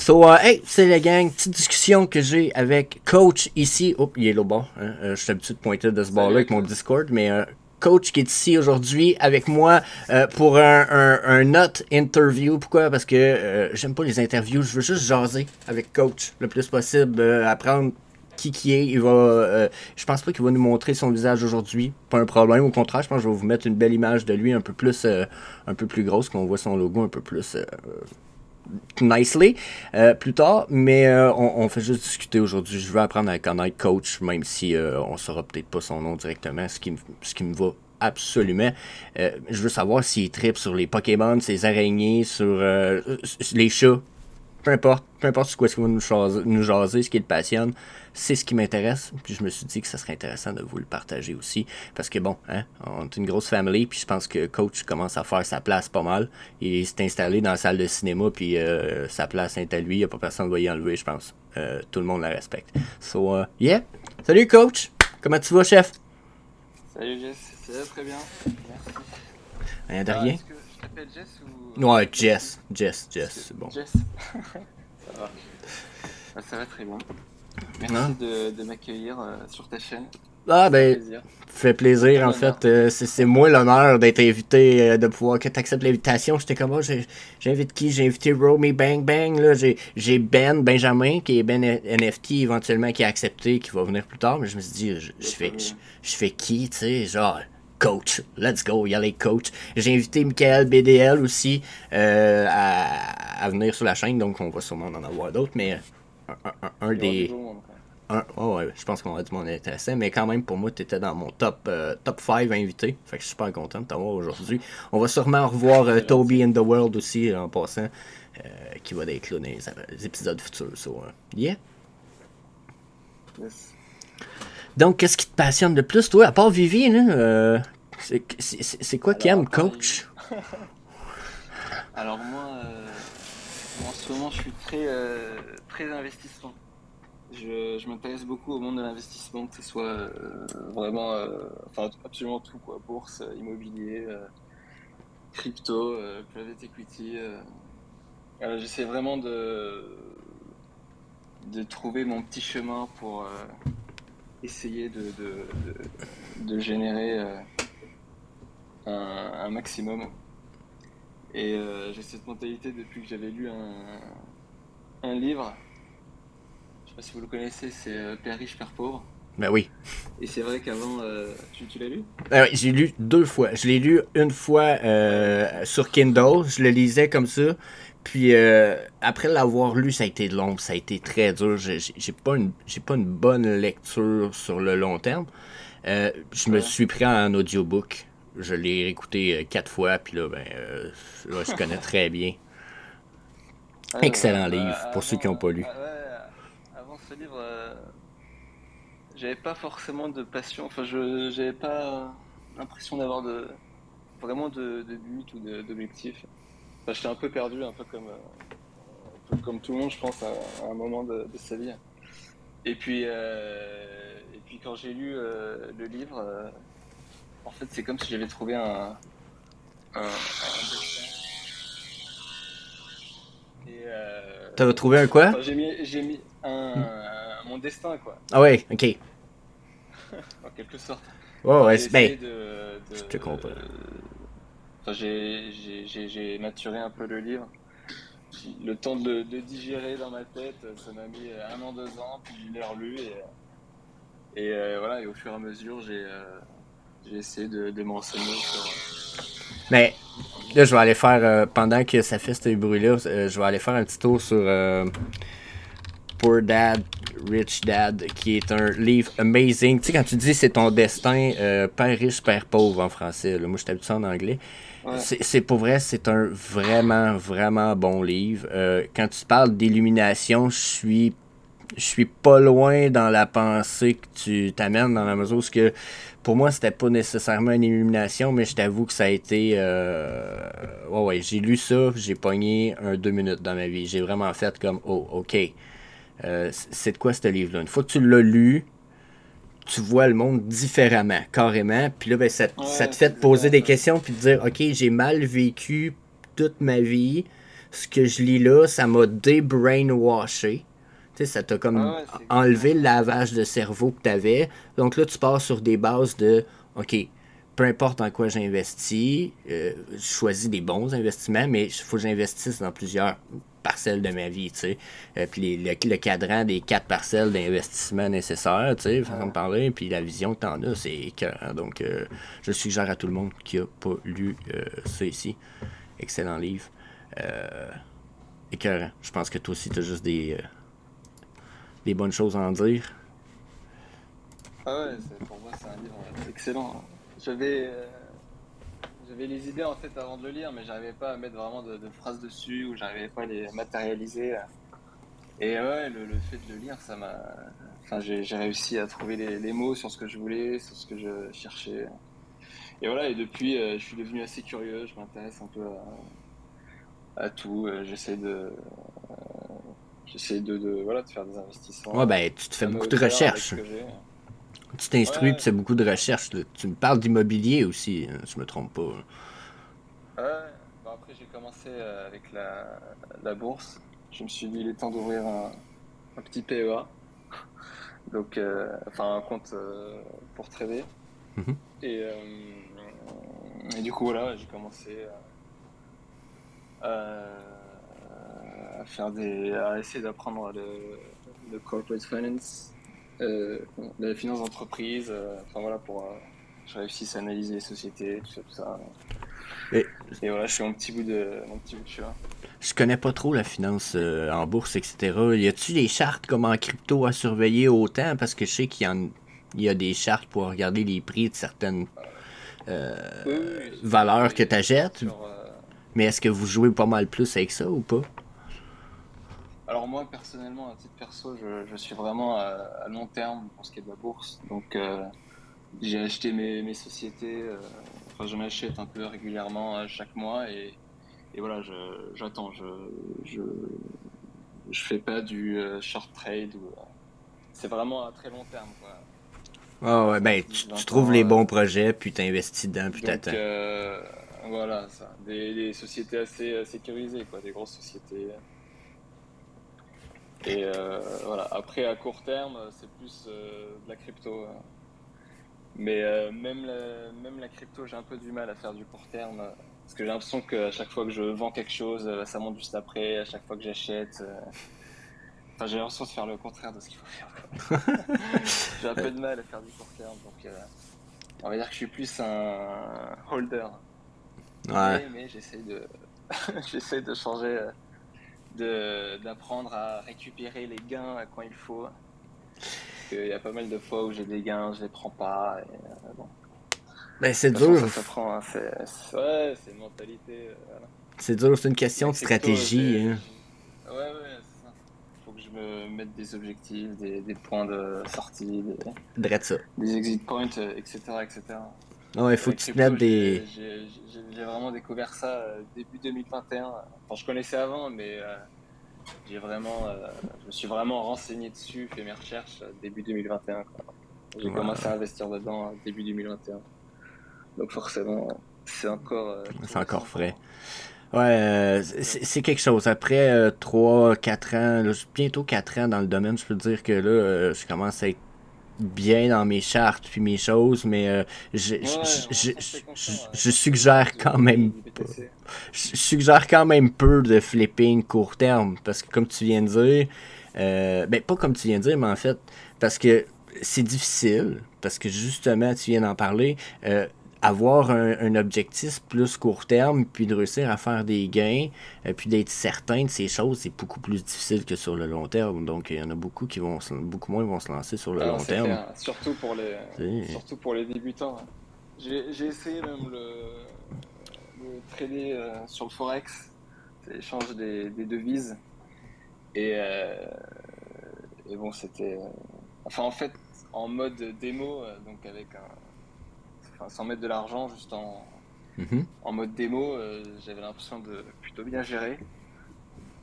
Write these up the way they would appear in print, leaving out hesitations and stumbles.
So, hey, c'est la gang. Petite discussion que j'ai avec Coach ici. Oups, il est là-bas. Hein? Je suis habitué de pointer de ce bord-là avec mon Discord, mais Coach qui est ici aujourd'hui avec moi pour un not interview. Pourquoi? Parce que j'aime pas les interviews. Je veux juste jaser avec Coach le plus possible, apprendre qui est. Il va, je pense pas qu'il va nous montrer son visage aujourd'hui. Pas un problème. Au contraire, je pense que je vais vous mettre une belle image de lui un peu plus grosse, qu'on voit son logo un peu plus nicely plus tard, mais on fait juste discuter aujourd'hui. Je veux apprendre à connaître Coach, même si on saura peut-être pas son nom directement, ce qui me va absolument. Je veux savoir s'il tripe sur les Pokémon, ses araignées, sur les chats. Peu importe sur quoi il va nous jaser, ce qui le passionne, c'est ce qui m'intéresse. Puis je me suis dit que ça serait intéressant de vous le partager aussi. Parce que bon, hein, on est une grosse famille, puis je pense que Coach commence à faire sa place pas mal. Il s'est installé dans la salle de cinéma, puis sa place est à lui. Il n'y a pas personne qui va y enlever, je pense. Tout le monde la respecte. So, yeah. Salut Coach! Comment tu vas, chef? Salut Jess, ça va très bien. Merci. Rien de rien? Est-ce que je t'appelle Jess ou... Ouais, Jess, c'est bon. Jess. Ça va. Ça va très bien. Merci Non? de m'accueillir sur ta chaîne. Ah ben, Plaisir. fait plaisir en fait. C'est moi l'honneur d'être invité, de pouvoir que tu acceptes l'invitation. J'étais comme, j'invite qui? J'ai invité Romy Bang Bang, là. J'ai Ben Benjamin, qui est Ben NFT éventuellement, qui a accepté, qui va venir plus tard. Mais je me suis dit, je fais qui, tu sais, genre... Coach, let's go, y aller Coach. J'ai invité Michael BDL aussi à venir sur la chaîne, donc on va sûrement en avoir d'autres, mais un des... ouais, je pense qu'on a du monde intéressant, mais quand même, pour moi, tu étais dans mon top 5 invités. Fait que je suis super content de t'avoir aujourd'hui. On va sûrement revoir Toby in the World aussi, en passant, qui va être là dans les épisodes futurs. So, yeah. Yes. Donc, qu'est-ce qui te passionne le plus, toi, à part Vivi, là? C'est quoi qui aime Coach? Alors moi, en ce moment, je suis très investissement. Je m'intéresse beaucoup au monde de l'investissement, que ce soit vraiment, enfin absolument tout, quoi, bourse, immobilier, crypto, private equity. J'essaie vraiment de trouver mon petit chemin pour essayer de générer un maximum. Et j'ai cette mentalité depuis que j'avais lu un livre. Je sais pas si vous le connaissez, c'est Père riche, Père pauvre. Ben oui. Et c'est vrai qu'avant, tu l'as lu? Oui, j'ai lu 2 fois. Je l'ai lu une fois sur Kindle, je le lisais comme ça. Puis après l'avoir lu, ça a été long, ça a été très dur. J'ai pas une bonne lecture sur le long terme. Je me suis pris en audiobook. Je l'ai écouté 4 fois, puis là, là, je connais très bien. Excellent livre, pour ceux qui n'ont pas lu. Avant ce livre, j'avais pas forcément de passion. Enfin, j'avais pas l'impression d'avoir vraiment de but ou d'objectif. Enfin, j'étais un peu perdu, un peu comme tout le monde, je pense, à un moment de sa vie. Et puis quand j'ai lu le livre, en fait, c'est comme si j'avais trouvé un destin. Et T'as trouvé un quoi? enfin, j'ai mis mon destin, quoi, Ah ouais, ok. en quelque sorte. Oh, ouais, J'ai ben, essayé je te comprends. Enfin, j'ai maturé un peu le livre. Le temps de le digérer dans ma tête, ça m'a mis 1 an, 2 ans, puis je l'ai relu et voilà, et au fur et à mesure, j'ai essayé de me renseigner sur... Mais là, je vais aller faire, pendant que ça fait ce bruit-là, je vais aller faire un petit tour sur Poor Dad, Rich Dad, qui est un livre amazing. Tu sais, quand tu dis c'est ton destin, père riche, père pauvre en français, là, moi je t'habitue en anglais. Ouais. C'est pour vrai, c'est un vraiment, vraiment bon livre. Quand tu parles d'illumination, je suis pas loin dans la pensée que tu t'amènes, dans la mesure où que pour moi c'était pas nécessairement une illumination, mais je t'avoue que ça a été ouais, j'ai lu ça, j'ai pogné 2 minutes dans ma vie. J'ai vraiment fait comme oh ok, c'est de quoi ce livre là. Une fois que tu l'as lu, tu vois le monde différemment, carrément. Puis là, ça te fait te poser des questions puis te dire, OK, j'ai mal vécu toute ma vie. ce que je lis là, ça m'a débrainwashé. Tu sais, ça t'a comme Ouais, c'est enlevé exactement le ça. lavage de cerveau que t'avais. Donc là, tu pars sur des bases de, OK, peu importe dans quoi j'investis, je choisis des bons investissements, mais il faut que j'investisse dans plusieurs parcelles de ma vie, tu sais. Puis le cadran des 4 parcelles d'investissement nécessaires, tu sais, façon de Ouais. parler, puis la vision que t'en as, c'est écœurant. Donc, je suggère à tout le monde qui a pas lu ça ici. Excellent livre. Euh, écœurant. Je pense que toi aussi, t'as juste des bonnes choses à en dire. Ah ouais, pour moi, c'est un livre excellent, hein. J'avais les idées en tête avant de le lire, mais j'arrivais pas à mettre vraiment de phrases dessus ou j'arrivais pas à les matérialiser. Et ouais, le fait de le lire, ça m'a. Enfin, j'ai réussi à trouver les mots sur ce que je voulais, sur ce que je cherchais. Et voilà, et depuis, je suis devenu assez curieux, je m'intéresse un peu à tout. Voilà, de faire des Ouais, investissements ben, tu te fais à ma beaucoup de hauteur avec ce recherches. que j'ai. Tu t'instruis, tu Ouais, fais beaucoup de recherches. Là. Tu me parles d'immobilier aussi, hein, si je me trompe pas. ouais. Bon, après, j'ai commencé avec la bourse. Je me suis dit, il est temps d'ouvrir un petit PEA, donc, enfin, un compte pour trader. Mhm. Et du coup, voilà, j'ai commencé à à essayer d'apprendre le corporate finance, la finance d'entreprise. Enfin voilà, pour que je réussisse à analyser les sociétés, tout ça, tout ça. Mais Et voilà, je fais mon petit bout de chemin. je connais pas trop la finance en bourse, etc. Y a-tu des chartes comme en crypto à surveiller autant? Parce que je sais il y a des chartes pour regarder les prix de certaines Oui, oui, oui, valeurs que tu achètes. sur. Mais est-ce que vous jouez pas mal plus avec ça ou pas? Alors moi, personnellement, à titre perso, je suis vraiment à long terme pour ce qui est de la bourse. Donc, j'ai acheté mes sociétés. Enfin, j'en achète un peu régulièrement chaque mois et voilà, j'attends. Je, je fais pas du short trade c'est vraiment à très long terme, quoi. Ah ouais, Cinq ben, dix tu vingt trouves ans. les bons projets, puis t'investis dedans, puis Donc, t'attends. voilà, ça. Des sociétés assez sécurisées, quoi. Des grosses sociétés. Et voilà. Après, à court terme, c'est plus de la crypto. Mais même la crypto, j'ai un peu du mal à faire du court terme. Parce que j'ai l'impression qu'à chaque fois que je vends quelque chose, ça monte juste après. À chaque fois que j'achète. Enfin, j'ai l'impression de faire le contraire de ce qu'il faut faire, quoi. J'ai un peu de mal à faire du court terme. Donc, on va dire que je suis plus un holder. Ouais. Mais j'essaie de, j'essaie de changer, d'apprendre à récupérer les gains quand il faut. Parce qu'il y a pas mal de fois où j'ai des gains, je les prends pas. Et, bon. Ben, c'est De toute façon, dur. ça s'apprend, hein. Ouais, c'est une mentalité. Voilà. C'est dur, c'est une question La de crypto, stratégie. Hein. ouais, ouais, c'est ça. Faut que je me mette des objectifs, des points de sortie, Drette ça. des exit points, etc., etc. Ouais, il faut La que tu te mettes crypto, des. j'ai vraiment découvert ça début 2021. Enfin, je connaissais avant, mais je me suis vraiment renseigné dessus, fait mes recherches début 2021, quoi. J'ai commencé à Ouais, investir dedans début 2021. Donc forcément, c'est encore tout c'est encore récent pour frais. moi. Ouais, Ouais. c'est quelque chose. Après 3, 4 ans, là, bientôt 4 ans dans le domaine, je peux te dire que là, je commence à être bien dans mes chartes puis mes choses, mais Ouais, on sent que t'es conscient je quand tu suggère utilises quand même du pas. BTC. Je suggère quand même peu de flipping court terme, parce que comme tu viens de dire, ben pas comme tu viens de dire, mais en fait, parce que c'est difficile, parce que justement, tu viens d'en parler, avoir un objectif plus court terme, puis de réussir à faire des gains, puis d'être certain de ces choses, c'est beaucoup plus difficile que sur le long terme. Donc, il y en a beaucoup qui beaucoup moins vont se lancer sur le Ah non, long c'est terme. clair, C'est- surtout pour les débutants, hein. J'ai essayé même le trader sur le Forex, c'est l'échange des devises. Et, euh, et bon, c'était. Enfin, en fait, en mode démo, donc enfin, sans mettre de l'argent, juste Mhm. en mode démo, j'avais l'impression de plutôt bien gérer.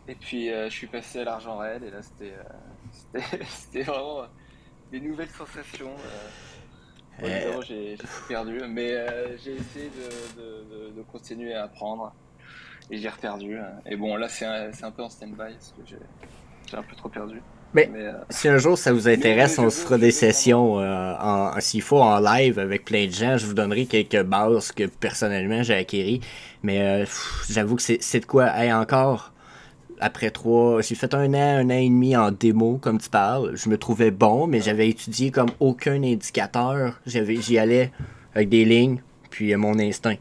Et puis, je suis passé à l'argent réel, et là, c'était vraiment des nouvelles sensations. Bon, Euh, évidemment, j'ai tout perdu, mais j'ai essayé de continuer à apprendre. et j'ai reperdu. Et bon, là, c'est un peu en stand-by parce que j'ai un peu trop perdu. Mais Mais, si un jour ça vous mais intéresse, on se fera je des veux vraiment. sessions, s'il faut, en live avec plein de gens. Je vous donnerai quelques bases que personnellement j'ai acquéries. Mais j'avoue que c'est de quoi. Hey, encore, après 3, j'ai fait un an et demi en démo, comme tu parles. Je me trouvais bon, mais Ouais, j'avais étudié comme aucun indicateur. J'y allais avec des lignes, puis mon instinct.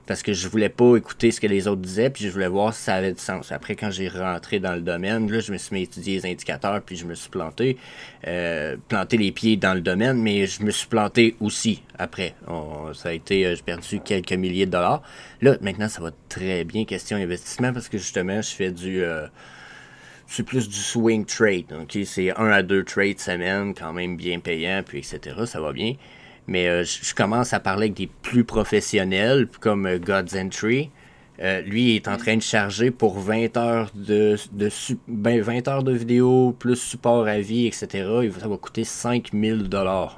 Parce que je voulais pas écouter ce que les autres disaient, puis je voulais voir si ça avait du sens. Après, quand j'ai rentré dans le domaine, là, je me suis mis à étudier les indicateurs, puis je me suis planté. Planté les pieds dans le domaine, mais je me suis planté aussi après. Ça a été, j'ai perdu quelques milliers de dollars. Là, maintenant, ça va très bien, question investissement, parce que justement, je fais c'est plus du swing trade. Okay? C'est un à deux trades semaine, quand même bien payant, puis etc. Ça va bien. Mais je commence à parler avec des plus professionnels, comme God's Entry. Lui, il est en mm. train de charger pour 20 heures 20 heures de vidéo, plus support à vie, etc. Ça va coûter 5000 $.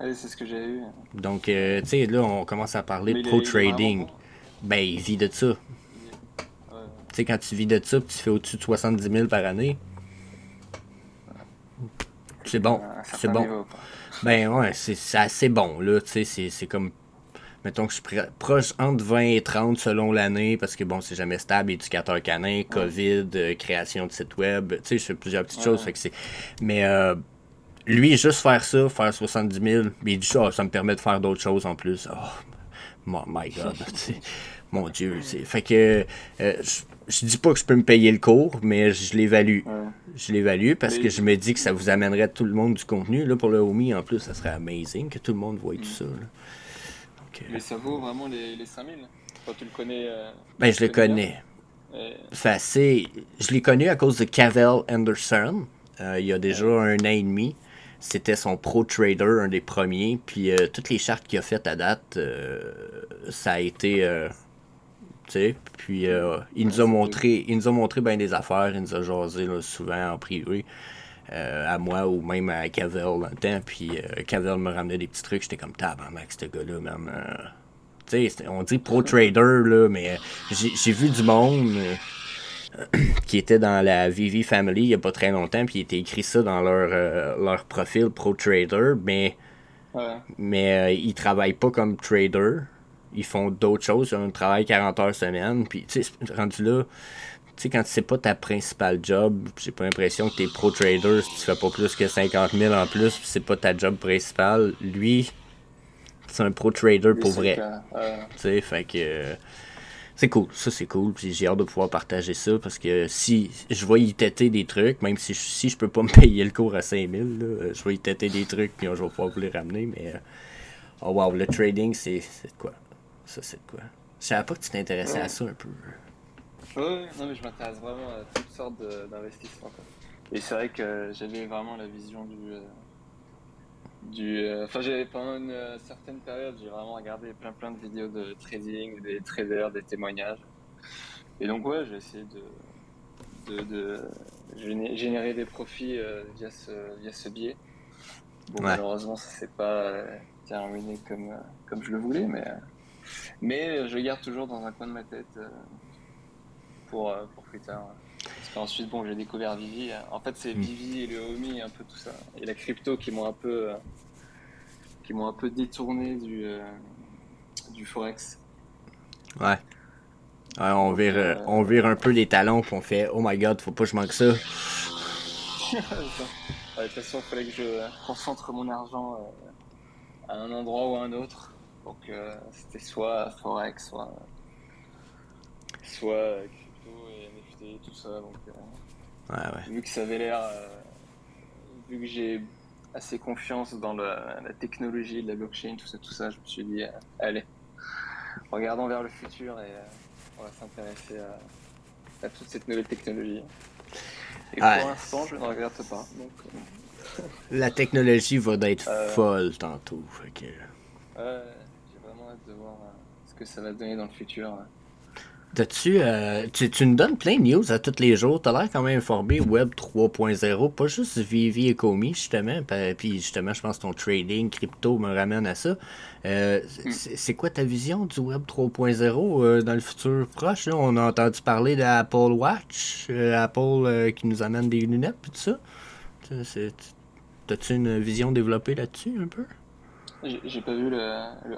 Ouais, c'est ce que j'ai eu. Donc, tu sais, là, on commence à parler de Mais pro il est vraiment trading. bon. Ben, il vit de ça. Il est- ouais, Tu sais, quand tu vis de ça, tu fais au-dessus de 70 000 par année, c'est c'est quand même bon. un C'est certain bon. niveau, quoi. Ben ouais, c'est assez bon, là. Tu sais, c'est comme. Mettons que je suis proche entre 20 et 30 selon l'année, parce que bon, c'est jamais stable, éducateur canin, Ouais, COVID, création de site web. Tu sais, je fais plusieurs petites choses, ouais, fait que c'est. Mais lui, juste faire ça, faire 70 000, mais il dit ça me permet de faire d'autres choses en plus. Oh, my God, tu sais. Mon Dieu, c'est. Fait que. Je dis pas que je peux me payer le cours, mais je l'évalue. ouais. Je l'évalue parce que Mais, je me dis que ça vous amènerait tout le monde du contenu. Là, pour le Homie, en plus, ça serait amazing que tout le monde voit tout mm. ça. Là. Donc, Mais ça vaut vraiment les 5000. Enfin, ben, tu je le le connais bien. connais. Et- Fait assez. Je l'ai connu à cause de Cavell Anderson. Il y a déjà ouais, un an et demi. C'était son pro trader, un des premiers. Puis toutes les chartes qu'il a faites à date, ça a été. Tu sais, puis ouais, c'était ouf. il nous a montré bien des affaires, il nous a jasé là, souvent en privé, à moi ou même à Cavell dans le temps, puis Cavell me ramenait des petits trucs, j'étais comme tabarnak, ce gars-là, même. Tu sais, on dit pro trader, là, mais j'ai vu du monde qui était dans la Vivi Family il y a pas très longtemps, puis il était écrit ça dans leur profil pro trader, Ouais, mais ils travaillent pas comme trader. Ils font d'autres choses. Ils ont un travail 40 heures semaine. Puis, tu sais, rendu là, tu sais, quand c'est pas ta principale job, j'ai pas l'impression que t'es pro trader si tu fais pas plus que 50 000 en plus, puis c'est pas ta job principale. Lui, c'est un pro trader lui, pour c'est le vrai. cas. Tu sais, fait que. C'est cool, ça c'est cool, puis j'ai hâte de pouvoir partager ça parce que si je vais y têter des trucs, même si je peux pas me payer le cours à 5000, là, je vais y têter des trucs puis je vais pouvoir vous les ramener, mais oh wow, le trading c'est de quoi? Ça c'est de quoi? Je savais pas que tu t'intéressais à Ouais, ça un peu. ouais, non, mais je m'intéresse vraiment à toutes sortes d'investissements, quoi. Et c'est vrai que j'avais vraiment la vision enfin, j'avais pendant une certaine période, j'ai vraiment regardé plein de vidéos de trading, des traders, des témoignages. Et donc, ouais, j'ai essayé de générer des profits via ce biais. Bon, Ouais. malheureusement, ça s'est pas terminé comme je le voulais, mais je le garde toujours dans un coin de ma tête pour plus tard. Parce qu'ensuite, bon, j'ai découvert Vivi. En fait, c'est Hmm. Vivi et le Homie, un peu tout ça. Et la crypto qui m'ont un peu détourné du Forex. Ouais. Ouais, Donc, on vire un peu les talons puis on fait oh my god, faut pas que je manque ça. ouais, de toute façon, il fallait que je concentre mon argent à un endroit ou à un autre. Donc, c'était soit Forex, soit crypto et NFT, tout ça. Donc, Ouais, ouais. vu que ça avait l'air, vu que j'ai assez confiance dans la technologie de la blockchain, tout ça, je me suis dit, allez, regardons vers le futur et on va s'intéresser à toute cette nouvelle technologie. Et pour Ouais. l'instant, je ne regrette pas. Donc, La technologie va d'être euh, folle tantôt. Fait que. j'ai vraiment hâte de voir ce que ça va donner dans le futur. Tu nous donnes plein de news à tous les jours. T'as l'air quand même informé Web 3.0, pas juste Vivi et Comey, justement. Puis justement, je pense que ton trading crypto me ramène à ça. C'est quoi ta vision du Web 3.0 dans le futur proche? Là? On a entendu parler de Apple Watch, Apple qui nous amène des lunettes, puis tout ça. T'as-tu une vision développée là-dessus un peu? J'ai pas vu le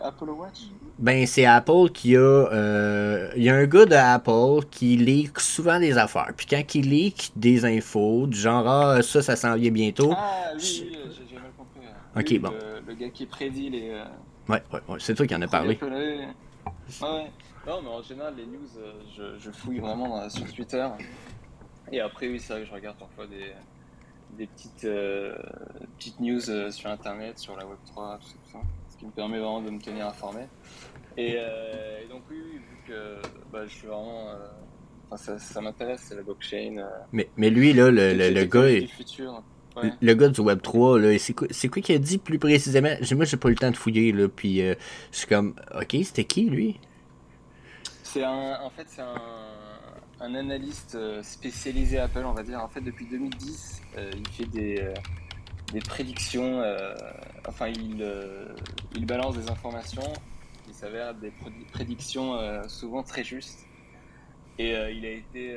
Apple Watch. Ben, c'est Apple qui a. Il y a un gars de Apple qui leak souvent des affaires. Puis quand il leak des infos, du genre, ah, ça s'en vient bientôt. Ah oui, j'ai mal compris. Ok, Oui, bon. le gars qui prédit les. Ouais, c'est toi qui en as parlé. Ouais. Non, mais en général, les news, je fouille vraiment sur Twitter. Et après, oui, c'est vrai que je regarde parfois des petites news sur Internet, sur la Web3, tout ça. Ce qui me permet vraiment de me tenir informé. Et donc, oui, vu que je suis vraiment. Ça m'intéresse, c'est la blockchain. Mais lui, là, le gars. Du futur. Ouais. Le gars du Web3, là, c'est quoi qu'il a dit plus précisément? Moi, j'ai pas eu le temps de fouiller, là, puis je suis comme, ok, c'était qui, lui? En fait, c'est un analyste spécialisé Apple, on va dire. En fait, depuis 2010, il fait des prédictions. Il balance des informations. Il s'avère des prédictions souvent très justes. Et il a été,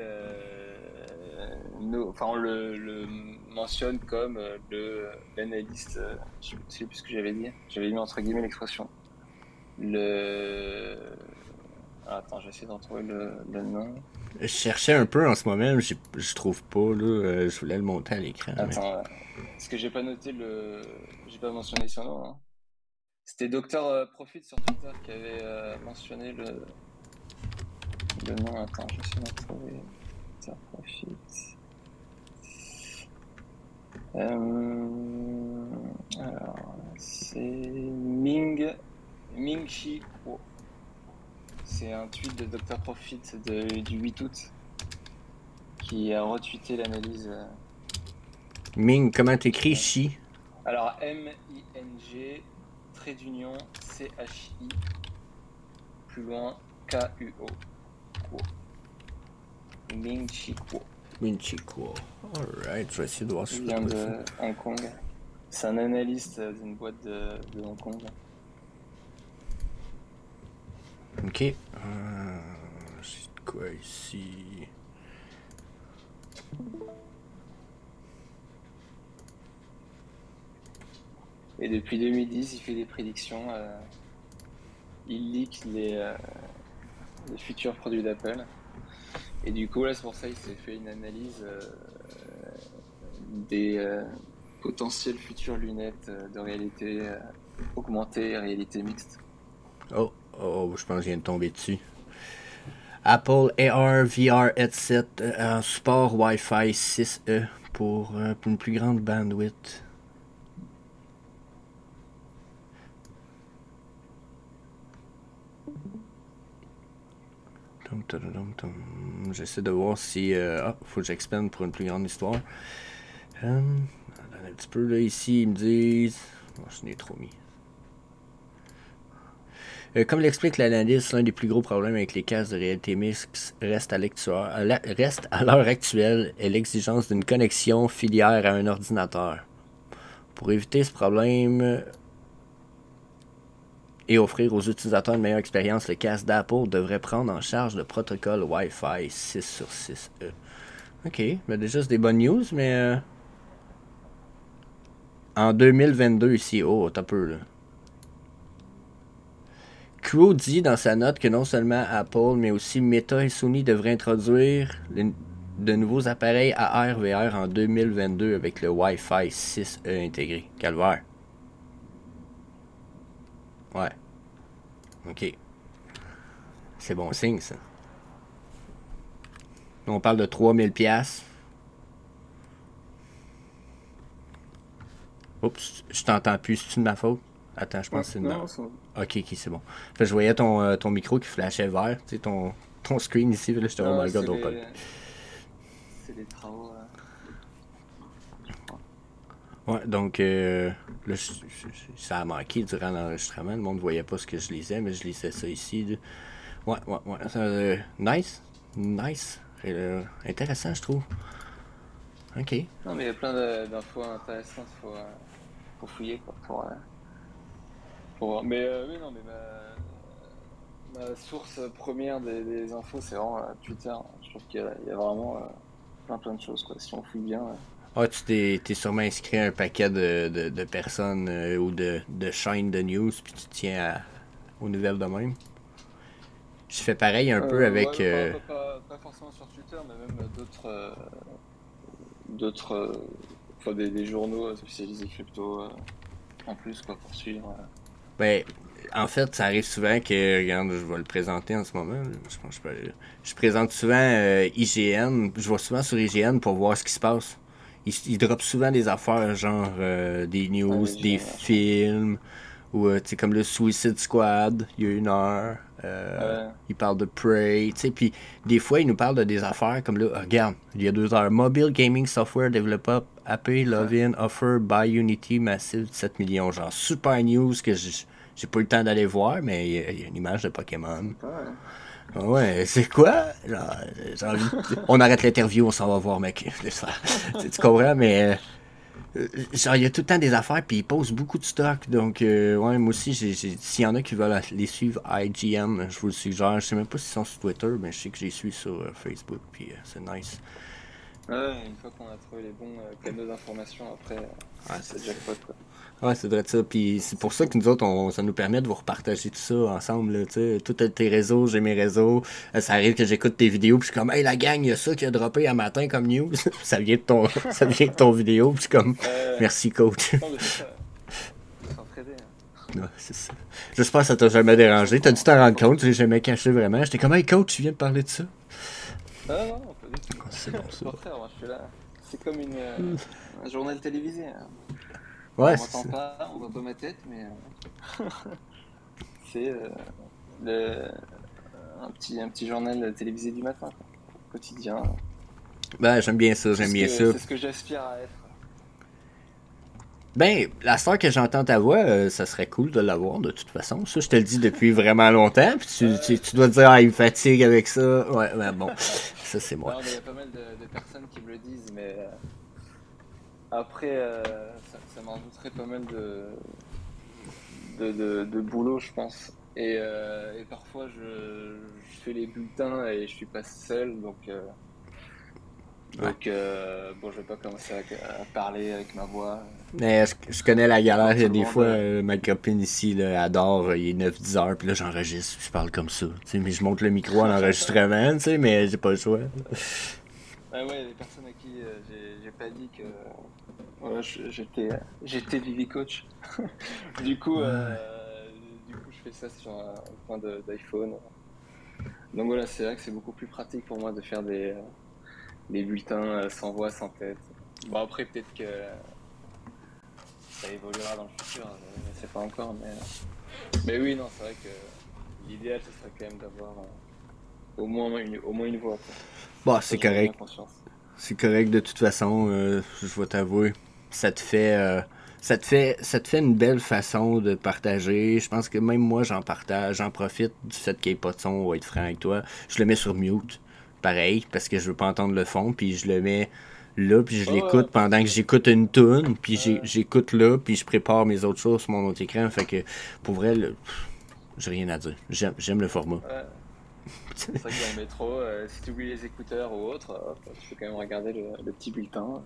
on le mentionne comme l'analyste. Je ne sais plus ce que j'avais dit. J'avais mis entre guillemets l'expression. Attends, j'essaie d'en trouver le nom. Je cherchais un peu en ce moment, je trouve pas, là. Je voulais le monter à l'écran. Attends, parce que j'ai pas noté j'ai pas mentionné son nom. Hein. C'était Dr Profit sur Twitter qui avait mentionné le nom. Attends, j'essaie d'en trouver. Dr Profit. Alors, c'est Ming Chi Kuo. C'est un tweet de Dr Profit du 8 août qui a retweeté l'analyse. Ming, comment t'écris Chi? Alors M-I-N-G, trait d'union, C-H-I, plus loin, K-U-O. Ming Chi Kuo. Ming Chi Kuo. Alright, je vais essayer de voir Il vient de Hong Kong. C'est un analyste d'une boîte de Hong Kong. Ok. C'est quoi ici? Et depuis 2010, il fait des prédictions. Il leak les futurs produits d'Apple. Et du coup, là, c'est pour ça qu'il s'est fait une analyse des potentielles futures lunettes de réalité augmentée et réalité mixte. Oh, je pense que je viens de tomber dessus. Apple AR VR headset en support Wi-Fi 6E pour une plus grande bandwidth. J'essaie de voir si... faut que j'expande pour une plus grande histoire. Un petit peu là, ici, ils me disent... Oh, je n'ai trop mis. Comme l'explique l'analyste, l'un des plus gros problèmes avec les casques de réalité mixte reste à l'heure actuelle est l'exigence d'une connexion filière à un ordinateur. Pour éviter ce problème et offrir aux utilisateurs une meilleure expérience, le casque d'Apple devrait prendre en charge le protocole Wi-Fi 6/6E. Ok, mais déjà c'est des bonnes news, mais en 2022 ici, oh, t'as peu là. Crow dit dans sa note que non seulement Apple, mais aussi Meta et Sony devraient introduire de nouveaux appareils AR/VR en 2022 avec le Wi-Fi 6E intégré. Calvaire. Ouais. Ok. C'est bon signe, ça. On parle de 3000$. Oups, je t'entends plus. C'est-tu de ma faute? Attends, je pense que c'est une... Ok, c'est bon. Fait, je voyais ton micro qui flashait vert. Tu sais, ton screen ici. Là, j'étais vraiment C'est des travaux. Ouais, donc là, ça a manqué durant l'enregistrement. Le monde ne voyait pas ce que je lisais, mais je lisais ça ici. Là. Ouais. Nice. Nice. Intéressant, je trouve. OK. Non, mais il y a plein d'infos intéressantes, faut fouiller quoi, pour voir. Mais oui, non, mais ma source première des infos, c'est vraiment Twitter. Je trouve qu'il y a vraiment plein de choses, quoi. Si on fouille bien. Ah, t'es sûrement inscrit à un paquet de personnes ou de chaînes de news, puis tu tiens aux nouvelles de même. Je fais pareil un peu avec. Ouais, pas forcément sur Twitter, mais même enfin des journaux spécialisés crypto en plus, quoi, pour suivre. Ben, en fait, ça arrive souvent que, regarde, je vais le présenter en ce moment. Là. Je pense que je présente souvent IGN. Je vais souvent sur IGN pour voir ce qui se passe. Ils droppent souvent des affaires, genre des news, Ouais, des films, ou tu sais, comme le Suicide Squad, il y a une heure. ouais, Ils parlent de Prey, tu sais, puis des fois, ils nous parlent de des affaires comme là, regarde, il y a 2 heures. Mobile Gaming Software Developed AP Login Offer by Unity Massive 7 millions. Genre, super news que j'ai pas eu le temps d'aller voir, mais il y a une image de Pokémon. ouais. Ouais, c'est quoi? Genre, on arrête l'interview, on s'en va voir, mec. Tu comprends, mais genre, il y a tout le temps des affaires, puis ils posent beaucoup de stock. Donc, ouais, moi aussi, s'il y en a qui veulent les suivre IGN, je vous le suggère. Je sais même pas s'ils sont sur Twitter, mais je sais que je les suis sur Facebook, puis c'est nice. Ouais, une fois qu'on a trouvé les bons canaux d'information, après, c'est jackpot, quoi. Ouais, c'est vrai de ça. Puis c'est pour ça que nous autres, ça nous permet de vous repartager tout ça ensemble. Là, tu sais. Tout tes réseaux, j'ai mes réseaux. Ça arrive que j'écoute tes vidéos, puis je suis comme, hey, la gang, il y a ça qui a droppé un matin comme news. Ça vient de ton vidéo, puis je suis comme, merci, coach. Non, mais c'est ça. Faut s'entraider. Ouais, c'est ça. J'espère que ça t'a jamais dérangé. T'as dû t'en rendre compte, j'ai jamais caché vraiment. J'étais comme, hey, coach, tu viens de parler de ça. Non, pas du tout. C'est bon, ça. Au contraire, moi, je suis là. C'est comme un journal télévisé. Ouais, On c'est m'entend ça. pas, on voit pas ma tête, mais c'est le, un petit journal télévisé du matin, quoi. Quotidien. Ben, j'aime bien ça, j'aime bien ça. C'est ce que j'aspire à être. Ben, la star que j'entends ta voix, ça serait cool de l'avoir de toute façon. Ça, je te le dis depuis vraiment longtemps. Puis tu dois te dire, ah, il me fatigue avec ça. Ouais, ben bon, ça c'est moi. Non, mais il y a pas mal de personnes qui me le disent, mais après, ça m'en douterait pas mal de boulot, je pense. Et parfois, je fais les bulletins et je suis pas seul, donc bon, je vais pas commencer à parler avec ma voix. Mais je connais la galère. Il y a Tout le des monde, fois, ma copine ici là, adore, il est 9-10 heures, puis là j'enregistre, puis je parle comme ça. Tu sais, mais je monte le micro en enregistrement, tu sais, mais j'ai pas le choix. Ah ouais, les personnes à qui j'ai pas dit que voilà, j'étais Vivi Coach. Du coup, je fais ça sur un coin d'iPhone. Donc voilà, c'est vrai que c'est beaucoup plus pratique pour moi de faire des bulletins sans voix, sans tête. Bon, après, peut-être que ça évoluera dans le futur, je ne sais pas encore, mais oui, non, c'est vrai que l'idéal, ce serait quand même d'avoir au moins une voix, quoi. Bon, Ça, c'est j'en ai bien correct. conscience. C'est correct de toute façon, je vais t'avouer. Ça te fait, ça te fait une belle façon de partager. Je pense que même moi, j'en partage, j'en profite du fait qu'il n'y ait pas de son, on va être franc avec toi. Je le mets sur mute, pareil, parce que je veux pas entendre le fond, puis je le mets là, puis je Ouais, ouais, l'écoute pas de pendant que souci. j'écoute une tune, puis Ouais. j'écoute là, puis je prépare mes autres choses sur mon autre écran. Fait que, pour vrai, j'ai rien à dire. J'aime le format. Ouais. C'est vrai que dans le métro, si tu oublies les écouteurs ou autre, tu peux quand même regarder le petit bulletin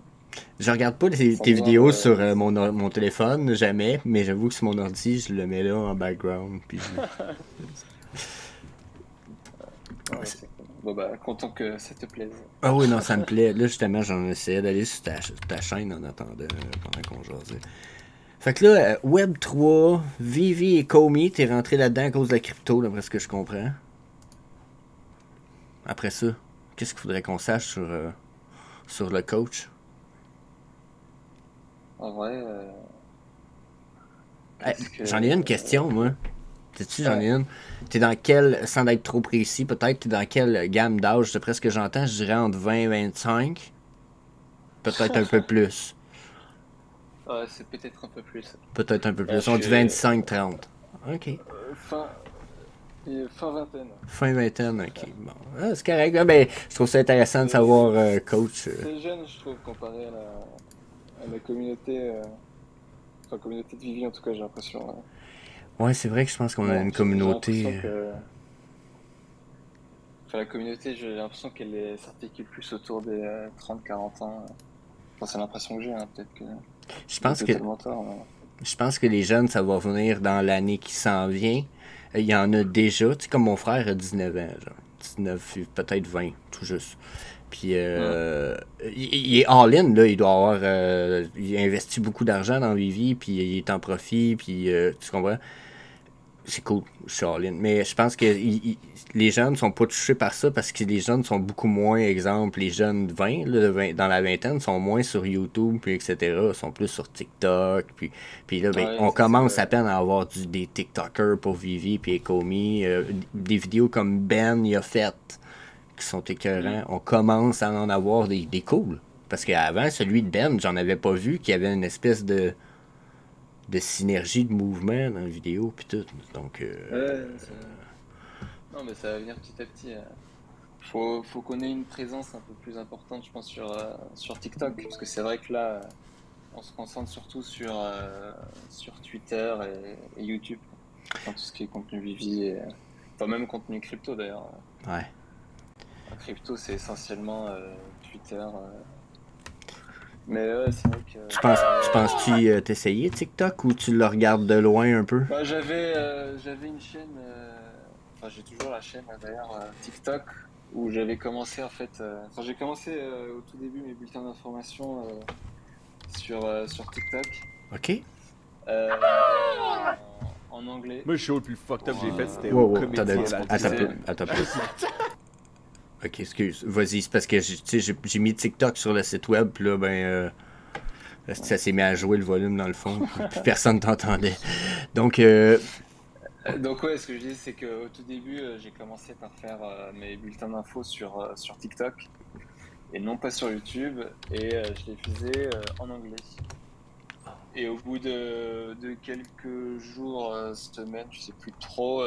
Je regarde pas sans tes devoir. vidéos sur mon téléphone, jamais, mais j'avoue que sur mon ordi, je le mets là en background. Puis Ah ouais, c'est cool. Bon bah, content que ça te plaise. ah oui, non, ça me plaît. Là, justement, j'en essayais d'aller sur ta chaîne en attendant, pendant qu'on jasait. Fait que là, Web3, Vivi et Comey, t'es rentré là-dedans à cause de la crypto, d'après ce que je comprends. Après ça, qu'est-ce qu'il faudrait qu'on sache sur le coach? En vrai, Hey, qu'est-ce que. j'en ai une question, moi. Sais-tu, j'en ai Ouais. une. T'es dans quelle, sans être trop précis, peut-être, t'es dans quelle gamme d'âge? D'après ce que j'entends, je dirais entre 20 et 25. Peut-être un peu plus. Ouais, c'est peut-être un peu plus. Peut-être un peu Je plus. On dit suis 25-30. Ok. fin, Et fin vingtaine. Fin vingtaine, ok. Bon, ah, c'est correct. Ah, ben, je trouve ça intéressant de savoir, coach. C'est jeune, je trouve, comparé à la communauté, enfin, communauté de Vivi, en tout cas, j'ai l'impression. Ouais, c'est vrai que je pense qu'on a Bon, une j'ai l'impression communauté. que. Enfin, la communauté, j'ai l'impression s'articule plus autour des 30-40 ans. Enfin, c'est l'impression que j'ai, hein, peut-être que Je j'ai pense que totalement tort. je pense que les jeunes, ça va venir dans l'année qui s'en vient. Il y en a déjà, tu sais, comme mon frère a 19 ans, genre. 19, peut-être 20, tout juste. Puis Hmm. il est all-in, là. Il doit avoir. Il investit beaucoup d'argent dans Vivi, puis il est en profit, puis tu comprends? C'est cool, je suis all-in. Mais je pense que les jeunes sont pas touchés par ça parce que les jeunes sont beaucoup moins, exemple, les jeunes de 20, là, dans la vingtaine, sont moins sur YouTube, puis etc. Sont plus sur TikTok. Puis là, ben, Ouais, on ça c'est commence à vrai. peine à avoir des TikTokers pour Vivi, puis Ecomi. Des vidéos comme Ben il a fait, qui sont Hmm. écœurants. On commence à en avoir des cools. Parce qu'avant, celui de Ben, j'en avais pas vu, qu'il y avait une espèce de synergie de mouvement dans la vidéo, puis tout. Donc, Ouais, non, mais ça va venir petit à petit. Faut qu'on ait une présence un peu plus importante, je pense, sur TikTok. Parce que c'est vrai que là, on se concentre surtout sur Twitter et YouTube. Enfin, tout ce qui est contenu Vivi, enfin, même contenu crypto d'ailleurs. ouais. Crypto, c'est essentiellement Twitter. Mais ouais, c'est vrai que. Tu penses-tu t'essayer TikTok ou tu le regardes de loin un peu? Bah, j'avais une chaîne, enfin j'ai toujours la chaîne d'ailleurs, TikTok, où j'avais commencé en fait. Enfin, j'ai commencé au tout début mes bulletins d'information sur TikTok, OK? mais en anglais. Moi, le show le plus fucked up Pour, que j'ai fait, c'était Wow, au wow, Comédie à attends un l'Albion. peu, attends un peu. OK, excuse. Vas-y, c'est parce que tu sais, j'ai mis TikTok sur le site web, puis là, ben, ça s'est mis à jouer le volume dans le fond, puis personne t'entendait. Donc, Donc ouais, ce que je disais, c'est qu'au tout début, j'ai commencé par faire mes bulletins d'infos sur TikTok et non pas sur YouTube, et je les faisais en anglais. Et au bout de quelques jours, semaines, je sais plus trop,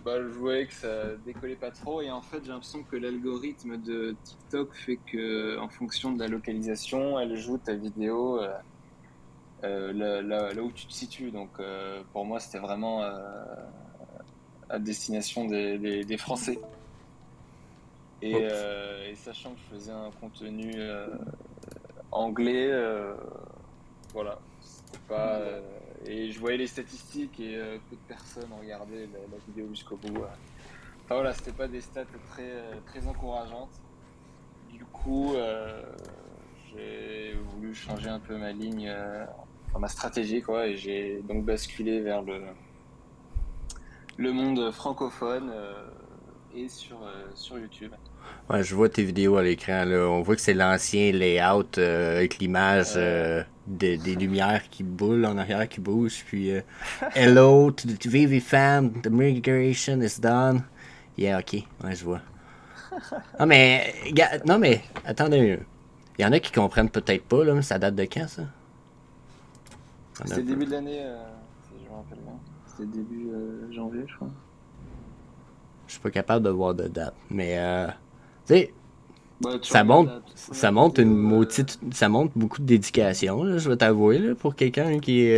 bah, je voyais que ça décollait pas trop. Et en fait, j'ai l'impression que l'algorithme de TikTok fait que, en fonction de la localisation, elle joue ta vidéo là où tu te situes. Donc, pour moi, c'était vraiment à destination des Français. oups. Et sachant que je faisais un contenu anglais, voilà, c'était pas. Et je voyais les statistiques et peu de personnes ont regardé la vidéo jusqu'au bout. Enfin voilà, c'était pas des stats très encourageantes. Du coup, j'ai voulu changer un peu ma ligne, enfin ma stratégie, quoi, et j'ai donc basculé vers le monde francophone et sur YouTube. Ouais, je vois tes vidéos à l'écran, là. On voit que c'est l'ancien layout avec l'image Euh, des lumières qui boulent en arrière, qui bougent. Puis, Hello to the VV fam, the migration is done. Yeah, ok, ouais, je vois. Non, mais, attendez. Il y en a qui comprennent peut-être pas, là, mais ça date de quand, ça? On a un C'était le peu. début de l'année, si je me rappelle bien. C'était début janvier, je crois. Je suis pas capable de voir de date. Mais, tu sais, Bah, tu ça regardes montre, la toute ça première montre une vidéo. maudite, ça montre beaucoup de dédication, là, je vais t'avouer, là, pour quelqu'un qui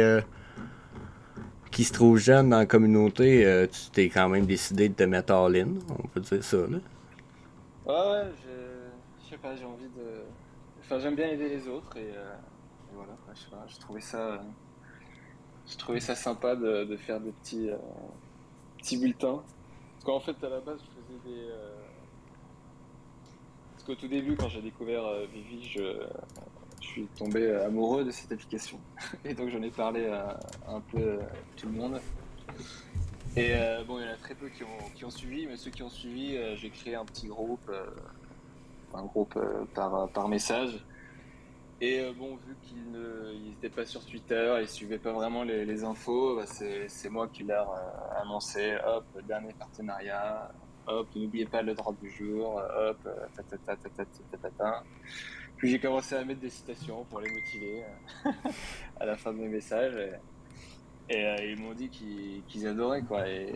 se trouve jeune dans la communauté, tu t'es quand même décidé de te mettre all-in, on peut dire ça, là. Ouais, je sais pas, j'ai envie de. Enfin, j'aime bien aider les autres et voilà, quoi, je sais pas, je trouvais ça sympa de faire des petits bulletins. Parce qu'en fait, à la base, je faisais parce qu'au tout début, quand j'ai découvert Vivi, je suis tombé amoureux de cette application. Et donc, j'en ai parlé à un peu tout le monde. Et bon, il y en a très peu qui ont suivi, mais ceux qui ont suivi, j'ai créé un groupe par message. Et bon, vu qu'ils n'étaient pas sur Twitter, ils suivaient pas vraiment les infos, bah, c'est moi qui leur annonçais, hop, dernier partenariat, hop, n'oubliez pas le droit du jour, hop, ta. Puis j'ai commencé à mettre des citations pour les motiver à la fin de mes messages. Et ils m'ont dit qu'ils adoraient, quoi. Et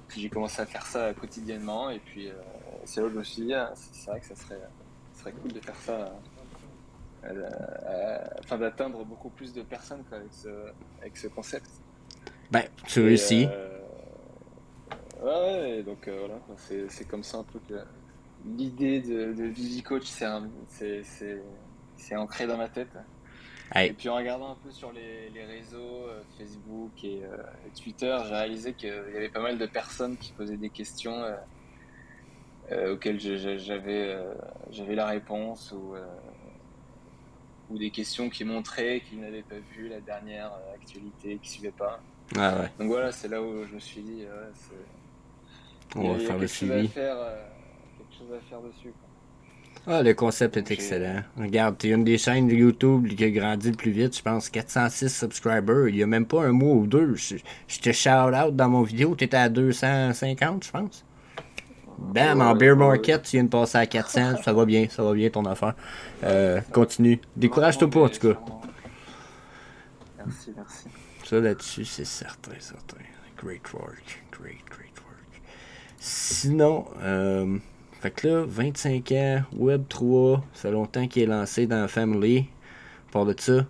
puis j'ai commencé à faire ça quotidiennement. Et puis c'est là où je me suis dit, ah, c'est vrai que ça serait cool de faire ça, enfin d'atteindre beaucoup plus de personnes, quoi, avec ce concept. Ben, tu Et réussis. ouais, et donc voilà, quoi, c'est comme ça un peu que l'idée de Vivi Coach c'est ancré dans ma tête. Et Hey, puis en regardant un peu sur les réseaux, Facebook et Twitter, j'ai réalisé qu'il y avait pas mal de personnes qui posaient des questions auxquelles j'avais la réponse ou des questions qui montraient qu'ils n'avaient pas vu la dernière actualité, qu'ils suivaient pas. ah ouais, Donc voilà, c'est là où je me suis dit, on va il y a faire le suivi. quelque chose à faire dessus, quoi. Ah, le concept est Donc excellent. Regarde, t'es une des chaînes de YouTube qui a grandi le plus vite, je pense 406 subscribers. Il y a même pas un mois ou deux. Je te shout out dans mon vidéo, t'étais à 250, je pense. Bam, en ouais, bear ouais. market, tu viens de passer à 400. Ça va bien ton affaire. Ouais, c'est ça. Continue. Lentement, Décourage-toi pas, en mais tout cas. sûrement. Merci, merci. Ça là-dessus, c'est certain, certain. Great work. Great work. Sinon, fait que là, 25 ans, Web 3, ça fait longtemps qu'il est lancé dans la Family. Part de ça,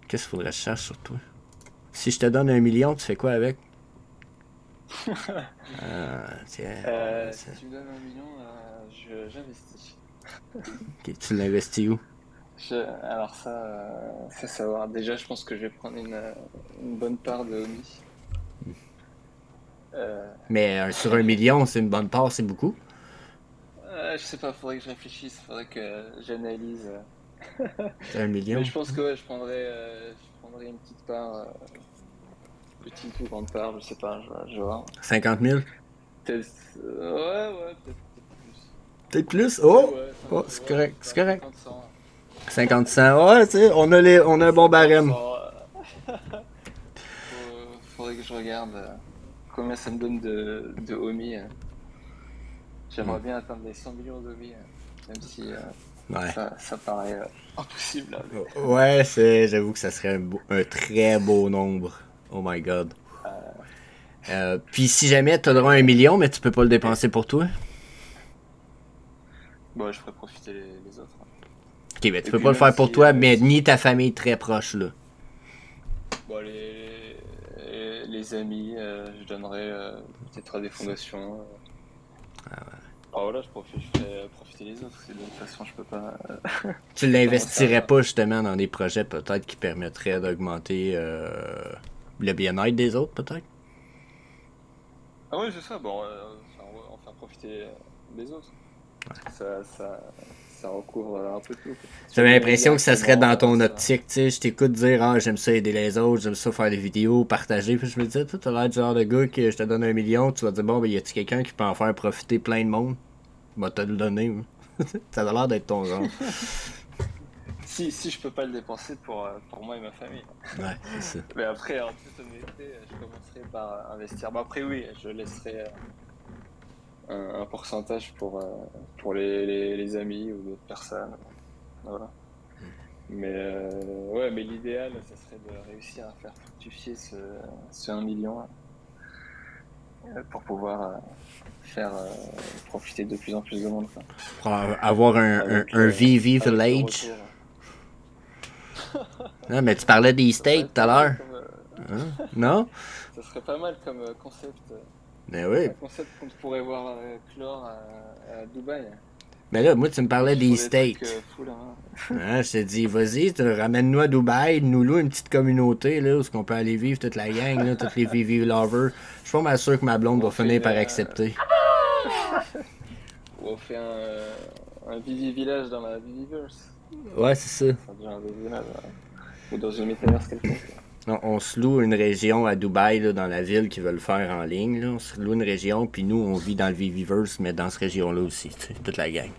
qu'est-ce qu'il faudrait que je cherche sur toi? Si je te donne 1 million, tu fais quoi avec? Tiens, Si tu me donnes 1 million, j'investis. ok, tu l'investis où? Alors ça, faut savoir. Déjà, je pense que je vais prendre une bonne part de Omi. Euh, Mais sur 1 million, c'est une bonne part, c'est beaucoup. je sais pas, faudrait que je réfléchisse, faudrait que j'analyse. C'est un Mais million. je pense que ouais, je prendrais une petite part, petite ou grande part, je sais pas, je vais voir. 50 000. Peut-être, ouais, peut-être plus. Peut-être plus. Mais Oh! ouais, Oh, c'est ouais, correct, c'est c'est ça, correct. 50-100. 50 cents. Ouais, tu sais, on a un bon barème. 50-100. Faudrait que je regarde combien ça me donne de Omi. Hmm. J'aimerais bien atteindre les 100 millions d'Omi, même si Ouais. ça paraît impossible, là, mais, Ouais, j'avoue que ça serait un très beau nombre. Oh my god. Puis si jamais t'as droit à 1 million, mais tu peux pas le et, dépenser pour toi. bon, je ferais profiter les autres, hein. Ok, ben tu Et peux puis pas le même faire pour si, toi, mais ni ta famille très proche, là. bon, les amis, je donnerais peut-être à des fondations. Ah voilà, je ferais profiter les autres, parce que de toute façon, je Tu peux pas m'en l'investirais servir. pas justement dans des projets peut-être qui permettraient d'augmenter le bien-être des autres, peut-être? Ah ouais, c'est ça, bon, en faire profiter les autres. Parce que ça recouvre un peu tout, quoi. Soit J'avais même l'impression que ça serait dans indirectement, ton optique, tu sais, je t'écoute dire ah j'aime ça aider les autres, j'aime ça faire des vidéos, partager, puis je me disais, toi t'as l'air du genre de gars que je te donne 1 million, tu vas dire bon ben y a-tu quelqu'un qui peut en faire profiter plein de monde? Va te le donner, moi. Ça a l'air d'être ton genre. si je peux pas le dépenser pour moi et ma famille. Ouais, c'est ça. Mais après, en toute honnêteté, je commencerai par investir. Bon, après, oui, je laisserai un pourcentage pour les amis ou d'autres personnes. Voilà. Mais ouais, mais l'idéal, ça serait de réussir à faire fructifier ce 1 million pour pouvoir faire profiter de plus en plus de monde, quoi. Pour avoir un VV Avec le Village. retour. Non, mais tu parlais des Ça serait States tout à pas mal l'heure. comme, Hein? Non? ça serait pas mal comme concept. Ben oui. Un concept qu'on pourrait voir clore à Dubaï. Mais là, moi, tu me parlais Qui des font des trucs States. fous là, hein. Hein, je t'ai dit, vas-y, ramène-nous à Dubaï, nous loue une petite communauté, là, où on peut aller vivre toute la gang, là, toutes les VV lovers. Je suis pas mal sûr que ma blonde Ou va on fait finir par accepter. ou on fait un Vivi Village dans la Viviverse. Ouais, c'est ça. Ça devient un Vivi Village. Ou dans une métaverse quelconque. On se loue une région à Dubaï, là, dans la ville qui veut le faire en ligne. Là. On se loue une région, puis nous, on vit dans le VVverse, mais dans cette région-là aussi, tu sais, toute la gang.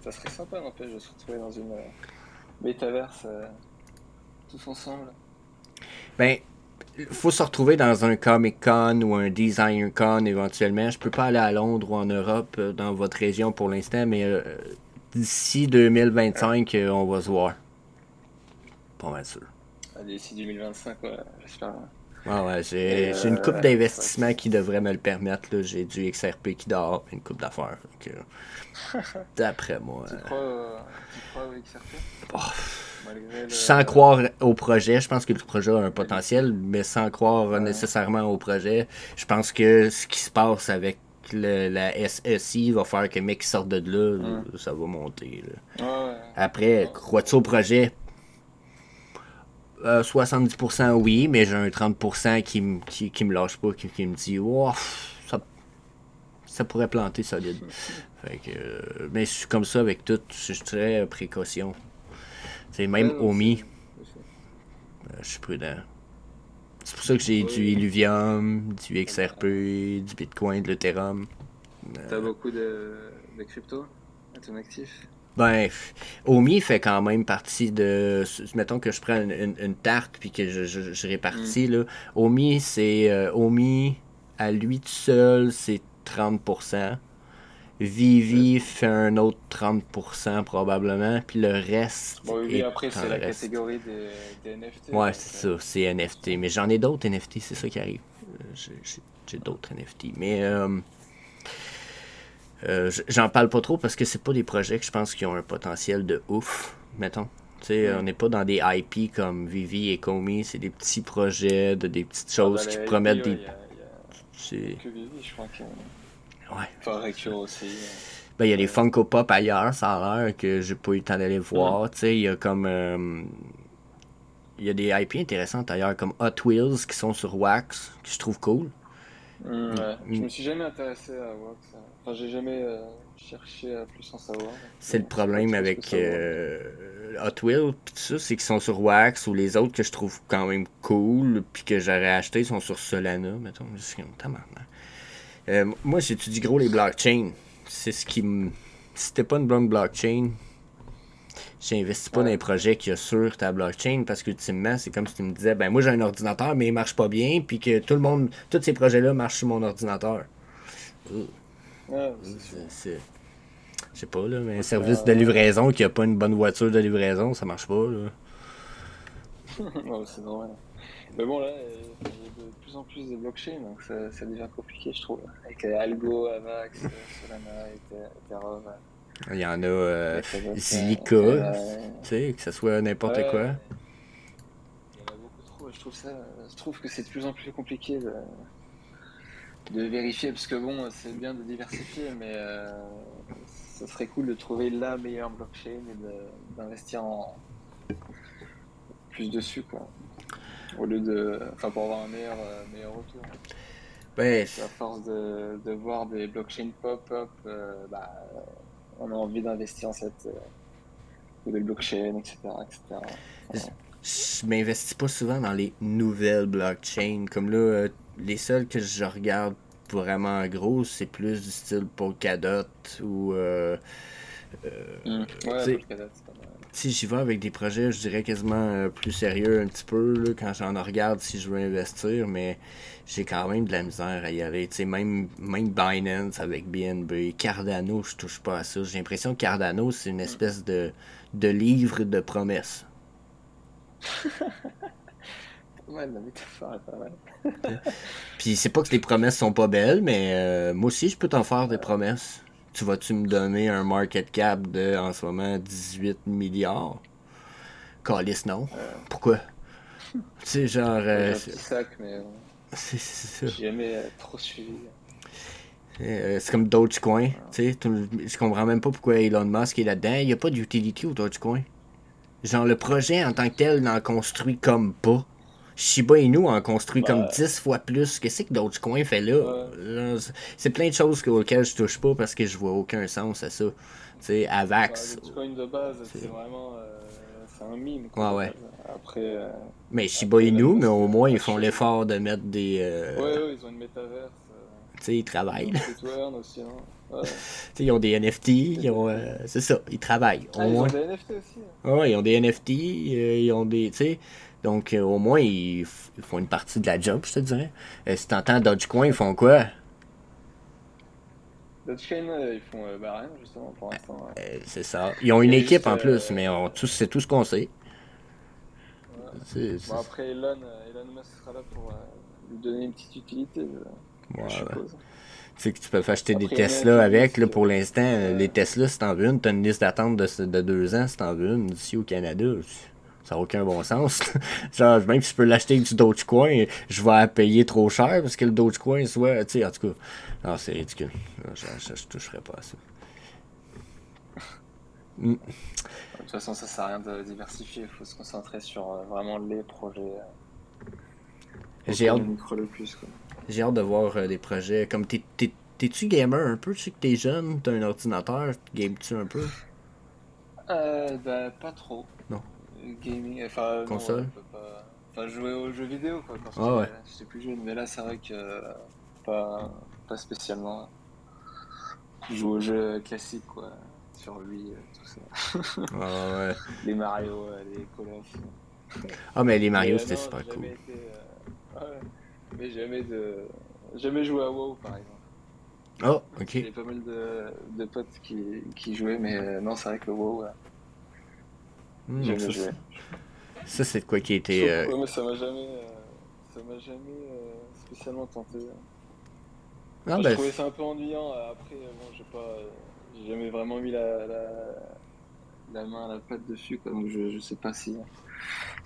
Ça serait sympa, n'empêche, de se retrouver dans une métaverse tous ensemble. Ben, faut se retrouver dans un Comic Con ou un Designer Con éventuellement. Je peux pas aller à Londres ou en Europe, dans votre région pour l'instant, mais d'ici 2025, on va se voir. Pas mal sûr. d'ici 2025, ouais, j'espère. Ouais, Et j'ai une coupe c'est vrai d'investissement qui devrait me le permettre. Là. J'ai du XRP qui dort, une coupe d'affaires. D'après moi. t'y crois au XRP? Oh, Malgré sans le, croire au projet, je pense que le projet a un les doutes. potentiel, mais sans croire Ouais. nécessairement au projet, je pense que ce qui se passe avec la SSI va faire que les mecs qui sortent de là, Hmm. ça va monter. Là. Ouais, ouais. Après, Non, crois-tu au projet? 70% oui, mais j'ai un 30% qui me lâche pas, qui me dit oh, ça pourrait planter solide. Fait que, mais je suis comme ça avec tout, je suis très précaution. C'est même ouais, non, Omi, je sais. je suis prudent. C'est pour ça que j'ai du Oui, Illuvium, du ah bah, XRP, du Bitcoin, de l'Ethereum. t'as beaucoup de crypto à ton actif? Ben, Omi fait quand même partie de. Mettons que je prends une tarte puis que je Hmm. répartis, là. Omi, c'est. Omi, à lui tout seul, c'est 30%. Ok. Vivi fait un autre 30% probablement. Puis le reste Bon, oui, est après, en c'est la reste. catégorie des NFT, Ouais, donc c'est ça, c'est NFT. forcément. Mais j'en ai d'autres NFT, c'est ça qui arrive. J'ai d'autres NFT. Mais j'en parle pas trop parce que c'est pas des projets que je pense qui ont un potentiel de ouf, mettons. Tu sais, on Hmm. n'est pas dans des IP comme Vivi et Komi, c'est des petits projets, des petites Ah bah choses qui les IP, promettent ouais, des. y a C'est. que Vivi, je crois que. Ouais. Enfin, Recure aussi. Ben, il y a les Ouais. Funko Pop ailleurs, ça a l'air que j'ai pas eu le temps d'aller Hmm. voir. Tu sais, il y a comme. Il y a des IP intéressantes ailleurs, comme Hot Wheels qui sont sur Wax, que je trouve cool. Ouais. Je me suis jamais intéressé à Wax. Enfin, j'ai jamais cherché à plus en savoir. Donc, C'est le je sais pas problème trop ce que avec ça vaut. Hot Wheels pis tout ça, c'est qu'ils sont sur Wax ou les autres que je trouve quand même cool puis que j'aurais acheté sont sur Solana, mettons. Moi, j'étudie gros les blockchains. C'est ce qui me. Si t'es pas une bonne blockchain, j'investis pas dans Ouais. les projets qu'il y a sur ta blockchain parce qu'ultimement, c'est comme si tu me disais, ben moi j'ai un ordinateur mais il marche pas bien puis que tout le monde, tous ces projets-là marchent sur mon ordinateur. Ouais, c'est sûr. C'est, je sais pas, là, mais un Faut service de faire. livraison qui a pas une bonne voiture de livraison, ça marche pas, là. Ouais, c'est normal. Mais bon, là, il y a de plus en plus de blockchains, donc ça devient compliqué, je trouve. Avec Algo, Avax, Solana, Ethereum, Il y en a MetaMask, Zilliqa, tu sais, que ce soit n'importe quoi. ouais, il y en a beaucoup trop. Je trouve que c'est de plus en plus compliqué de vérifier, parce que bon, c'est bien de diversifier, mais ça serait cool de trouver la meilleure blockchain et d'investir en plus dessus, quoi. Au lieu enfin, pour avoir un meilleur retour. Ben, Parce qu'à force de voir des blockchains pop-up, bah, on a envie d'investir en cette nouvelle blockchain, etc., etc. Enfin, je m'investis pas souvent dans les nouvelles blockchains. Comme là, les seuls que je regarde vraiment gros, c'est plus du style Polkadot ou. Tu ouais, sais, Polkadot, c'est pas mal. si j'y vais avec des projets, je dirais quasiment plus sérieux un petit peu là, quand j'en regarde si je veux investir, mais j'ai quand même de la misère à y aller. Tu sais, même Binance avec BNB, Cardano, je touche pas à ça. J'ai l'impression que Cardano, c'est une Mm. espèce de livre de promesses. Pas mal, la métaphore est pas mal. Puis c'est pas que les promesses sont pas belles, mais moi aussi je peux t'en faire des promesses. Tu vas-tu me donner un market cap de en ce moment 18 milliards? Calice non. Euh, Pourquoi? Tu sais, genre. Moi, j'ai un petit sac, mais C'est ça. j'ai jamais trop suivi. C'est comme Dogecoin. Voilà. Tu sais, je comprends même pas pourquoi Elon Musk est là-dedans. Il n'y a pas d'utility au Dogecoin. Genre, le projet en tant que tel n'en construit comme pas. Shiba Inu en construit comme Bah, 10 fois plus. Qu'est-ce que Dogecoin fait là? ouais. C'est plein de choses auxquelles je touche pas parce que je vois aucun sens à ça. Tu sais, Bah, Avax. Dogecoin de base, c'est c'est- vraiment c'est un mime, quoi, Ouais, de ouais. base. Mais Shiba Après Elon Inu, mais Musk au moins, a ils font achevé. l'effort de mettre des. Ouais, ouais, ils ont une métaverse. Tu sais, ils Ils travaillent. ont Là. Sweet Earn aussi, hein. Ouais. Tu sais, ils ont des NFT. C'est des... C'est ça, ils travaillent. Au Ah, ils ont moins. des NFT aussi, hein. Ouais, ils ont des NFT, ils ont des. Tu sais. Donc, au moins, ils font une partie de la job, je te dirais. Si t'entends Dogecoin, ils font quoi? Dogecoin, ils font bah, rien, justement, pour l'instant. C'est ça. Ils ont Il une y a équipe juste. en plus, mais c'est tout ce qu'on sait. Ouais. Bon, après, Elon Musk sera là pour lui donner une petite utilité, je suppose. Tu sais que tu peux acheter des Après, Tesla avec, là, pour l'instant. Les Tesla, si t'en veux une, t'as une liste d'attente de 2 ans si t'en veux une ici au Canada. Ça n'a aucun bon sens. Genre, même si je peux l'acheter du Dogecoin, je vais payer trop cher parce que le Dogecoin, soit. Tu sais, en tout cas, non, c'est ridicule. Je toucherais pas à ça. De toute façon, ça sert à rien de diversifier. Il faut se concentrer sur vraiment les projets. J'ai hâte. Le plus, quoi. J'ai hâte de voir des projets. Comme t'es-tu gamer un peu? Tu sais que t'es jeune, t'as un ordinateur, games-tu un peu? Bah, pas trop. Non. Gaming, enfin, console? Non, enfin, jouer aux jeux vidéo, quoi, quand j'étais plus jeune. Mais là, c'est vrai que pas spécialement. Je joue aux jeux classiques, quoi. Sur lui, tout ça. Ouais. Les Mario, les Call of. Ah, mais les Mario, c'était super cool. Mais jamais joué à WoW, par exemple. Oh, ok. J'ai pas mal de potes qui jouaient, mais non, c'est vrai que le WoW, jamais joué. Ça, c'est de quoi qui était. Mais ça m'a jamais spécialement tenté. Je trouvais ça un peu ennuyant. Après, bon, j'ai jamais vraiment mis la main à la pâte dessus, quoi. Donc je sais pas si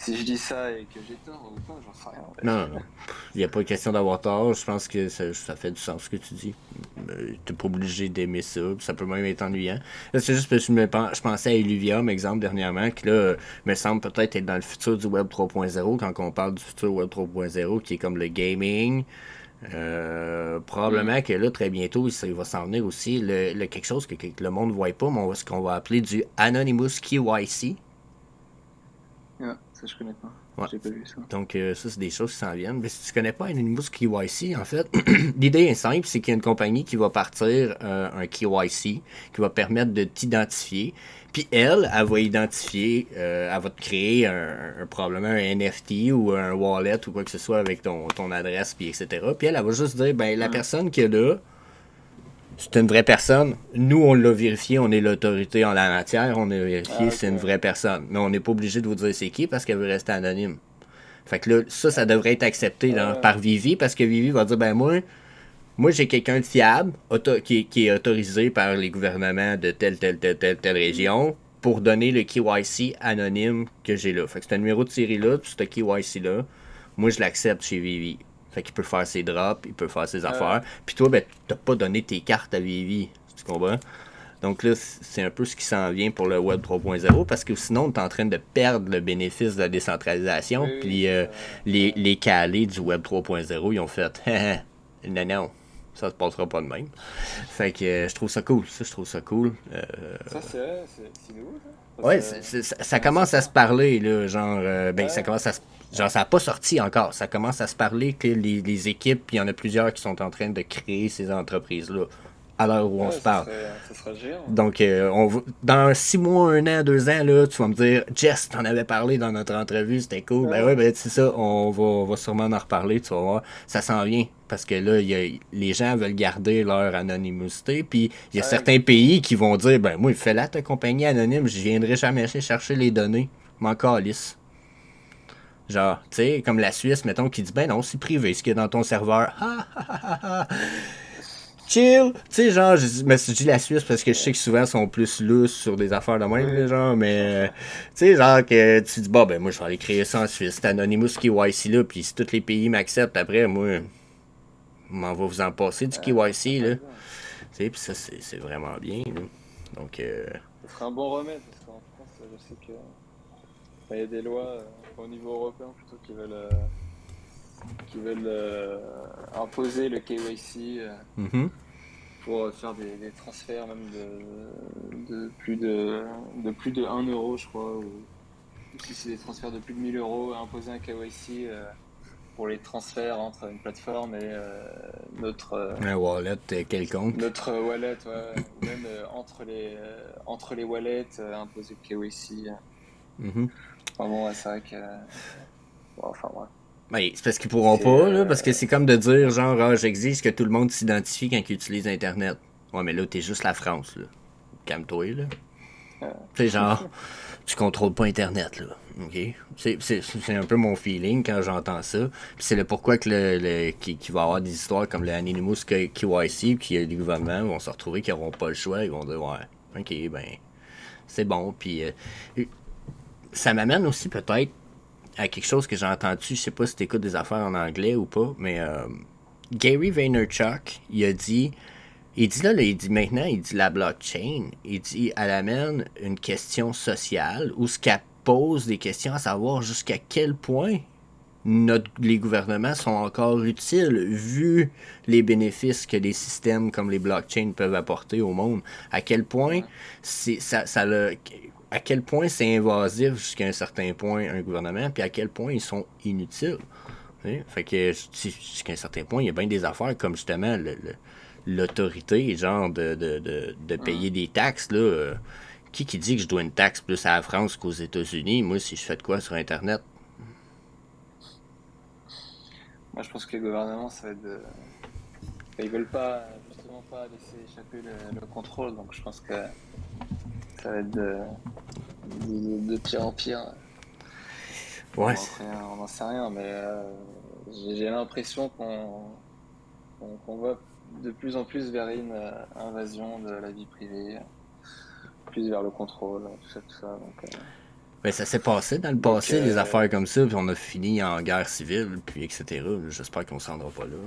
je dis ça et que j'ai tort ou pas, j'en sais rien. Non. Il n'y a pas question d'avoir tort. Je pense que ça fait du sens ce que tu dis. T'es pas obligé d'aimer ça. Ça peut même être ennuyant. Là, c'est juste parce que je pensais à Illuvium, exemple, dernièrement, qui là, me semble peut-être être dans le futur du Web 3.0, quand on parle du futur Web 3.0, qui est comme le gaming. Probablement que là, très bientôt, il va s'en venir aussi quelque chose que le monde ne voit pas, mais ce qu'on va appeler du Anonymous KYC. Ça, je connais pas. Ouais. J'ai pas vu ça. Donc, ça, c'est des choses qui s'en viennent. Mais si tu connais pas Anonymous KYC, en fait, l'idée est simple, c'est qu'il y a une compagnie qui va partir un KYC qui va permettre de t'identifier. Puis elle va identifier, elle va te créer probablement un NFT ou un wallet ou quoi que ce soit avec ton adresse, puis etc. Puis elle va juste dire, ben la personne qui est là, c'est une vraie personne. Nous, on l'a vérifié, on est l'autorité en la matière, on a vérifié, c'est une vraie personne. Mais on n'est pas obligé de vous dire c'est qui parce qu'elle veut rester anonyme. Fait que là, ça devrait être accepté par Vivi parce que Vivi va dire, ben moi j'ai quelqu'un de fiable, qui est autorisé par les gouvernements de telle région pour donner le KYC anonyme que j'ai là. Fait que c'est un numéro de série là, puis ce KYC là, moi je l'accepte chez Vivi. Fait qu'il peut faire ses drops, il peut faire ses affaires. Puis toi, ben, t'as pas donné tes cartes à Vivi. Tu comprends? Donc là, c'est un peu ce qui s'en vient pour le Web 3.0 parce que sinon, on est en train de perdre le bénéfice de la décentralisation. Puis les calés du Web 3.0, ils ont fait non, ça se passera pas de même. Fait que je trouve ça cool. Ça, Ça, c'est nouveau, ça? Ouais, ça commence à se parler, là. Genre, ça commence à se. Genre, ça n'a pas sorti encore. Ça commence à se parler que les équipes, puis il y en a plusieurs qui sont en train de créer ces entreprises-là à l'heure où on se parle. Ça sera géant. Donc, dans 6 mois, 1 an, 2 ans, là, tu vas me dire, Jess, t'en avais parlé dans notre entrevue, c'était cool. Ben ouais, c'est ça, on va sûrement en reparler, tu vas voir. Ça s'en vient. Parce que là, les gens veulent garder leur anonymité. Puis il y a certains pays qui vont dire, ben moi, fais-la ta compagnie anonyme, je viendrai jamais chercher les données. M'en calisse. Genre, tu sais, comme la Suisse, mettons, qui dit, ben non, c'est privé ce qu'il y a dans ton serveur. Chill! Tu sais, genre, je dis la Suisse parce que je sais que souvent, ils sont plus lousses sur des affaires de même, genre, mais, tu sais, genre, que tu dis, bon, ben moi, je vais aller créer ça en Suisse. C'est Anonymous KYC, là, puis si tous les pays m'acceptent après, moi, on va vous en passer du KYC, là. Tu sais, puis ça, c'est vraiment bien, là. Donc, ça serait un bon remède, parce qu'en France, je sais que il y a des lois au niveau européen plutôt qui veulent imposer le KYC pour faire des transferts même de plus de 1 euro, je crois, ou si c'est des transferts de plus de 1000 euros, imposer un KYC pour les transferts entre une plateforme et un wallet quelconque. Notre wallet, ou même entre les wallets, imposer le KYC. Enfin bon, c'est vrai que... enfin, ouais. Ben, c'est parce qu'ils pourront pas, là, parce que c'est comme de dire, genre, j'exige que tout le monde s'identifie quand ils utilisent Internet. Ouais, mais là, t'es juste la France, là. Calme-toi, là. Tu sais, genre, tu contrôles pas Internet, là. OK? C'est un peu mon feeling quand j'entends ça. Puis c'est le pourquoi que qu'il va y avoir des histoires comme le Anonymous KYC, puis les gouvernements vont se retrouver qu'ils n'auront pas le choix. Ils vont dire, ouais, OK, ben, c'est bon. Puis ça m'amène aussi peut-être à quelque chose que j'ai entendu. Je sais pas si tu écoutes des affaires en anglais ou pas, mais Gary Vaynerchuk, il dit il dit maintenant, il dit la blockchain, il dit elle amène une question sociale où ce qu'elle pose des questions à savoir jusqu'à quel point les gouvernements sont encore utiles vu les bénéfices que des systèmes comme les blockchains peuvent apporter au monde. À quel point à quel point c'est invasif jusqu'à un certain point un gouvernement, puis à quel point ils sont inutiles. Fait que jusqu'à un certain point, il y a bien des affaires comme justement l'autorité, genre de payer des taxes, là. Qui dit que je dois une taxe plus à la France qu'aux États-Unis? Moi, si je fais de quoi sur Internet? Moi, je pense que les gouvernements, ça va être de... Ils veulent pas, justement, pas laisser échapper le contrôle, donc je pense que ça va être de pire en pire. Ouais. On n'en sait rien, mais j'ai l'impression qu'on va de plus en plus vers une invasion de la vie privée, plus vers le contrôle, tout ça. Donc, ben, ça s'est passé dans le passé, des affaires comme ça, puis on a fini en guerre civile, puis etc. J'espère qu'on ne s'en rendra pas là.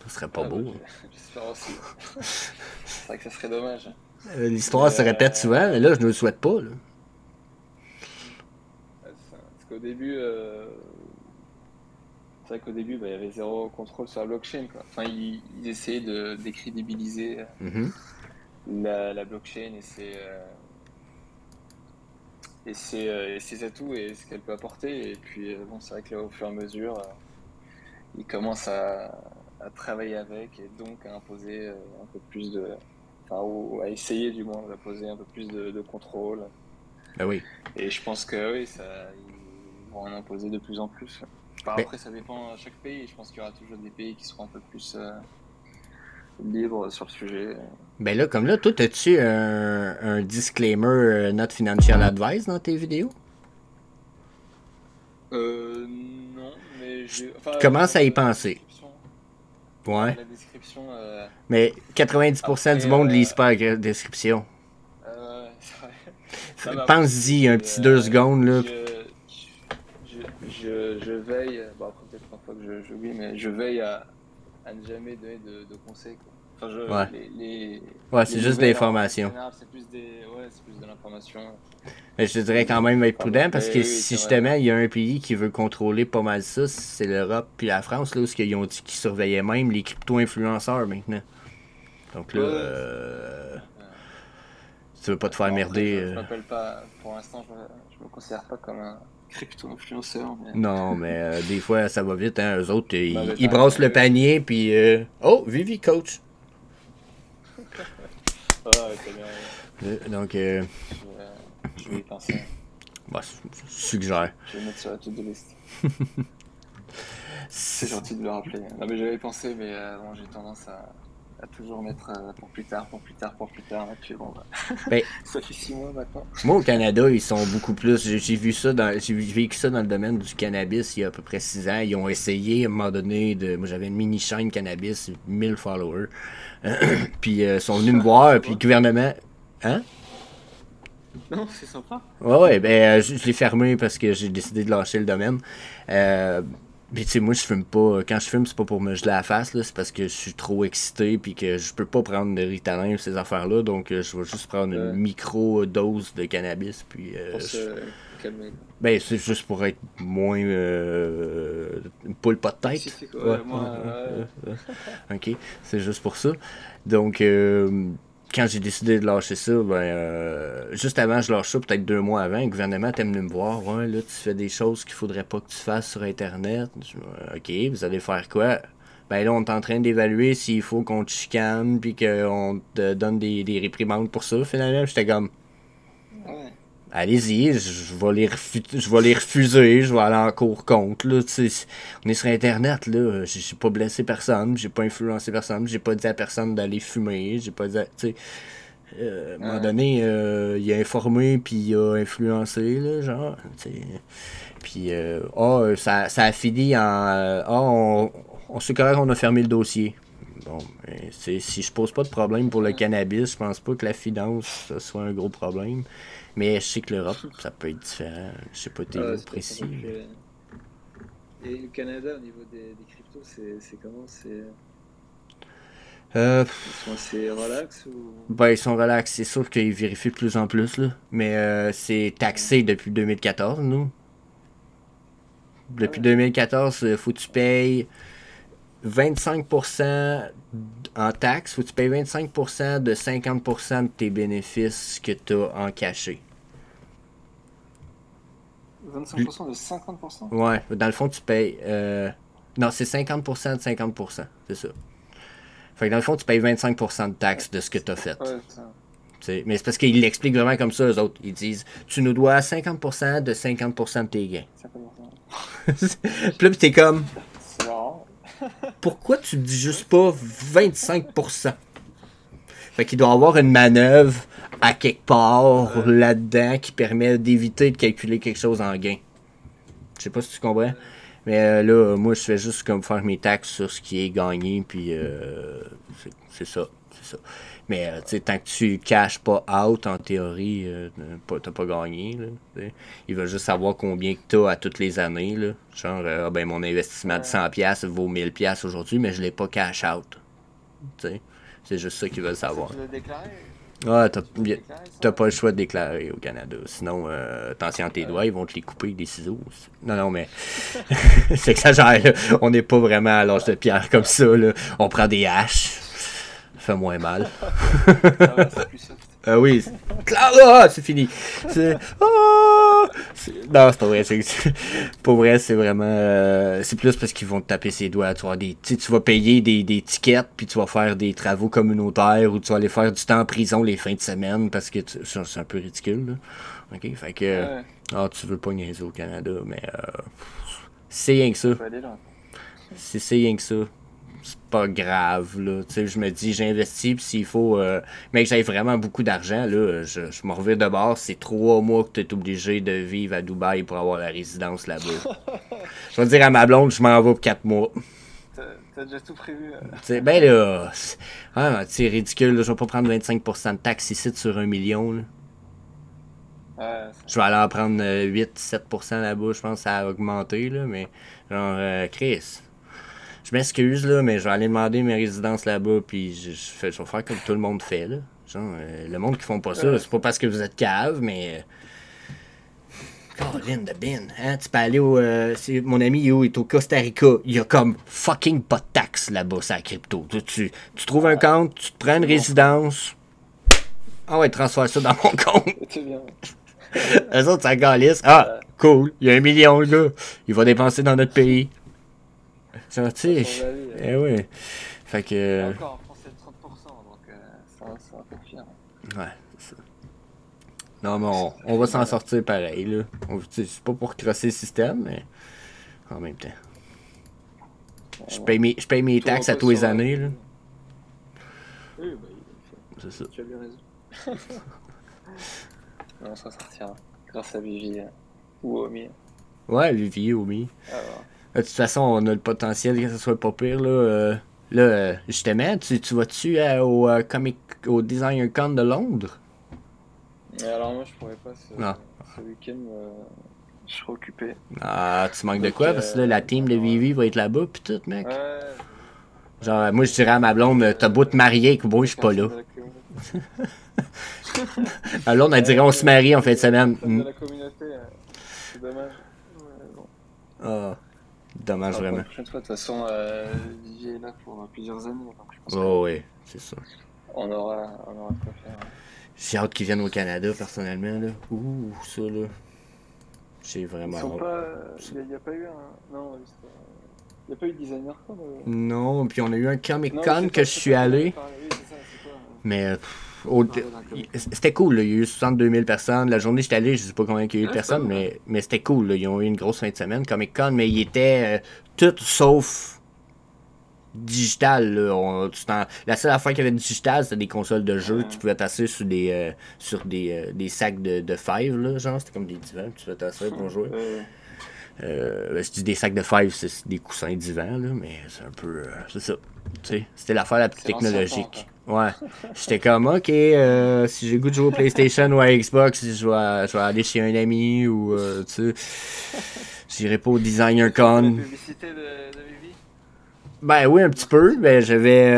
Ça serait pas beau. J'espère aussi. C'est vrai que ça serait dommage. L'histoire se répète souvent, mais là, je ne le souhaite pas. Là. Parce qu'au début, c'est vrai qu'au début, il y avait zéro contrôle sur la blockchain, quoi. Enfin, ils essayaient de décrédibiliser la blockchain et ses atouts et ce qu'elle peut apporter. Et puis, bon, c'est vrai que là, au fur et à mesure, ils commencent à travailler avec et donc à imposer un peu plus de... Enfin, ou à essayer du moins d'imposer un peu plus de contrôle. Ben oui. Et je pense que oui, ils vont en imposer de plus en plus. Enfin, après, ça dépend à chaque pays. Je pense qu'il y aura toujours des pays qui seront un peu plus libres sur le sujet. Ben là, comme là, toi, as-tu un disclaimer not financial advice dans tes vidéos? Non, mais enfin, commence à y penser. Ouais. La description. Mais 90% du monde ne lise pas la description. Pense-y un petit 2 secondes. Là. Je veille. Bon, après, peut-être parfois que oui, mais je veille à ne jamais donner de conseils. Quoi. Enfin, ouais, c'est juste de l'information. C'est plus de l'information. Mais je te dirais quand même être prudent parce que si justement il y a un pays qui veut contrôler pas mal ça, c'est l'Europe puis la France, là, où ils ont dit qu'ils surveillaient même les crypto-influenceurs maintenant. Donc là, tu veux pas te faire merder. Je m'appelle pas, pour l'instant, je me considère pas comme un crypto-influenceur. Mais... Non, mais des fois ça va vite, hein. Eux autres, ils brassent le panier puis oh, Vivi coach. Donc, je vais y penser. Bah, suggère. Je vais le mettre sur la to-do list. C'est gentil de le rappeler. Non, mais j'avais pensé, mais bon, j'ai tendance à toujours mettre pour plus tard. Et puis bon, ben, ça fait 6 mois maintenant. Moi, au Canada, ils sont beaucoup plus. J'ai vécu ça dans le domaine du cannabis il y a à peu près 6 ans. Ils ont essayé à un moment donné moi, j'avais une mini chaîne cannabis, 1000 followers. Puis ils sont venus me voir, puis le gouvernement. Hein? Non, c'est sympa. Ouais, ben, je l'ai fermé parce que j'ai décidé de lâcher le domaine. Puis tu sais, moi je fume pas. Quand je fume, c'est pas pour me geler la face, là, c'est parce que je suis trop excité puis que je peux pas prendre de Ritalin ou ces affaires-là. Donc je vais juste prendre une micro-dose de cannabis. Puis, pour se calmer. Ben, c'est juste pour être moins. Poule pas de tête. Ok, c'est juste pour ça. Donc. Quand j'ai décidé de lâcher ça, juste avant je lâche ça, peut-être 2 mois avant, le gouvernement est venu me voir. Ouais, là, tu fais des choses qu'il faudrait pas que tu fasses sur Internet. Ok, vous allez faire quoi? Ben là, on est en train d'évaluer s'il faut qu'on te chicane puis qu'on te donne des réprimandes pour ça. Finalement, j'étais comme. Ouais. Allez-y, je vais les refuser, je vais aller en cours contre. Là, on est sur Internet, là. J'ai pas blessé personne, j'ai pas influencé personne, j'ai pas dit à personne d'aller fumer, j'ai pas dit. À un moment donné, il a informé puis il a influencé, là, genre. Puis, ça a fini en. On sait correct, on a fermé le dossier. Bon, si je pose pas de problème pour le cannabis, je pense pas que la finance, ça soit un gros problème. Mais je sais que l'Europe, ça peut être différent. Je sais pas tes mots précis. Et le Canada, au niveau des cryptos, c'est comment? Ils sont assez relax ou... Ben, ils sont relax. C'est sûr qu'ils vérifient de plus en plus, là. Mais c'est taxé depuis 2014, nous. Depuis 2014, faut que tu payes 25% en taxes. Faut que tu payes 25% de 50% de tes bénéfices que tu as en cachet. 25% de 50%? Ouais, dans le fond, tu payes... Non, c'est 50% de 50%. C'est ça. Fait que dans le fond, tu payes 25% de taxes de ce que tu as fait. Ouais, ça. Mais c'est parce qu'ils l'expliquent vraiment comme ça, eux autres. Ils disent, tu nous dois 50% de 50% de tes gains. 50%. Puis là, t'es comme... C'est marrant. Pourquoi tu dis juste pas 25%? Fait qu'il doit y avoir une manœuvre à quelque part là-dedans qui permet d'éviter de calculer quelque chose en gain. Je sais pas si tu comprends. Mais là, moi, je fais juste comme faire mes taxes sur ce qui est gagné, puis c'est ça. Mais tu sais, tant que tu caches pas out, en théorie, t'as pas gagné. Là, il va juste savoir combien que t'as à toutes les années. Là. Genre, ben mon investissement de 100$ vaut 1000$ aujourd'hui, mais je l'ai pas cash out. T'sais. C'est juste ça qu'ils veulent savoir. Tu l'as déclaré? Ah, t'as pas le choix de déclarer au Canada. Sinon, attention à tes doigts, ils vont te les couper avec des ciseaux. Non, mais c'est exagère. Là. On n'est pas vraiment à l'âge de pierre comme ça. Là. On prend des haches. Ça fait moins mal. C'est plus soft. Oui. Clara, c'est fini. Non, c'est pas vrai. Pour vrai, c'est vraiment... c'est plus parce qu'ils vont te taper ses doigts. Tu vas payer des tickets, puis tu vas faire des travaux communautaires, ou tu vas aller faire du temps en prison les fins de semaine, parce que c'est un peu ridicule. Là. OK? Fait que... tu veux pas niaiser au Canada, mais... c'est rien que ça. C'est rien que ça. C'est pas grave, là. Tu sais, je me dis, j'investis, puis s'il faut... mais que j'aille vraiment beaucoup d'argent, là, je me revire de bord. C'est 3 mois que tu es obligé de vivre à Dubaï pour avoir la résidence là-bas. Je vais dire à ma blonde, je m'en vais pour 4 mois. T'as déjà tout prévu. T'sais, ben là, c'est ridicule, là, je vais pas prendre 25% de taxes ici sur 1 million, là. Je vais aller en prendre 8-7% là-bas, je pense que ça a augmenté, là, mais genre, Chris... Je m'excuse, là, mais je vais aller demander mes résidences là-bas, puis je vais faire comme tout le monde fait, là. Genre, le monde qui font pas ça, c'est pas parce que vous êtes cave, mais... Caroline de bin, hein? Tu peux aller au... mon ami, il est au Costa Rica. Il y a comme fucking pas de taxes là-bas, c'est la crypto. Tu trouves un compte, tu te prends une résidence... Ah ouais, transfère ça dans mon compte. C'est bien. Eux autres, ça calisse. Ah, cool, il y a 1 million, le gars. Il va dépenser dans notre pays. Genre, tu sais, oui. Fait que... Encore en France, c'est 30%, donc ça va faire fier. Ouais, c'est ça. Non, mais on va s'en sortir pareil, là. C'est pas pour crosser le système, mais en même temps. Je paye mes taxes à tous les années, là. Oui, bah, c'est ça. Tu as bien raison. On s'en sortira. Grâce à Vivi ou Omi. Ouais, Vivi, Omi. Alors. De toute façon, on a le potentiel que ça soit pas pire, là. Justement, tu vas-tu au Designer Con de Londres? Alors moi, je pourrais pas ce week-end. Je serai occupé. Ah, tu manques de quoi? Parce que là, la team de Vivi va être là-bas, pis tout, mec. Ouais. Genre, moi, je dirais à ma blonde, t'as beau te marier avec moi, je suis pas là. Ma blonde, elle dirait, on se marie en fin de semaine. De la communauté, c'est dommage. Ah. Dommage, vraiment. La prochaine fois, de toute façon, Vivi est là pour plusieurs années. Donc je pense oui, c'est ça. On aura quoi faire. J'ai hâte qu'ils viennent au Canada, personnellement. Là. Ouh, ça, là. J'ai vraiment hâte. Il n'y a pas eu un... Non, il n'y a pas eu Designer Con Non, puis on a eu un Comic Con que je suis allé. Oui, c'est ça, c'est quoi Mais... c'était cool, là. Il y a eu 62 000 personnes. La journée j'étais allé, je sais pas combien il y a eu de personnes, mais c'était cool. Là. Ils ont eu une grosse fin de semaine, Comic Con, mais ils étaient tout sauf digital. Là. La seule affaire qu'il y avait de digital, c'était des consoles de jeu. Tu pouvais t'asseoir sur des sacs de fèves, là, genre. C'était comme des divans. Tu pouvais t'asseoir pour jouer. Je dis des sacs de fèves, c'est des coussins divans, là, mais c'est un peu... c'est ça. Tu sais, c'était l'affaire la plus technologique. Ouais. J'étais comme, ok, si j'ai le goût de jouer au PlayStation ou à Xbox, je vais aller chez un ami ou, tu sais, j'irai pas au Designer Con. La publicité de Vivi? Ben oui, un petit peu. Ben j'avais...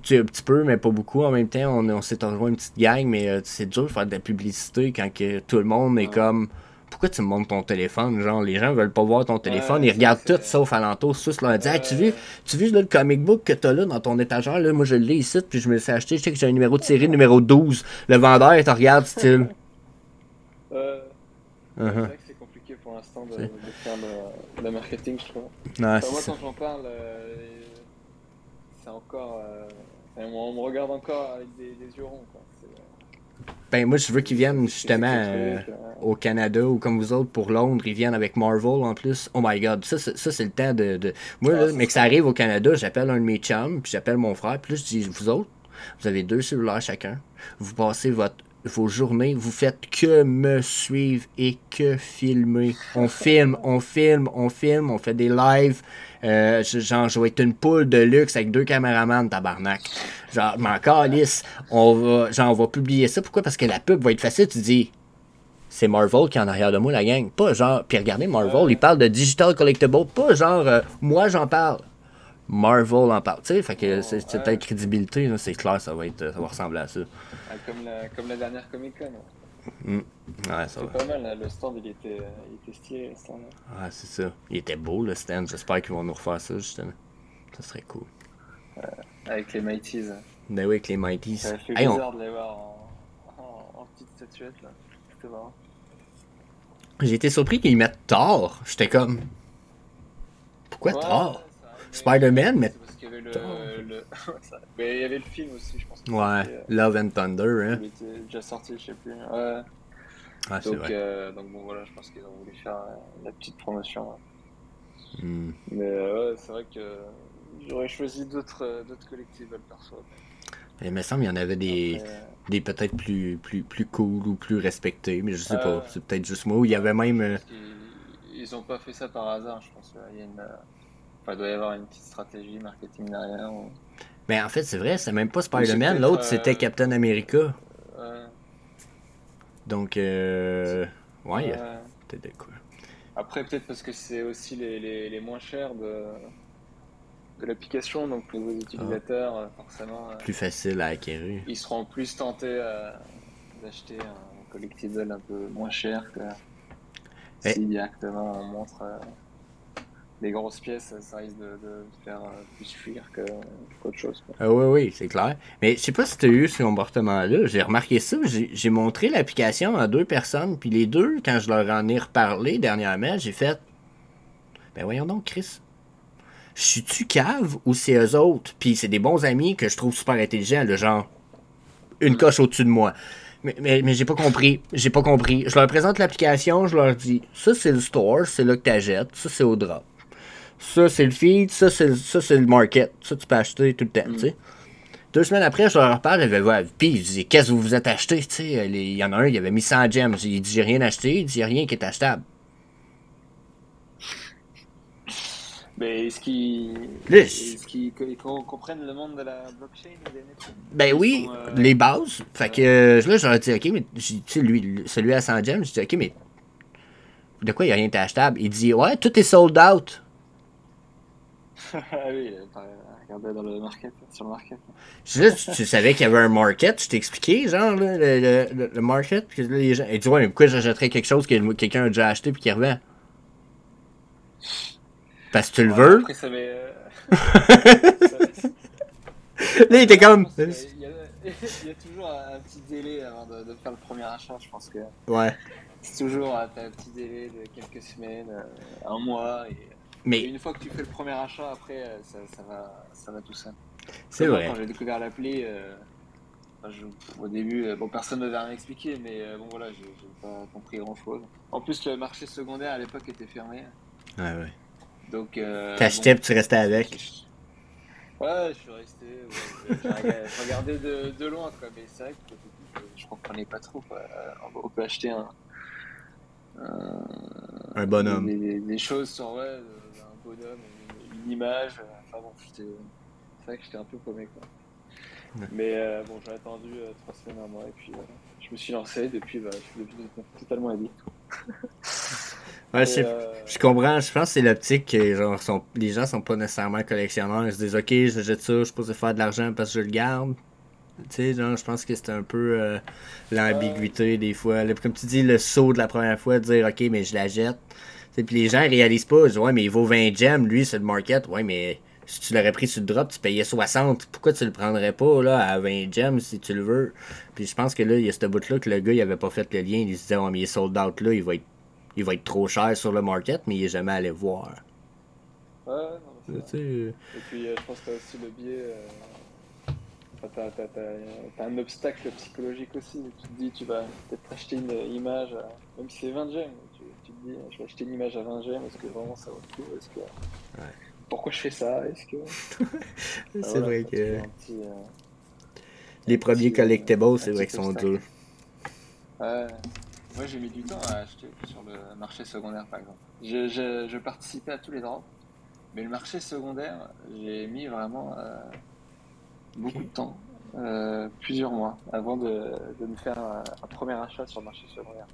tu sais, un petit peu, mais pas beaucoup en même temps. On s'est rejoint une petite gang, mais c'est dur de faire de la publicité quand que tout le monde est comme... Pourquoi tu me montres ton téléphone? Genre, les gens veulent pas voir ton téléphone, ils regardent tout sauf alentour. Tous leur disent, hey, tu vu là, le comic book que t'as là dans ton étagère? Là, moi je l'ai ici, puis je me l'ai acheté. Je sais que j'ai un numéro de série numéro 12. Le vendeur, il te regarde, style. C'est vrai que c'est compliqué pour l'instant de faire le marketing, je trouve. Ouais, moi, quand j'en parle, c'est encore. On me regarde encore avec des yeux ronds, quoi. Ben moi je veux qu'ils viennent justement au Canada ou comme vous autres pour Londres, ils viennent avec Marvel en plus. Oh my god, ça c'est le temps de... Moi là, mais que ça arrive au Canada, j'appelle un de mes chums, puis j'appelle mon frère, puis là je dis, vous autres, vous avez 2 cellulaires chacun, vous passez vos journées, vous faites que me suivre et que filmer. On filme, on fait des lives. Genre, je vais être une poule de luxe avec 2 caméramans, tabarnak. Genre, m'en calisse. On va publier ça. Pourquoi? Parce que la pub va être facile. Tu dis, c'est Marvel qui est en arrière de moi, la gang. Pas genre, puis regardez, Marvel, il parle de digital collectible. Pas genre, moi j'en parle. Marvel en parle. Tu sais, fait que c'est ta crédibilité, là, c'est clair, ça va ressembler à ça. Comme la dernière Comic Con. Ouais, ça c'est pas mal, là. Le stand il était stylé, le stand. Ah, c'est ça. Il était beau le stand. J'espère qu'ils vont nous refaire ça, justement. Ça serait cool. Avec les Mighties. Ben oui, avec les Mighties. Ça fait bizarre de les voir en petite statuette, là. C'était marrant. J'ai été surpris qu'ils mettent Thor. J'étais comme... Pourquoi Thor? Spider-Man, mais... Parce qu'il y avait mais il y avait le film aussi, je pense. Ouais, Love and Thunder, hein. Il était déjà sorti, je sais plus. Ouais. Ah, c'est vrai. Donc bon, voilà, je pense qu'ils ont voulu faire la petite promotion. Ouais. Mm. Mais ouais, c'est vrai que j'aurais choisi d'autres collectibles perso. Il me semble qu'il y en avait des peut-être plus cool ou plus respectés, mais je sais pas. C'est peut-être juste moi. Où il y avait même... Ils ont pas fait ça par hasard, je pense. Il doit y avoir une petite stratégie marketing derrière. Mais en fait, c'est vrai, c'est même pas Spider-Man. L'autre, c'était Captain America. Donc, ouais, il y a peut-être de quoi. Après, peut-être parce que c'est aussi les moins chers de l'application, donc pour les utilisateurs, forcément. Plus facile à acquérir. Ils seront plus tentés d'acheter un collectible un peu moins cher que si directement on montre les grosses pièces, ça risque de faire plus fuir qu'autre chose. Quoi. Oui, c'est clair. Mais je sais pas si tu as eu ce comportement-là. J'ai remarqué ça. J'ai montré l'application à 2 personnes, puis les 2, quand je leur en ai reparlé dernièrement, j'ai fait... Ben voyons donc, Chris. Je suis-tu cave ou c'est eux autres? Puis c'est des bons amis que je trouve super intelligents, le genre une coche au-dessus de moi. Mais j'ai pas compris. Je leur présente l'application, je leur dis, ça c'est le store, c'est là que t'achètes, ça c'est au drop. Ça c'est le feed, ça c'est le market. Ça tu peux acheter tout le temps, tu sais. 2 semaines après, je leur reparle, j'avais vu, puis je dis, qu'est-ce que vous vous êtes acheté, tu sais. Il y en a un, il avait mis 100 gems. Il dit, j'ai rien acheté, il dit, rien qui est achetable. Mais est-ce qu'ils comprennent le monde de la blockchain et des NFT? Ben oui, les bases. Fait que là, j'aurais dit, ok, mais tu sais, lui, celui à 100 gems, je dis, ok, mais de quoi il n'y a rien d'achetable? Il dit, ouais, tout est sold out. Ah oui, regardez sur le market. Tu savais qu'il y avait un market, je t'ai expliqué, genre, là, le market. Puis là, les gens, il dit, ouais, mais pourquoi j'achèterais quelque chose que quelqu'un a déjà acheté puis qui revend? Parce que tu le veux. Après, ça avait, là, il était comme. Il y a toujours un petit délai avant de faire le premier achat, je pense que. Ouais. C'est toujours un petit délai de quelques semaines, un mois. Et une fois que tu fais le premier achat, après, ça va tout seul. C'est vrai. Quand j'ai découvert l'appli, au début, personne ne m'avait rien expliqué, mais voilà, j'ai pas compris grand-chose. En plus, le marché secondaire à l'époque était fermé. Ouais. Donc, t'achetais puis tu restais avec. Ouais, je suis resté. Ouais, j'ai regardé de loin, quoi. Mais c'est vrai que je comprenais pas trop, quoi. On peut acheter Un bonhomme. des choses sur ouais, un bonhomme, une image. Enfin bon, c'est vrai que j'étais un peu paumé, quoi. Ouais. Mais bon, j'ai attendu 3 semaines, un mois, et puis je me suis lancé. Depuis, bah, je suis devenu totalement addict. Ouais, Et je comprends. Je pense que c'est l'optique que genre, les gens sont pas nécessairement collectionneurs. Ils se disent, ok, je jette ça, je suis supposé faire de l'argent parce que je le garde. Tu sais, genre, je pense que c'est un peu ouais, l'ambiguïté des fois. Là, comme tu dis, le saut de la première fois, de dire, ok, mais je la jette. Puis les gens réalisent pas. Ils disent, ouais, mais il vaut 20 gemmes, lui, sur le market. Ouais, mais si tu l'aurais pris sur le drop, tu payais 60. Pourquoi tu le prendrais pas là, à 20 gemmes si tu le veux? Puis je pense que là, il y a ce bout-là que le gars, il avait pas fait le lien. Il se disait, ouais, mais il est sold out là, il va être trop cher sur le market, mais il est jamais allé voir. ouais, non, mais c'est Tu vrai. sais, Et puis, je pense que t'as aussi le biais. Enfin, t'as un obstacle psychologique aussi. Tu te dis, tu vas peut-être acheter une image, même si c'est 20 gemmes, tu te dis, je vais acheter une image à 20 gemmes, est-ce que vraiment ça vaut le coup? ouais. Pourquoi je fais ça? C'est Voilà, vrai t'as que toujours les premiers collectibles, un c'est vrai petit qu'ils sont obstacle. durs. Ouais. Moi, j'ai mis du temps à acheter sur le marché secondaire, par exemple. Je participais à tous les drops, mais le marché secondaire, j'ai mis vraiment beaucoup de Ok. temps, plusieurs mois, avant de me faire un premier achat sur le marché secondaire.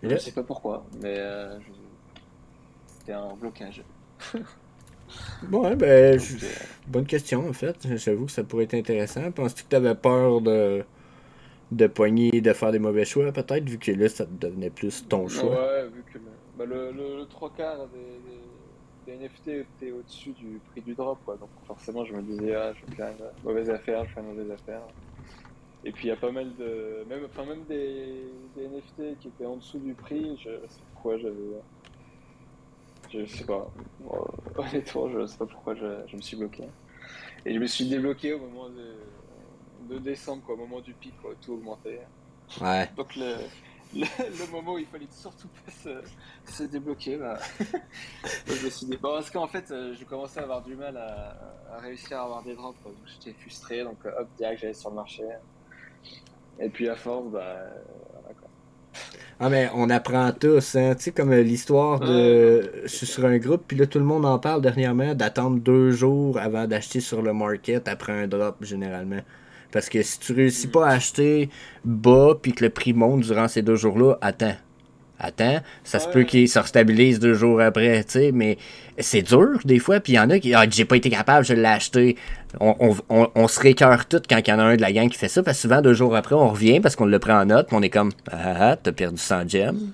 Et Je là, sais pas pourquoi, mais c'était un blocage. bon, ouais, ben, Donc, bonne question en fait. J'avoue que ça pourrait être intéressant. Penses-tu que tu avais peur de pogner, de faire des mauvais choix peut-être, vu que là, ça devenait plus ton choix? ouais, vu que le trois quarts des NFT étaient au-dessus du prix du drop, quoi. Donc forcément, je me disais, ah, je vais faire une mauvaise affaire, je fais une mauvaise affaire. Et puis il y a pas mal même des NFT qui étaient en dessous du prix, je sais pas pourquoi je sais pas. Honnêtement, je sais pas pourquoi je me suis bloqué. Et je me suis débloqué au moment de décembre, quoi, au moment du pic, quoi, tout augmentait. Ouais. Donc le moment où il fallait surtout pas se débloquer, bah, moi, je me suis dit, bon, parce qu'en fait, je commençais à avoir du mal à réussir à avoir des drops, quoi. Donc j'étais frustré, donc hop, direct, j'allais sur le marché. Et puis à force, bah, voilà, quoi. Ah, mais on apprend tous, hein. Tu sais, comme l'histoire Ouais, non, de. mais Je c'est suis clair. sur un groupe, puis là, tout le monde en parle dernièrement, d'attendre 2 jours avant d'acheter sur le market après un drop, généralement. Parce que si tu réussis Hmm. pas à acheter bas, puis que le prix monte durant ces 2 jours-là, attends, ça se peut Ouais, qu'il se restabilise 2 jours après, tu sais, mais c'est dur des fois, puis il y en a qui, ah, j'ai pas été capable, je l'ai acheté. On se récœure tout quand il y en a un de la gang qui fait ça, parce que souvent 2 jours après, on revient parce qu'on le prend en note, puis on est comme, t'as perdu 100 gemmes.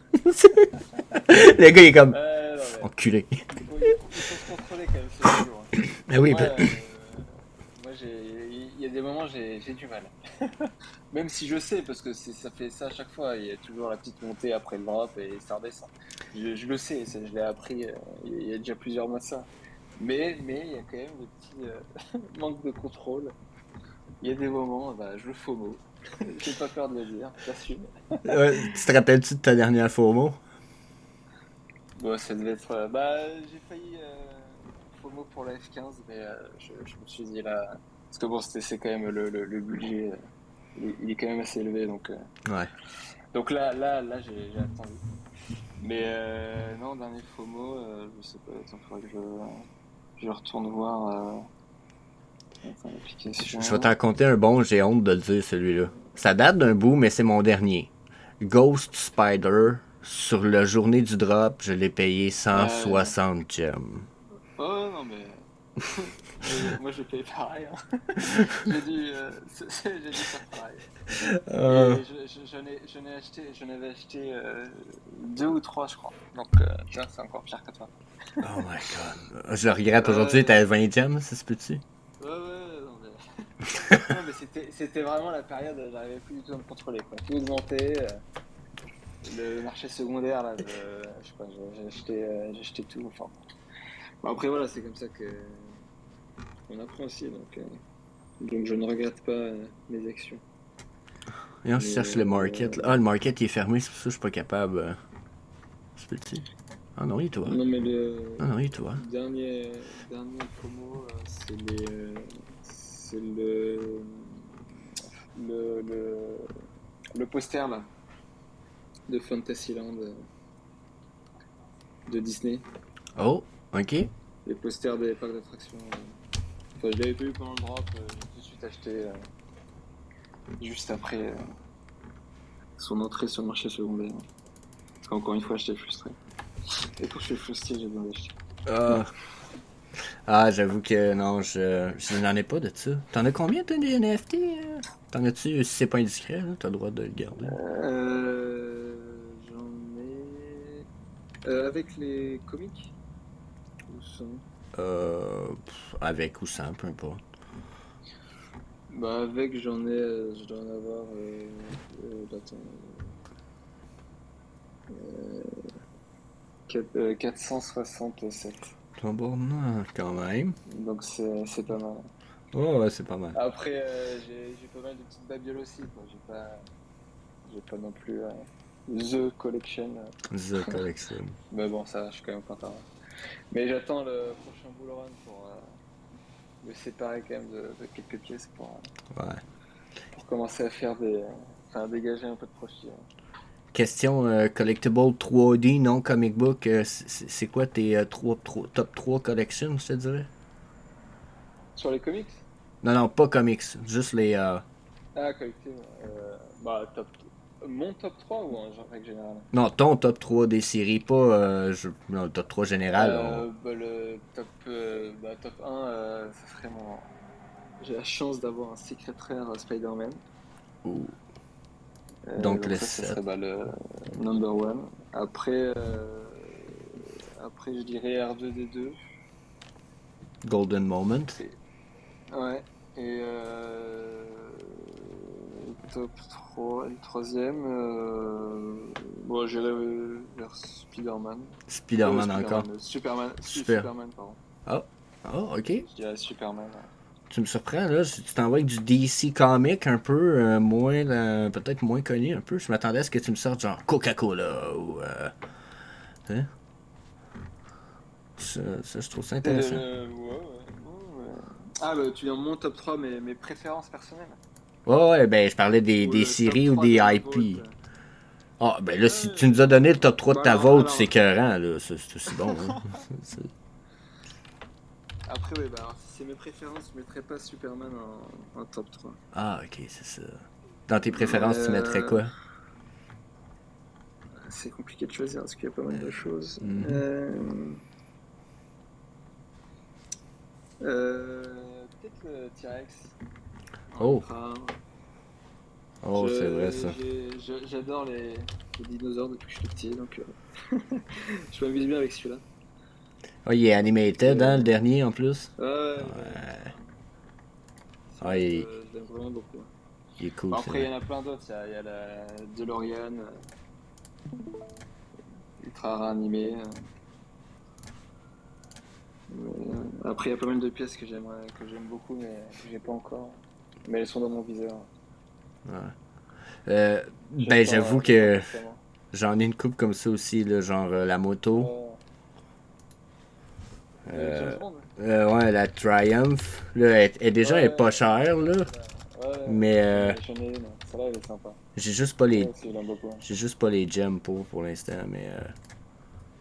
Le gars, il est comme, non, mais enculé. il faut se contrôler quand même, c'est pas toujours, hein. Ah oui, Moi, il y a des moments, j'ai du mal. Même si je sais, parce que ça fait ça à chaque fois, il y a toujours la petite montée après le drop et ça redescend. Je le sais, je l'ai appris il y a déjà plusieurs mois de ça. Mais il y a quand même des petits manques de contrôle. Il y a des moments, bah, je le FOMO. J'ai pas peur de le dire, j'assume. tu te rappelles-tu de ta dernière FOMO? Bon, ça devait être. Bah, j'ai failli FOMO pour la F15, mais je me suis dit là. Parce que bon, c'est quand même le budget, il est quand même assez élevé, Ouais. donc là, j'ai attendu. Mais non, dernier FOMO, je sais pas, il faudrait que je retourne voir dans Je vais l'application. t'en compter un bon, j'ai honte de le dire celui-là. Ça date d'un bout, mais c'est mon dernier. Ghost Spider, sur la journée du drop, je l'ai payé Euh, 160 gemmes. oh non, mais moi j'ai payé pareil, hein. J'ai dû, j'ai dû faire pareil. Euh, Et j'en avais acheté deux ou trois, je crois. Donc, tu vois, c'est encore pire que toi. oh my god. Je le regrette aujourd'hui, Euh, t'avais 20 gemmes, ça se peut-tu? ouais, non, mais, non, mais c'était vraiment la période, j'arrivais plus du tout à me contrôler, quoi. Tout augmentait, le marché secondaire, là, je sais pas, j'ai acheté tout, enfin. Bon, après, voilà, c'est comme ça que on apprend aussi, donc je ne regrette pas mes actions. Et on Mais cherche le market. Là. Ah, le market il est fermé, c'est pour ça que je suis pas capable. Ça se peut-tu? Ah non, il est toi. Non, mais Ah non, il est toi. dernier promo, c'est le poster là de Fantasyland de Disney. Oh, ok. Les posters des parcs d'attractions. Enfin, je l'avais pas eu pendant le drop, j'ai tout de suite acheté juste après son entrée sur le marché secondaire. Parce qu'encore une fois, j'étais frustré. Et quand je suis frustré, j'ai besoin d'acheter. Ah, j'avoue que non, je n'en ai pas de ça. T'en as combien, toi, des NFT? T'en as-tu, si c'est pas indiscret, là, t'as le droit de le garder. J'en ai. Avec les comics ou sans? Avec ou sans, peu importe. Bah, avec, je dois en avoir. Attends. 467. Tabarnak, quand même. Donc c'est pas mal. Oh, ouais, c'est pas mal. Après, j'ai pas mal de petites babioles aussi, quoi. J'ai pas non plus The Collection. The Collection. Mais bon, ça, je suis quand même content. Mais j'attends le prochain bull run pour me séparer quand même de quelques pièces pour commencer à faire dégager un peu de profit. Question collectible 3D, non comic book. C'est quoi tes top 3 collections, je te dirais? Sur les comics? Non, pas comics. Juste les. Ah, collectible. Bah, mon top 3 ou en règle générale? Non, ton top 3 des séries, pas non, le top 3 général. Bah, le top 1, ça serait mon. J'ai la chance d'avoir un Secret Rare Spider-Man. Ouh. Donc le ça 7. serait le number 1. Après, je dirais R2D2. Golden Moment. Ouais. Et top 3, le troisième. Bon, j'irais vers Spider-Man. Spider-Man encore. Superman, pardon. Oh, ok. Je dirais Superman. Ouais. Tu me surprends, là. Tu t'envoies avec du DC Comic un peu moins, peut-être moins connu un peu. Je m'attendais à ce que tu me sortes genre Coca-Cola ou. Hein? Ça, je trouve ça intéressant. Ouais. Ah, bah, tu viens mon top 3, mes préférences personnelles. Ouais, ben je parlais des séries ou des IP. Ah, ben là, si tu nous as donné le top 3 de ta vote, c'est écœurant, là. C'est aussi bon, hein. Après, oui, bah, alors, si c'est mes préférences, je mettrais pas Superman en top 3. Ah, ok, c'est ça. Dans tes préférences, tu mettrais quoi? C'est compliqué de choisir parce qu'il y a pas mal de choses. Peut-être le T-Rex. Oh, c'est vrai ça. J'adore les dinosaures depuis que je suis petit, donc je m'amuse bien avec celui-là. Oh, il est animated, hein, le dernier en plus. Ouais. Il Je l'aime vraiment beaucoup. est cool. Après, il y en a plein d'autres. Il y a la DeLorean, ultra rare animé. Après, il y a pas mal de pièces que j'aime beaucoup, mais que j'ai pas encore. Mais elles sont dans mon viseur. Ouais. Ben, j'avoue que j'en ai une coupe comme ça aussi, là, genre la moto. Ouais, la Triumph. Là, elle est déjà elle est pas chère, là. Mais j'en ai une. Celle-là, elle est sympa. j'ai juste pas les. J'ai juste pas les gems pour l'instant, mais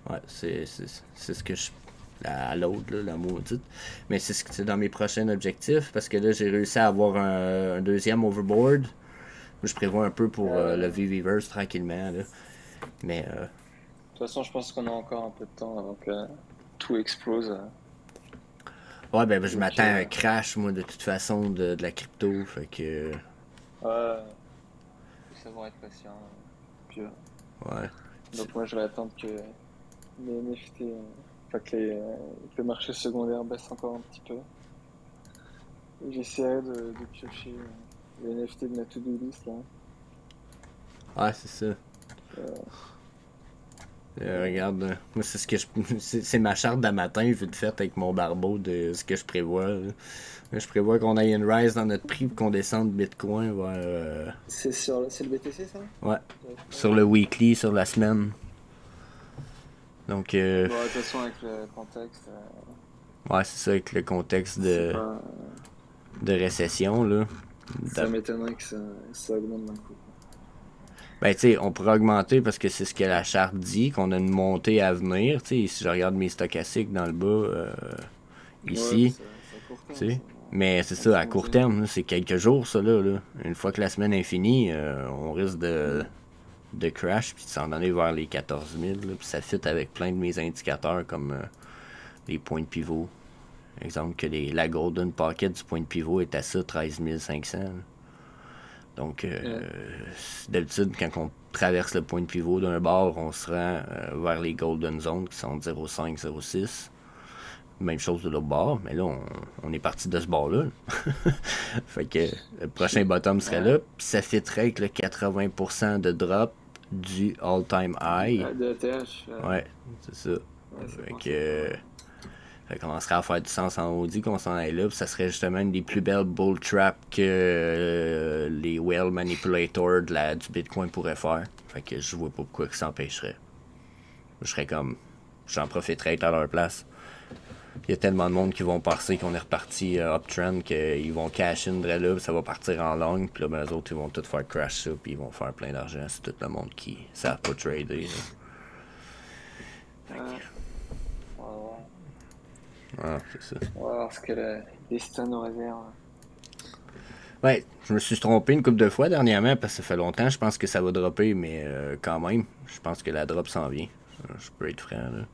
ouais, c'est ce que je. À l'autre, la maudite. Mais c'est dans mes prochains objectifs parce que là, j'ai réussi à avoir un deuxième overboard. Je prévois un peu pour le VVverse tranquillement, là. Mais. De toute façon, je pense qu'on a encore un peu de temps avant que tout explose. Ouais, ben je m'attends à un crash, moi, de toute façon, de la crypto. Fait que. Ouais. Faut savoir être patient. Puis, ouais. Donc, moi, je vais attendre que les NFT. Que le marché secondaire baisse encore un petit peu. Et j'essaierai de piocher les NFT de ma to-do list là. Ouais, c'est ça. Regarde, moi c'est ce que c'est ma charte de matin vite faite avec mon barbeau de ce que je prévois. Là. Je prévois qu'on aille une rise dans notre prix et qu'on descende Bitcoin vers. C'est le BTC ça? Ouais. Sur le weekly, sur la semaine. Donc, Bon, de toute façon, avec le contexte, ouais, c'est ça, avec le contexte c'est pas... de récession, là. Ça m'étonnerait que ça augmente d'un coup. Ben, tu sais, on pourrait augmenter parce que c'est ce que la charte dit, qu'on a une montée à venir. Tu sais, si je regarde mes stochastiques dans le bas, ici, Ouais, c'est à court terme. tu sais. Ça. Mais c'est On ça, se à court monte, terme, là, c'est quelques jours, ça, là. Une fois que la semaine est finie, on risque de crash puis de s'en aller vers les 14 000. Là, puis ça fit avec plein de mes indicateurs comme les points de pivot. Exemple, que la Golden Pocket du point de pivot est à ça, 13 500. Là. Donc, d'habitude, quand on traverse le point de pivot d'un bord, on se rend vers les Golden Zones qui sont 0,5, 0,6. Même chose de l'autre bord, mais là, on est parti de ce bord-là. Fait que le prochain bottom serait là, puis ça fitterait avec le 80% de drop du all-time high. De TH. Ouais, c'est ça. Fait que ça commencerait à faire du sens en Audi qu'on s'en aille là, puis ça serait justement une des plus belles bull traps que les well manipulators du Bitcoin pourraient faire. Fait que je vois pas pourquoi ça s'empêcherait. Je serais comme, j'en profiterais à leur place. Il y a tellement de monde qui vont penser qu'on est reparti uptrend qu'ils vont cash in de là, ça va partir en long, puis là, ben, eux autres, ils vont tout faire crash ça, puis ils vont faire plein d'argent. C'est tout le monde qui savent pas trader. Ah, c'est ça. On va voir ce que le destin nous réserve. Ouais, je me suis trompé une couple de fois dernièrement, parce que ça fait longtemps, je pense que ça va dropper, mais quand même, je pense que la drop s'en vient. Je peux être franc, là.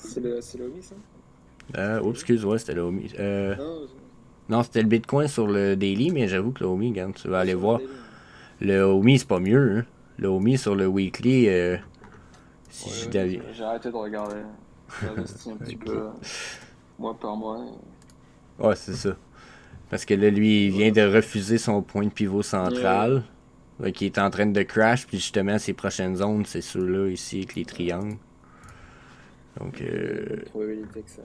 C'est le OMI, ça? Oups, excuse, ouais, c'était le OMI. Non, c'était le Bitcoin sur le daily, mais j'avoue que le OMI, regarde, tu vas aller voir. Le OMI, c'est pas mieux, hein. Le OMI sur le weekly, si j'ai arrêté de regarder. J'ai investi un petit peu, mois par mois. Ouais, c'est ça. Parce que là, lui, il vient de refuser son point de pivot central, qui est en train de crash, puis justement, ses prochaines zones, c'est ceux-là ici, avec les triangles. Donc, probabilité que ça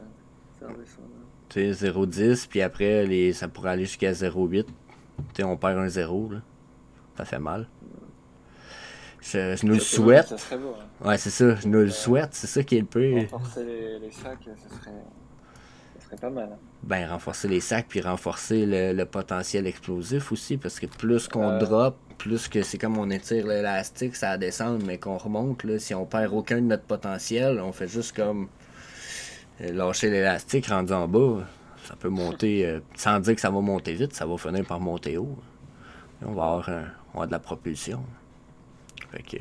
redescende. Tu sais, 0,10, puis après, ça pourrait aller jusqu'à 0,8. Tu sais, on perd un 0, là. Ça fait mal. Je nous le souhaite. Ça serait beau, hein. Ouais, c'est ça, je nous le souhaite, c'est ça qui est le peu. Renforcer les sacs, ça serait pas mal. Hein. Ben, renforcer les sacs, puis renforcer le potentiel explosif aussi, parce que plus qu'on drop, plus que c'est comme on étire l'élastique, ça descend, mais qu'on remonte, là, si on perd aucun de notre potentiel, on fait juste comme lâcher l'élastique rendu en bas. Ça peut monter, sans dire que ça va monter vite, ça va finir par monter haut. Et on va avoir de la propulsion. Fait que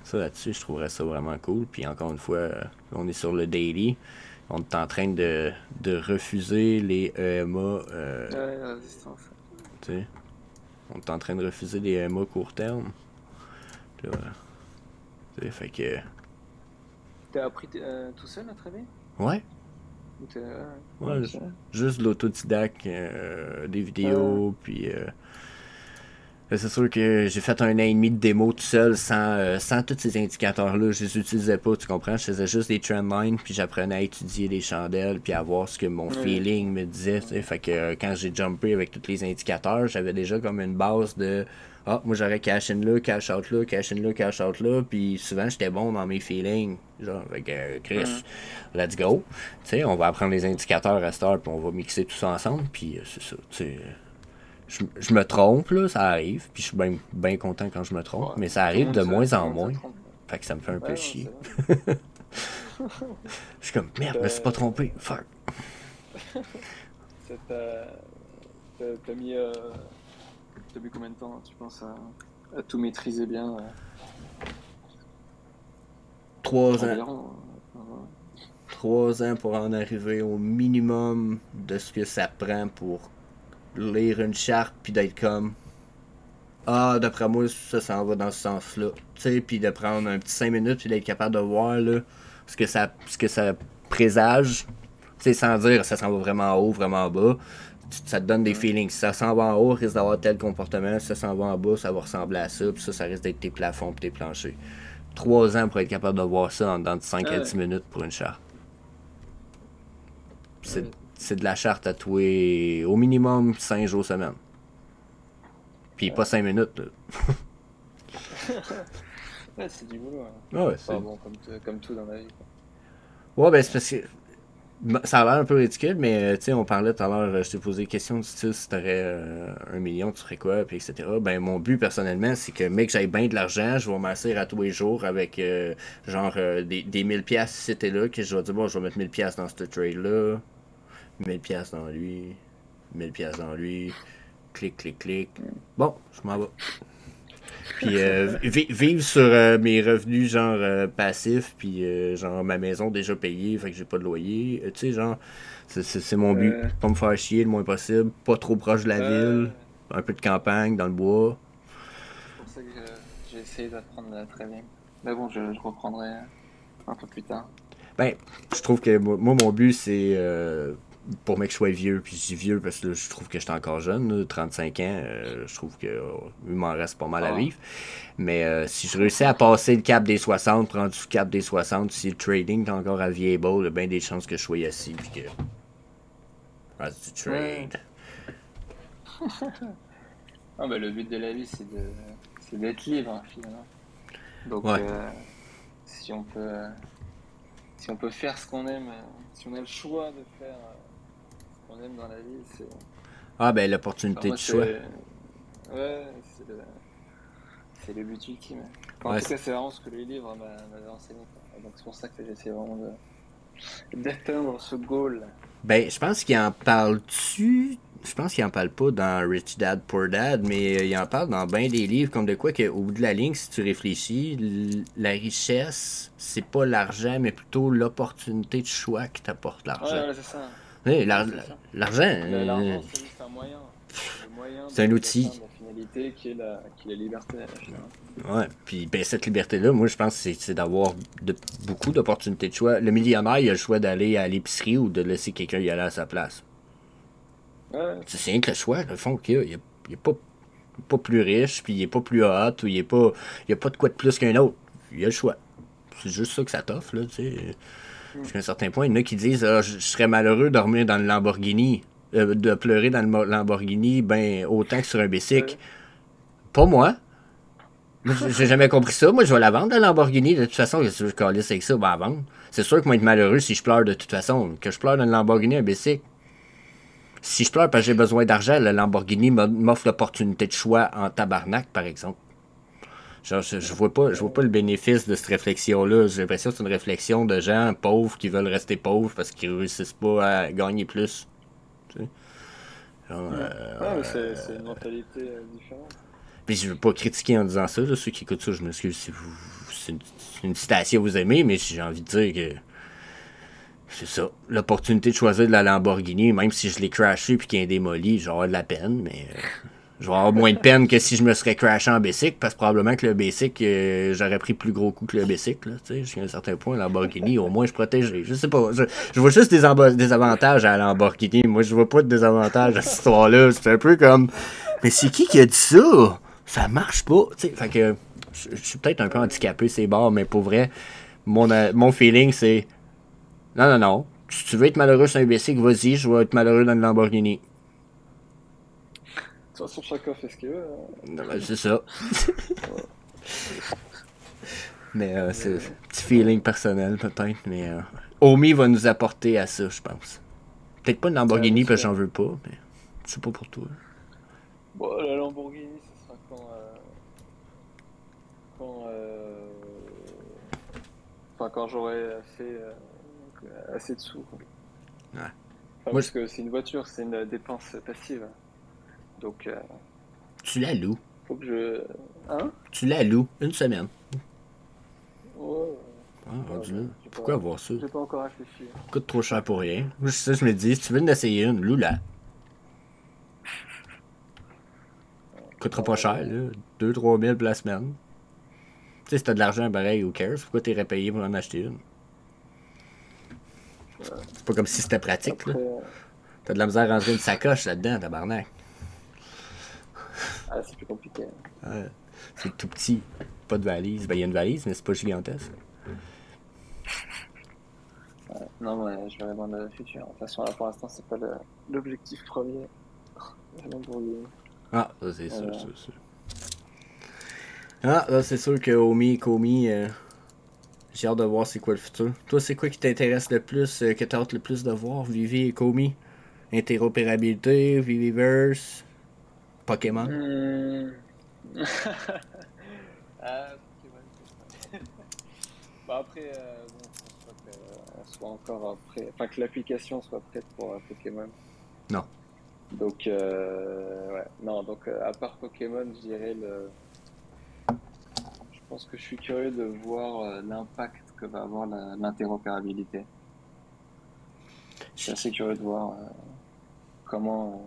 ça là-dessus, je trouverais ça vraiment cool. Puis encore une fois, on est sur le daily. On est en train de refuser les EMA. La résistance. Tu sais, on est en train de refuser les EMA court terme. Là, tu sais, fait que. T'as appris tout seul à travailler? Ouais. Ouais, juste de l'autodidacte, des vidéos, puis. C'est sûr que j'ai fait 1 an et demi de démo tout seul sans tous ces indicateurs-là. Je les utilisais pas, tu comprends? Je faisais juste des trendlines, puis j'apprenais à étudier les chandelles, puis à voir ce que mon feeling me disait. T'sais. Fait que quand j'ai jumpé avec tous les indicateurs, j'avais déjà comme une base de moi j'aurais cash in là, cash out là, cash in là, cash out là, puis souvent j'étais bon dans mes feelings. Genre, avec Chris, let's go. T'sais, on va apprendre les indicateurs à cette heure, puis on va mixer tout ça ensemble, puis c'est ça, tu sais. Je me trompe, là, ça arrive, puis je suis bien content quand je me trompe, mais ça arrive de moins en moins. Fait que ça me fait un peu chier. Je suis comme, merde, je me suis pas trompé, fuck. T'as mis combien de temps, tu penses, à tout maîtriser bien 3 ans. 3 ans pour en arriver au minimum de ce que ça prend pour lire une charte puis d'être comme d'après moi ça s'en va dans ce sens-là, tu sais, puis de prendre un petit 5 minutes puis d'être capable de voir là ce que ça présage, tu sais, sans dire ça s'en va vraiment haut, vraiment bas, ça te donne des feelings. Si ça s'en va en haut, risque d'avoir tel comportement, si ça s'en va en bas, ça va ressembler à ça, puis ça risque d'être tes plafonds puis tes planchers. 3 ans pour être capable de voir ça en dedans de 5 à 10 minutes pour une charte. C'est de la charte à touer au minimum 5 jours semaine. Puis pas 5 minutes, là. Ouais, c'est du boulot. Hein. Ah ouais, c'est... Enfin, bon, comme tout dans la vie. Quoi. Ouais, ben c'est parce que... Ça a l'air un peu ridicule, mais tu sais, on parlait tout à l'heure, je t'ai posé des questions du style si t'aurais 1 million, tu ferais quoi, puis etc. Ben mon but personnellement, c'est que mec, j'aille bien de l'argent, je vais m'asseoir à tous les jours avec des 1000$ si c'était là, que je vais dire bon, je vais mettre 1000$ dans ce trade-là, 1000$ dans lui, 1000$ dans lui, clic, clic, clic. Bon, je m'en vais. Puis vivre sur mes revenus genre passifs, puis genre ma maison déjà payée, fait que j'ai pas de loyer. Tu sais, genre, c'est mon but. Pas me faire chier le moins possible, pas trop proche de la ville, un peu de campagne, dans le bois. C'est pour ça que j'ai essayé d'apprendre très bien. Mais bon, je reprendrai un peu plus tard. Ben, je trouve que moi mon but, c'est pour mec que je sois vieux, puis je dis vieux parce que là, je trouve que j'étais encore jeune, là, 35 ans, je trouve que il m'en reste pas mal à vivre. Mais si je réussis à passer le cap des 60, prendre du cap des 60, si le trading est encore à viable, il y a bien des chances que je sois assis, puis que je fasse du trade. Ah, bah, le but de la vie, c'est d'être libre, hein, finalement. Donc, si on peut faire ce qu'on aime, si on a le choix de faire ce qu'on aime dans la vie, c'est... Ah ben l'opportunité de choix. Ouais, c'est le but ultime. Enfin, en tout cas, c'est vraiment ce que les livres m'avaient enseigné. Quoi. Donc c'est pour ça que j'essaie vraiment d'atteindre ce goal. Ben, je pense qu'il en parle-tu. Je pense qu'il en parle pas dans Rich Dad Poor Dad, mais il en parle dans bien des livres, comme de quoi qu'au bout de la ligne, si tu réfléchis, la richesse, c'est pas l'argent, mais plutôt l'opportunité de choix qui t'apporte l'argent. Ouais, c'est ça. Oui, l'argent. L'argent, c'est juste un moyen. C'est un outil. La finalité qui est la liberté. Ouais, puis ben, cette liberté-là, moi je pense que c'est d'avoir beaucoup d'opportunités de choix. Le millionnaire, il a le choix d'aller à l'épicerie ou de laisser quelqu'un y aller à sa place. Ouais. C'est rien que le choix, le fond qu'il y a. Il est pas plus riche, puis il est pas plus hot, ou il y a pas de quoi de plus qu'un autre. Il a le choix. C'est juste ça que ça t'offre, là, tu sais. Jusqu'à un certain point, il y en a qui disent je serais malheureux de dormir dans le Lamborghini, de pleurer dans le Lamborghini, ben autant que sur un bicycle. Pas moi. J'ai jamais compris ça. Moi, je vais la vendre, la Lamborghini. De toute façon, je calisse avec ça, ben à vendre. C'est sûr que moi, être malheureux si je pleure de toute façon. Que je pleure dans le Lamborghini, un bicycle. Si je pleure parce que j'ai besoin d'argent, le Lamborghini m'offre l'opportunité de choix en tabarnak, par exemple. Genre, je vois pas le bénéfice de cette réflexion-là. J'ai l'impression que c'est une réflexion de gens pauvres qui veulent rester pauvres parce qu'ils réussissent pas à gagner plus. Tu sais? Genre, mais c'est une mentalité différente. Puis je veux pas critiquer en disant ça, là, ceux qui écoutent ça, je m'excuse si c'est une citation que vous aimez, mais j'ai envie de dire que c'est ça. L'opportunité de choisir de la Lamborghini, même si je l'ai crashé puis qu'il est démoli, j'aurais de la peine, mais je vais avoir moins de peine que si je me serais crashé en bicycle, parce que probablement que le bicycle, j'aurais pris plus gros coup que le bicycle, tu sais, jusqu'à un certain point, la Lamborghini, au moins je protège. Je sais pas, je vois juste des avantages à la Lamborghini, moi je vois pas de désavantages à cette histoire-là, c'est un peu comme, mais c'est qui a dit ça? Ça marche pas, tu sais, fait que je suis peut-être un peu handicapé ces bords, mais pour vrai, mon feeling c'est, non, si tu veux être malheureux sur un bicycle, vas-y, je vais être malheureux dans le Lamborghini. De toute façon, chacun fait ce qu'il veut. Non, ben, c'est ça. Mais c'est un petit feeling personnel, peut-être. Mais Omi va nous apporter à ça, je pense. Peut-être pas une Lamborghini, parce que j'en veux pas, mais c'est pas pour toi. Bon, la Lamborghini, ce sera quand j'aurai fait assez de sous. Quoi. Ouais. Enfin, parce que c'est une voiture, c'est une dépense passive. Donc, tu la loues. Faut que je... Hein? Tu la loues une semaine. Ouais. Rendu là. Pourquoi avoir ça? J'ai pas encore réfléchi. Coûte trop cher pour rien. Ça, je me dis, si tu veux en essayer une, loue-la. Coûtera pas cher, là. 2-3 000 pour la semaine. Tu sais, si t'as de l'argent pareil, who cares? Pourquoi t'irais payer pour en acheter une? C'est pas comme si c'était pratique, après, là. T'as de la misère à rentrer une sacoche là-dedans, tabarnak. Ah, c'est plus compliqué. Ouais. C'est tout petit. Pas de valise. Ben, il y a une valise, mais c'est pas gigantesque. Ouais, non, mais je vais dans le futur. De toute façon, là, pour l'instant, c'est pas l'objectif premier. Ah, ça, c'est sûr. Ah, là, c'est sûr que Komi, j'ai hâte de voir c'est quoi le futur. Toi, c'est quoi qui t'intéresse le plus, que t'as hâte le plus de voir, Vivi et Komi? Interopérabilité, Viviverse, Pokémon? Hmm. Ah, Pokémon, c'est vrai. Bah après, bon, je pense pas qu'on soit encore prêt, enfin que l'application soit prête pour Pokémon. Non. Donc, ouais, non, donc à part Pokémon, je dirais je pense que je suis curieux de voir l'impact que va avoir l'interopérabilité. Je suis assez curieux de voir comment,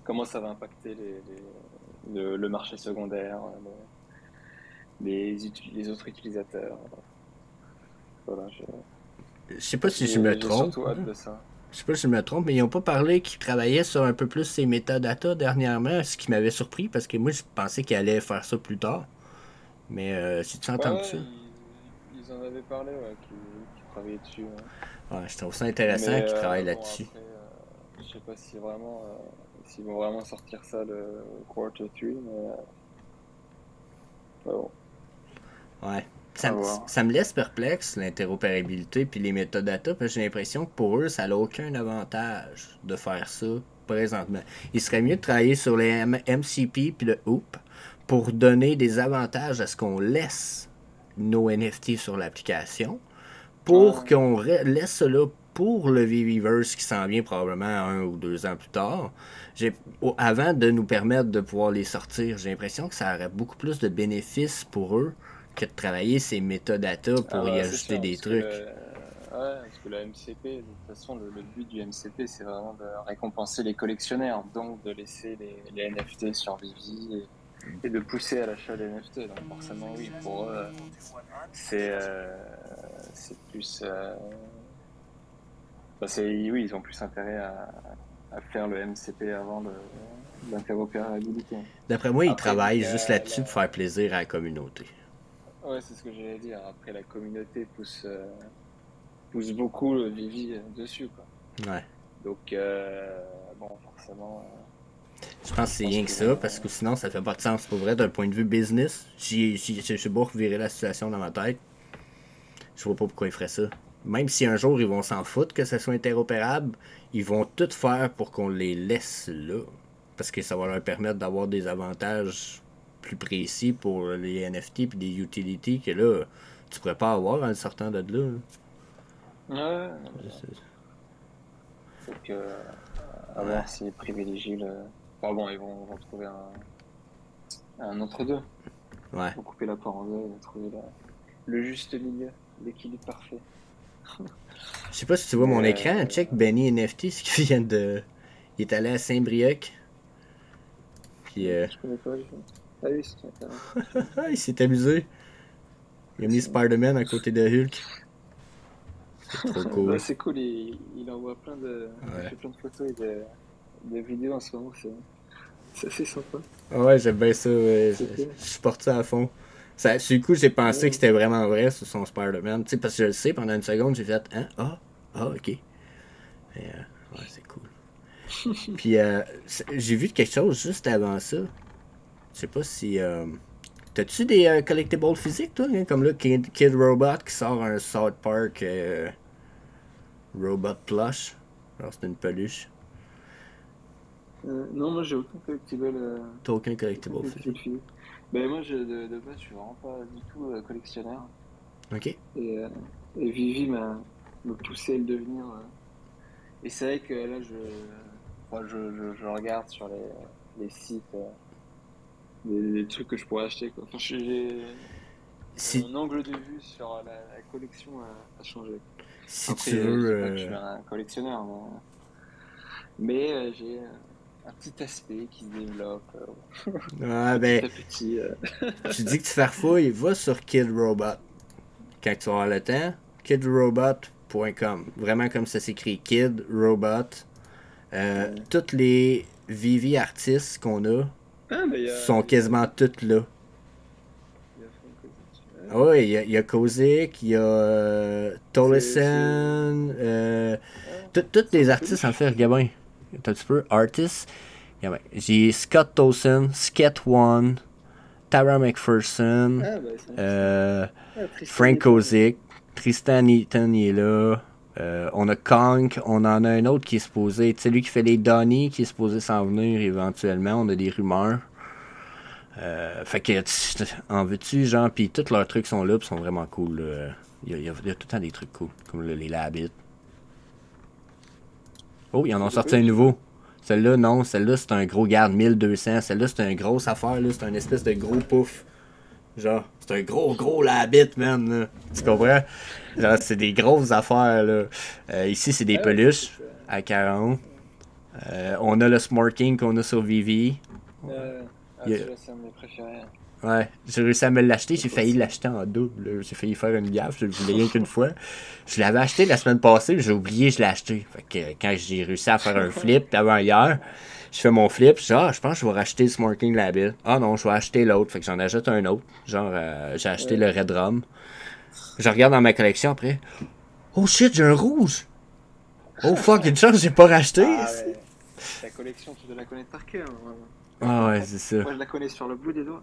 comment ça va impacter le marché secondaire, les autres utilisateurs. Voilà, Je sais pas si je me j'ai trompe. surtout hâte de ça. Je sais pas si je me trompe, mais ils ont pas parlé qu'ils travaillaient sur un peu plus ces métadatas dernièrement, ce qui m'avait surpris parce que moi je pensais qu'ils allaient faire ça plus tard. Mais si tu Ouais, entends ça, ouais, ils en avaient parlé, ouais, qui travaillaient dessus. Ouais. ouais, je trouve ça intéressant Mais qu'ils travaillent bon, là-dessus. après, je sais pas si vraiment, s'ils vont vraiment sortir ça le quarter 3, mais bon, Ouais. à voir. Ça me laisse perplexe, l'interopérabilité puis les métadatas, parce que j'ai l'impression que pour eux, ça n'a aucun avantage de faire ça présentement. Il serait mieux de travailler sur les MCP puis le OOP pour donner des avantages à ce qu'on laisse nos NFT sur l'application, pour Ouais, qu'on laisse cela pour le Viviverse qui s'en vient probablement 1 ou 2 ans plus tard, avant de nous permettre de pouvoir les sortir. J'ai l'impression que ça aurait beaucoup plus de bénéfices pour eux que de travailler ces métadatas ah pour y bah c'est ajouter sûr, des parce que trucs. ouais, parce que la MCP, de toute façon, le but du MCP, c'est vraiment de récompenser les collectionneurs, donc de laisser les NFT sur Vivi et de pousser à l'achat des NFT. Donc forcément, oui, pour eux, c'est c'est plus, bah, oui, ils ont plus intérêt à faire le MCP avant l'interopérabilité. D'après moi, ils Après, vu travaillent que juste là-dessus pour faire plaisir à la communauté. ouais, c'est ce que j'allais dire. Après, la communauté pousse beaucoup le Vivi dessus, quoi. Ouais. Donc, bon, forcément, Je pense que je c'est pense rien que qu'ils ça, vont. parce que sinon, ça fait pas de sens pour vrai d'un point de vue business. Je sais pas revirer la situation dans ma tête. Je vois pas pourquoi ils feraient ça. Même si un jour ils vont s'en foutre que ça soit interopérable, ils vont tout faire pour qu'on les laisse là. Parce que ça va leur permettre d'avoir des avantages plus précis pour les NFT et des utilities que là, tu pourrais pas avoir en le sortant de là. Ouais, non, mais donc, à Ouais. voir s'ils privilégient le. Enfin bon, ils vont trouver un entre-deux. Ouais. Ils vont couper la part en deux, ils vont trouver le juste milieu, l'équilibre parfait. Je sais pas si tu vois Mais, mon écran. Check Benny NFT, ce qui vient de. Il est allé à Saint-Brieuc. Puis je connais pas. Ah oui, c'est intéressant. il s'est amusé. Il a mis Spider-Man à côté de Hulk. C'est trop Bah, cool. c'est cool, il envoie il Ouais. fait plein de photos et de vidéos en ce moment, c'est assez sympa. Ah ouais, j'aime bien ça. Ouais. C'est cool. Je supporte ça à fond. Ça, sur le coup, j'ai pensé que Ouais. c'était vraiment vrai sur son Spider-Man. Tu sais, parce que je le sais, pendant une seconde, j'ai fait hein? Ok. Mais, ouais, c'est cool. Puis, j'ai vu quelque chose juste avant ça. Je sais pas si. T'as-tu des collectibles physiques, toi? Hein? Comme là, Kid Robot qui sort un South Park Robot Plush. Alors, c'est une peluche. Non, moi j'ai T'as aucun aucun collectible collectible physique. physique. Ben moi de base je suis vraiment pas du tout collectionneur Ok. et, euh, et Vivi m'a poussé à le devenir. Et c'est vrai que là enfin, je regarde sur les sites des trucs que je pourrais acheter quoi. Enfin, Si, mon angle de vue sur la collection a changé. si Après tu je veux. dis pas que je suis un collectionneur mais j'ai un petit aspect qui se développe Ah, ben, petit à petit. tu dis que tu farfouilles, va sur Kid Robot. Quand tu vas avoir le temps, kidrobot.com. Vraiment comme ça s'écrit, Kid Robot. Ouais. Toutes les Vivi artistes qu'on a Ah, mais sont il y a quasiment toutes là. il y a Frank Kozik. Ah Ouais. ouais, il y a Kozik, il y a C'est. Tolleson, Ah, toutes c'est en les artistes en peluche. fait, Gabin. Attends un petit peu, artistes. Gabin. J'ai Scott Tolson, Sket One, Tara McPherson, Ah, bah, c'est Tristan Frank Eaton. Kozik, Tristan Eaton il est là. On a Kong, on en a un autre qui est supposé, tu sais, lui qui fait les Donnie, qui est supposé s'en venir éventuellement. On a des rumeurs. Fait que, en veux-tu, genre, pis tous leurs trucs sont là, pis sont vraiment cool. Il y a tout le temps des trucs cool, comme les Labbit. Oh, ils en ont sorti un nouveau. Celle-là, non, celle-là, c'est un gros garde 1200. Celle-là, c'est une grosse affaire, là. C'est un espèce de gros pouf. Genre, c'est un gros Labbit, man, là. Tu comprends? Genre, c'est des grosses affaires, là. Ici, c'est des peluches à 40. On a le Smarking qu'on a sur Vivi. Celui-là, c'est un de mes préférés. Ouais, j'ai réussi à me l'acheter, j'ai failli l'acheter en double, là. J'ai failli faire une gaffe, je le voulais rien qu'une fois. Je l'avais acheté la semaine passée, j'ai oublié, je l'ai acheté. Fait que quand j'ai réussi à faire un flip, avant hier, je fais mon flip, je dis, je pense que je vais racheter le Smarking Labbit. Ah non, je vais acheter l'autre, fait que j'en achète un autre. Genre, j'ai acheté le Red Rum. Je regarde dans ma collection après. Oh shit, j'ai un rouge! Oh fuck, une chance, j'ai pas racheté! Ouais. Ta collection, tu dois la connaître par cœur. Ah ouais, c'est ça. Moi, je la connais sur le bout des doigts.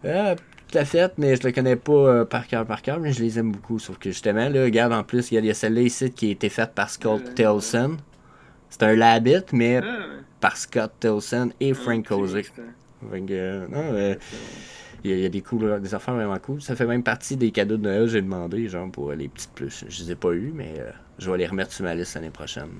Tout à fait, mais je le connais pas par cœur, mais je les aime beaucoup. Sauf que justement, là, regarde, en plus, il y a celle-là ici qui a été faite par Scott Tilson. C'est un Labbit, mais par Scott Tilson et Frank Kozik. Il y a des affaires vraiment cool. Ça fait même partie des cadeaux de Noël que j'ai demandé, genre pour les petites plus. Je les ai pas eu, mais je vais les remettre sur ma liste l'année prochaine.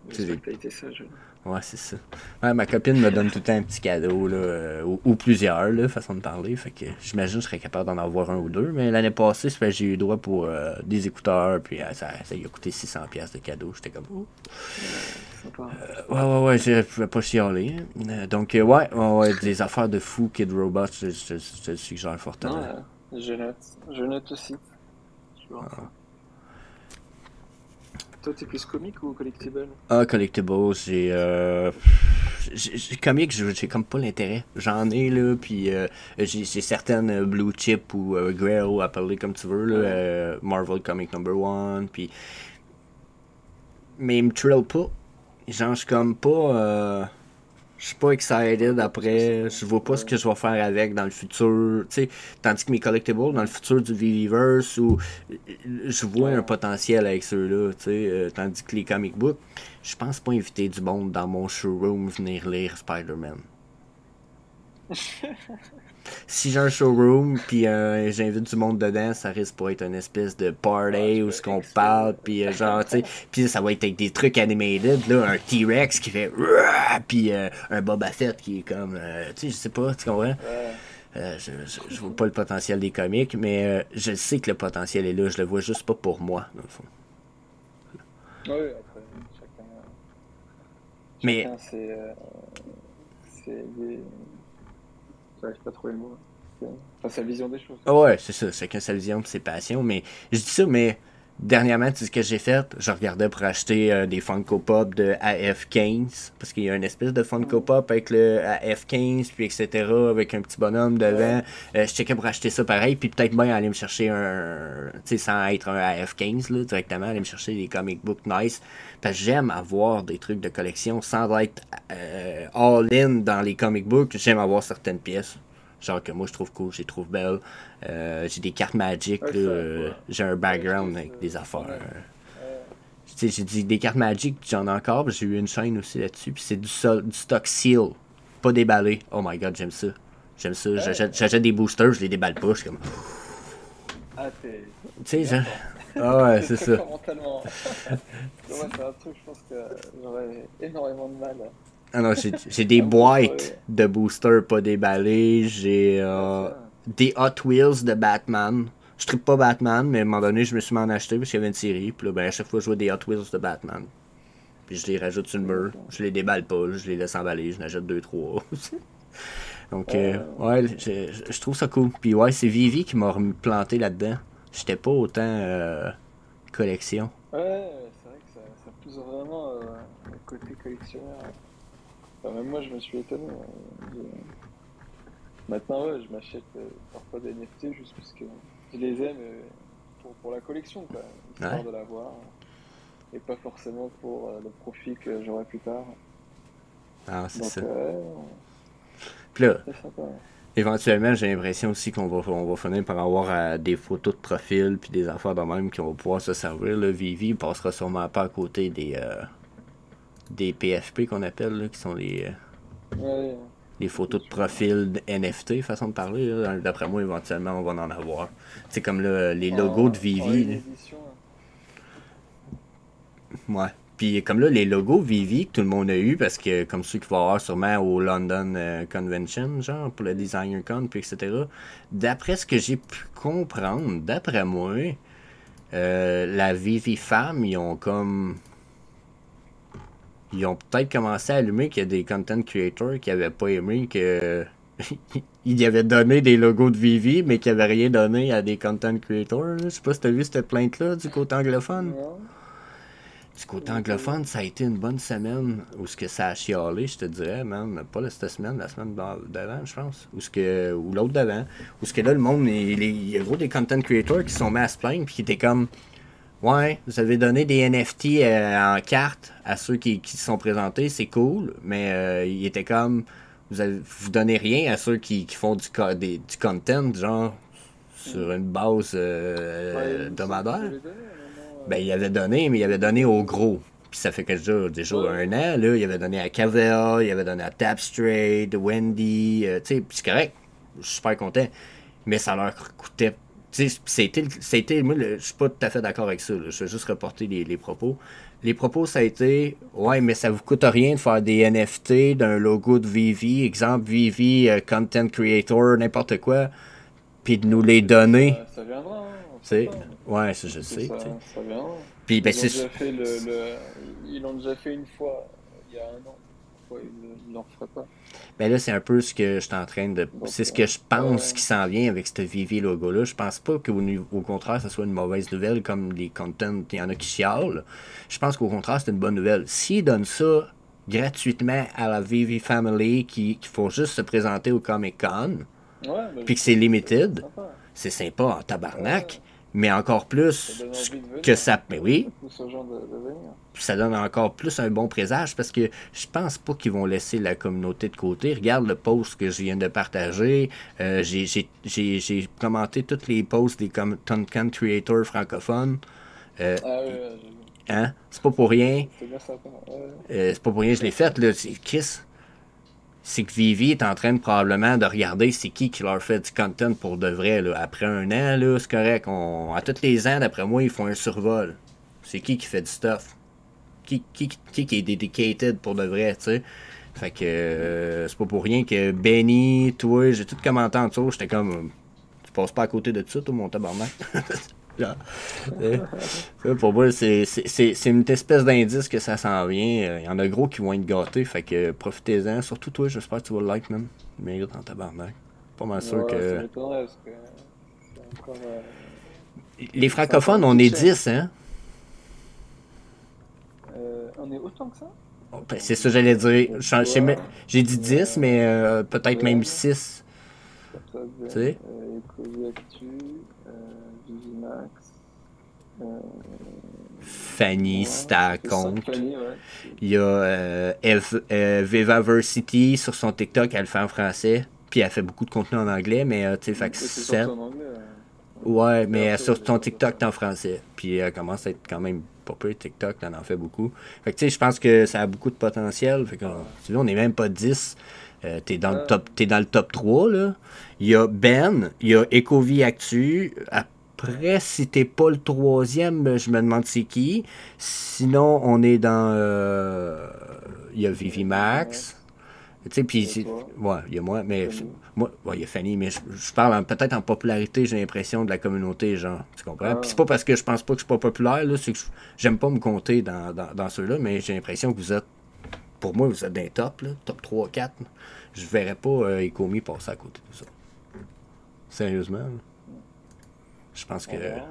J'espère que t'as été sage. Ouais, c'est ça. Ouais, ma copine me donne tout le temps un petit cadeau, là, ou plusieurs, là, façon de parler. Fait que j'imagine que je serais capable d'en avoir un ou deux. Mais l'année passée, j'ai eu droit pour des écouteurs, puis ça lui a coûté 600$ de cadeau. J'étais comme, oh. Ouais, je pouvais pas chialer. Donc, ouais, des affaires de fou, Kid Robot, je te le suggère fortement. Non, je note aussi. Toi, t'es plus comique ou collectible? Collectibles, comique, j'ai comme pas l'intérêt. J'en ai, là, puis j'ai certaines Blue Chip ou Grail, appelez comme tu veux, là, Marvel Comic Number 1, puis... Mais ils me trillent pas. Genre, je suis comme pas... je suis pas excited après, je vois pas ce que je vais faire avec dans le futur, tu sais, tandis que mes collectibles dans le futur du Viviverse, où je vois un potentiel avec ceux-là, tu sais, tandis que les comic books, je pense pas inviter du monde dans mon showroom venir lire Spider-Man. Si j'ai un showroom puis j'invite du monde dedans, ça risque pas être une espèce de party où ce qu'on parle puis genre tu sais, puis ça va être avec des trucs animated là, un T-Rex qui fait puis un Boba Fett qui est comme tu sais, je sais pas, tu comprends? Je vois pas le potentiel des comics, mais je sais que le potentiel est là, je le vois juste pas pour moi dans le fond. Oui, après chacun c'est des... J'arrive pas à trouver le mot. Enfin, sa vision des choses. Ouais, c'est ça. Chacun sa vision et ses passions. Mais je dis ça, mais dernièrement, tu sais ce que j'ai fait? Je regardais pour acheter des Funko Pop de AF-15. Parce qu'il y a une espèce de Funko Pop avec le AF-15, puis etc. Avec un petit bonhomme devant. Je checkais pour acheter ça pareil. Puis peut-être bien aller me chercher un. Tu sais, sans être un AF-15, là, directement, aller me chercher des comic books nice. Parce que j'aime avoir des trucs de collection sans être all-in dans les comic books. J'aime avoir certaines pièces. Genre que moi je trouve cool, je les trouve belles. J'ai des cartes Magic, j'ai un background avec des affaires. Tu sais, j'ai dit des cartes Magic, j'en ai encore, j'ai eu une chaîne aussi là-dessus, puis c'est du stock seal, pas déballé. Oh my god, j'aime ça. J'aime ça. J'achète des boosters, je les déballe pas, je suis comme. Ah, t'es. Tu sais, genre. Ah ouais, c'est ça. Mentalement. Moi, c'est un truc, je pense que j'aurais énormément de mal. Ah non, j'ai des boîtes de boosters pas déballées, j'ai des Hot Wheels de Batman. Je trippe pas Batman, mais à un moment donné, je me suis mis en acheter parce qu'il y avait une série. Puis là, ben, à chaque fois, je vois des Hot Wheels de Batman. Puis je les rajoute sur le mur. Je les déballe pas, je les laisse emballer, je n'achète 2-3. Donc, ouais, je trouve ça cool. Puis ouais, c'est Vivi qui m'a planté là-dedans. J'étais pas autant collection. Ouais, c'est vrai que ça pousse vraiment le côté collectionneur. Enfin, même moi, je me suis étonné. Maintenant, ouais, je m'achète parfois des NFT juste parce que je les aime pour la collection, quoi. Histoire de l'avoir. Et pas forcément pour le profit que j'aurai plus tard. Ah, c'est donc, ça. Puis là, C'est sympa. éventuellement, j'ai l'impression aussi on va finir par avoir des photos de profil puis des affaires de même qui vont pouvoir se servir. Là. Vivi passera sûrement pas à côté des PFP qu'on appelle, là, qui sont Ouais, les photos de profil de NFT, façon de parler. Là. D'après moi, éventuellement, on va en avoir. C'est comme là, les logos de en Vivi. une Là. édition, Ouais. Puis comme là, les logos Vivi que tout le monde a eu, parce que comme ceux qu'il va y avoir sûrement au London Convention, genre, pour le Designer Con, puis etc. D'après ce que j'ai pu comprendre, d'après moi, la Vivi Femme, ils ont peut-être commencé à allumer qu'il y a des content creators qui avaient pas aimé que il y avait donné des logos de Vivi, mais qui n'avaient rien donné à des content creators. Là. Je sais pas si t'as vu cette plainte-là du côté anglophone. non? Du côté anglophone, ça a été une bonne semaine où ce que ça a chialé, je te dirais, man. Pas cette semaine, la semaine d'avant, je pense. Ou l'autre d'avant. Où ce que là, le monde, il y a gros des content creators qui sont mis à se plaindre puis qui étaient comme ouais, vous avez donné des NFT en carte à ceux qui se sont présentés, c'est cool, mais il était comme vous donnez rien à ceux qui font du content, genre sur une base hebdomadaire. Ben, il avait donné, mais il avait donné au gros. Puis ça fait déjà un an, là, il avait donné à Cavea, il avait donné à Tapstrade, Wendy, tu sais, puis c'est correct, je suis super content. Mais ça leur coûtait. Tu sais, moi, je suis pas tout à fait d'accord avec ça, là. Je vais juste reporter les propos. Les propos, ça a été, ouais, mais ça vous coûte rien de faire des NFT d'un logo de Vivi, exemple Vivi, Content Creator, n'importe quoi, puis de nous les donner. Ça viendra, hein, Tu sais, ouais, ça, je sais. Ça viendra. Puis, ben, Ils l'ont déjà fait une fois, il y a un an. Pourquoi ils ne l'en referaient pas? Ben là, c'est un peu ce que je suis en train de. C'est ce que je pense qui s'en vient avec ce Vivi logo-là. Je pense pas qu'au contraire, ça soit une mauvaise nouvelle comme les contents, il y en a qui chialent. Je pense qu'au contraire, c'est une bonne nouvelle. S'ils donnent ça gratuitement à la Vivi Family qui font juste se présenter au Comic Con, puis que c'est limited, c'est sympa en tabarnak. Mais encore plus que ça. Mais oui. Ça donne encore plus un bon présage parce que je pense pas qu'ils vont laisser la communauté de côté. Regarde le post que je viens de partager. J'ai commenté tous les posts des content creators francophones. Hein? C'est pas pour rien. C'est pas pour rien que je l'ai fait. Là. Chris, c'est que Vivi est en train probablement de regarder c'est qui leur fait du content pour de vrai. Là. Après un an, là, c'est correct. À tous les ans, d'après moi, ils font un survol. C'est qui fait du stuff? Qui est dedicated pour de vrai, tu sais? Fait que c'est pas pour rien que Benny, toi, j'ai tout commenté en dessous. J'étais comme, tu passes pas à côté de ça, toi, mon tabarnak. Pour moi, c'est une espèce d'indice que ça s'en vient. Il y en a gros qui vont être gâtés, fait que profitez-en. Surtout toi, j'espère que tu vas le like, man. Mérite en tabarnak. Pas mal sûr que. Ça m'étonnerait parce que c'est encore, les francophones, on est 10, hein? on est autant que ça? Ben, c'est ça que j'allais dire. J'ai dit 10, mais peut-être même 6. Tu sais? Vigimax. Fanny, c'est à compte. Fanny, ouais. Il y a Vivaversity sur son TikTok, elle le fait en français. Puis elle fait beaucoup de contenu en anglais, mais tu sais, fait que c'est. En anglais, ouais, mais sur ton TikTok, t'es en français. Puis elle commence à être quand même pas peu TikTok, elle en fait beaucoup. Fait que tu sais, je pense que ça a beaucoup de potentiel. Fait que, tu vois, on n'est même pas 10. T'es dans le top 3, là. Il y a Ben, il y a Ecovie Actu. Après, si t'es pas le troisième, je me demande c'est qui. Sinon, on est dans... il y a Vivi Max. Tu sais, puis... Ouais, il y a moi, mais... Moi, ouais, il y a Fanny, mais je parle peut-être en popularité, j'ai l'impression, de la communauté, genre. Tu comprends? Puis c'est pas parce que je pense pas que je suis pas populaire, là, c'est que j'aime pas me compter dans ceux-là, mais j'ai l'impression que vous êtes... Pour moi, vous êtes dans les top, là, top 3, 4. Là. Je verrais pas Ecomi passer à côté de ça. Sérieusement. Là. Je pense que... Ouais.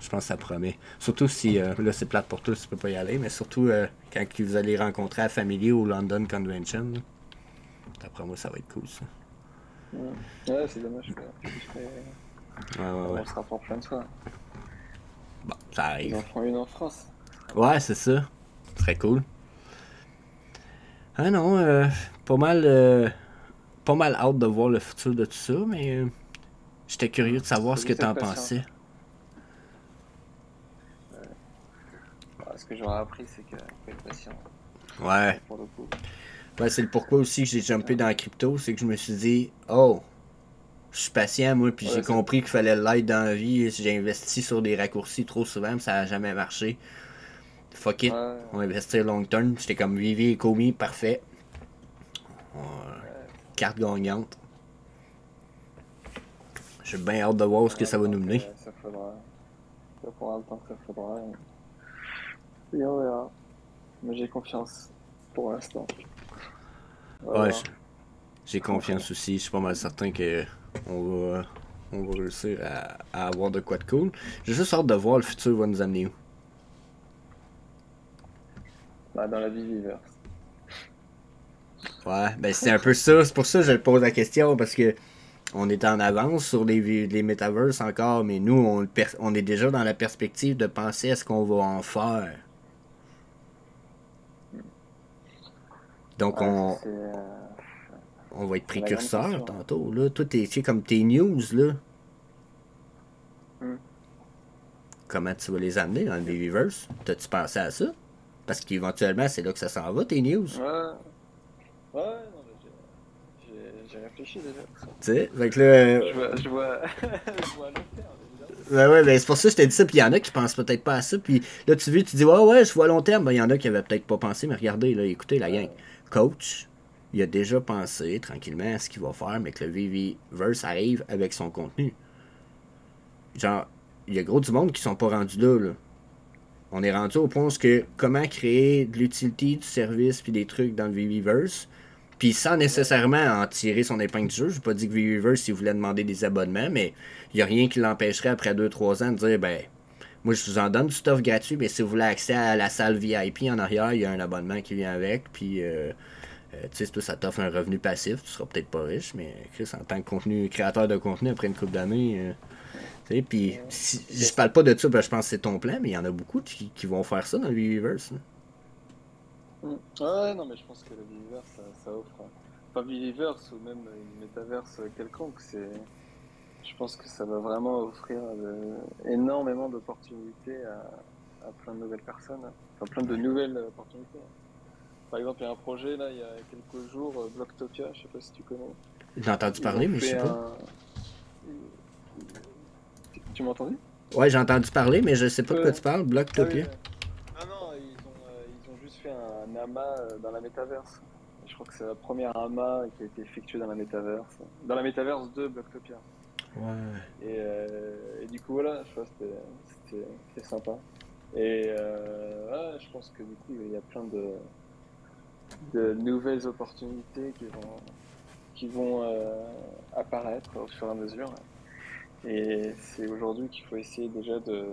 Je pense que ça promet. Surtout si... là, c'est plate pour tous, tu peux pas y aller, mais surtout quand vous allez rencontrer la famille au London Convention. Là. D'après moi, ça va être cool, ça. Ouais, c'est dommage que... On se rapproche plein de fois. Bon, ça arrive. Ils en feront une en France. Ouais, c'est ça. Ce serait cool. Ah non, pas mal pas mal hâte de voir le futur de tout ça, mais j'étais curieux de savoir ce que t'en pensais. Ce que j'aurais appris, c'est qu'il faut être patient. Ouais. Pour le coup. Ouais, c'est le pourquoi aussi que j'ai jumpé dans la crypto, c'est que je me suis dit, oh, je suis patient, moi, puis j'ai compris qu'il fallait l'être dans la vie. J'ai investi sur des raccourcis trop souvent, mais ça n'a jamais marché. Fuck it, on va investir long term. J'étais comme Vivi et Komi, parfait. Carte gagnante. J'ai bien hâte de voir ce que ça va nous mener. Ça faudra. Ça prendra le temps que ça faudra. Et on verra. Mais j'ai confiance pour l'instant. Ouais, j'ai confiance aussi. Je suis pas mal certain que on va réussir à avoir de quoi de cool. J'ai juste hâte de voir le futur va nous amener où. Dans la Viviverse. Ouais, ben c'est un peu ça. C'est pour ça que je pose la question, parce que on est en avance sur les metaverses encore, mais nous, on est déjà dans la perspective de penser à ce qu'on va en faire. Donc, on va être précurseur tantôt. Là. Toi, tu sais, comme tes news, là. Comment tu vas les amener dans le Viviverse? T'as-tu pensé à ça? Parce qu'éventuellement, c'est là que ça s'en va, tes news. Ouais, non, j'ai réfléchi déjà. Tu sais, fait que là. Je vois à long terme. Ouais, ben c'est pour ça que je t'ai dit ça, puis il y en a qui pensent peut-être pas à ça, puis là tu dis ouais, je vois à long terme, ben il y en a qui avaient peut-être pas pensé, mais regardez, là, écoutez la gang. Coach, il a déjà pensé tranquillement à ce qu'il va faire, mais que le Viviverse arrive avec son contenu. Genre, il y a gros du monde qui sont pas rendus là. On est rendu au point où comment créer de l'utilité, du service, puis des trucs dans le Viviverse, puis sans nécessairement en tirer son épingle du jeu. Je n'ai pas dit que Viviverse, il voulait demander des abonnements, mais il n'y a rien qui l'empêcherait après 2-3 ans de dire, ben, moi je vous en donne du stuff gratuit, mais si vous voulez accès à la salle VIP en arrière, il y a un abonnement qui vient avec, puis tu sais, ça t'offre un revenu passif. Tu seras peut-être pas riche, mais Chris, en tant que créateur de contenu après une couple d'années, puis je parle pas de ça, je pense que c'est ton plan, mais il y en a beaucoup qui vont faire ça dans le Viviverse. Ouais, non, mais je pense que le Viviverse, ça offre. Enfin, Viviverse ou même une métaverse quelconque, je pense que ça va vraiment offrir énormément d'opportunités à plein de nouvelles personnes. Enfin, plein de nouvelles opportunités. Par exemple, il y a un projet, là, il y a quelques jours, Blocktopia, je sais pas si tu connais. J'ai entendu parler, mais je sais pas. Tu m'as entendu? Ouais, j'ai entendu parler, mais je sais pas de quoi tu parles, Blocktopia. Ah non, ils ont juste fait un amas dans la métaverse. Je crois que c'est la première amas qui a été effectuée dans la métaverse. Dans la métaverse de Blocktopia. Ouais. Et du coup, voilà, je crois que c'était sympa. Et ouais, je pense que du coup, il y a plein de nouvelles opportunités qui vont apparaître au fur et à mesure. Et c'est aujourd'hui qu'il faut essayer déjà de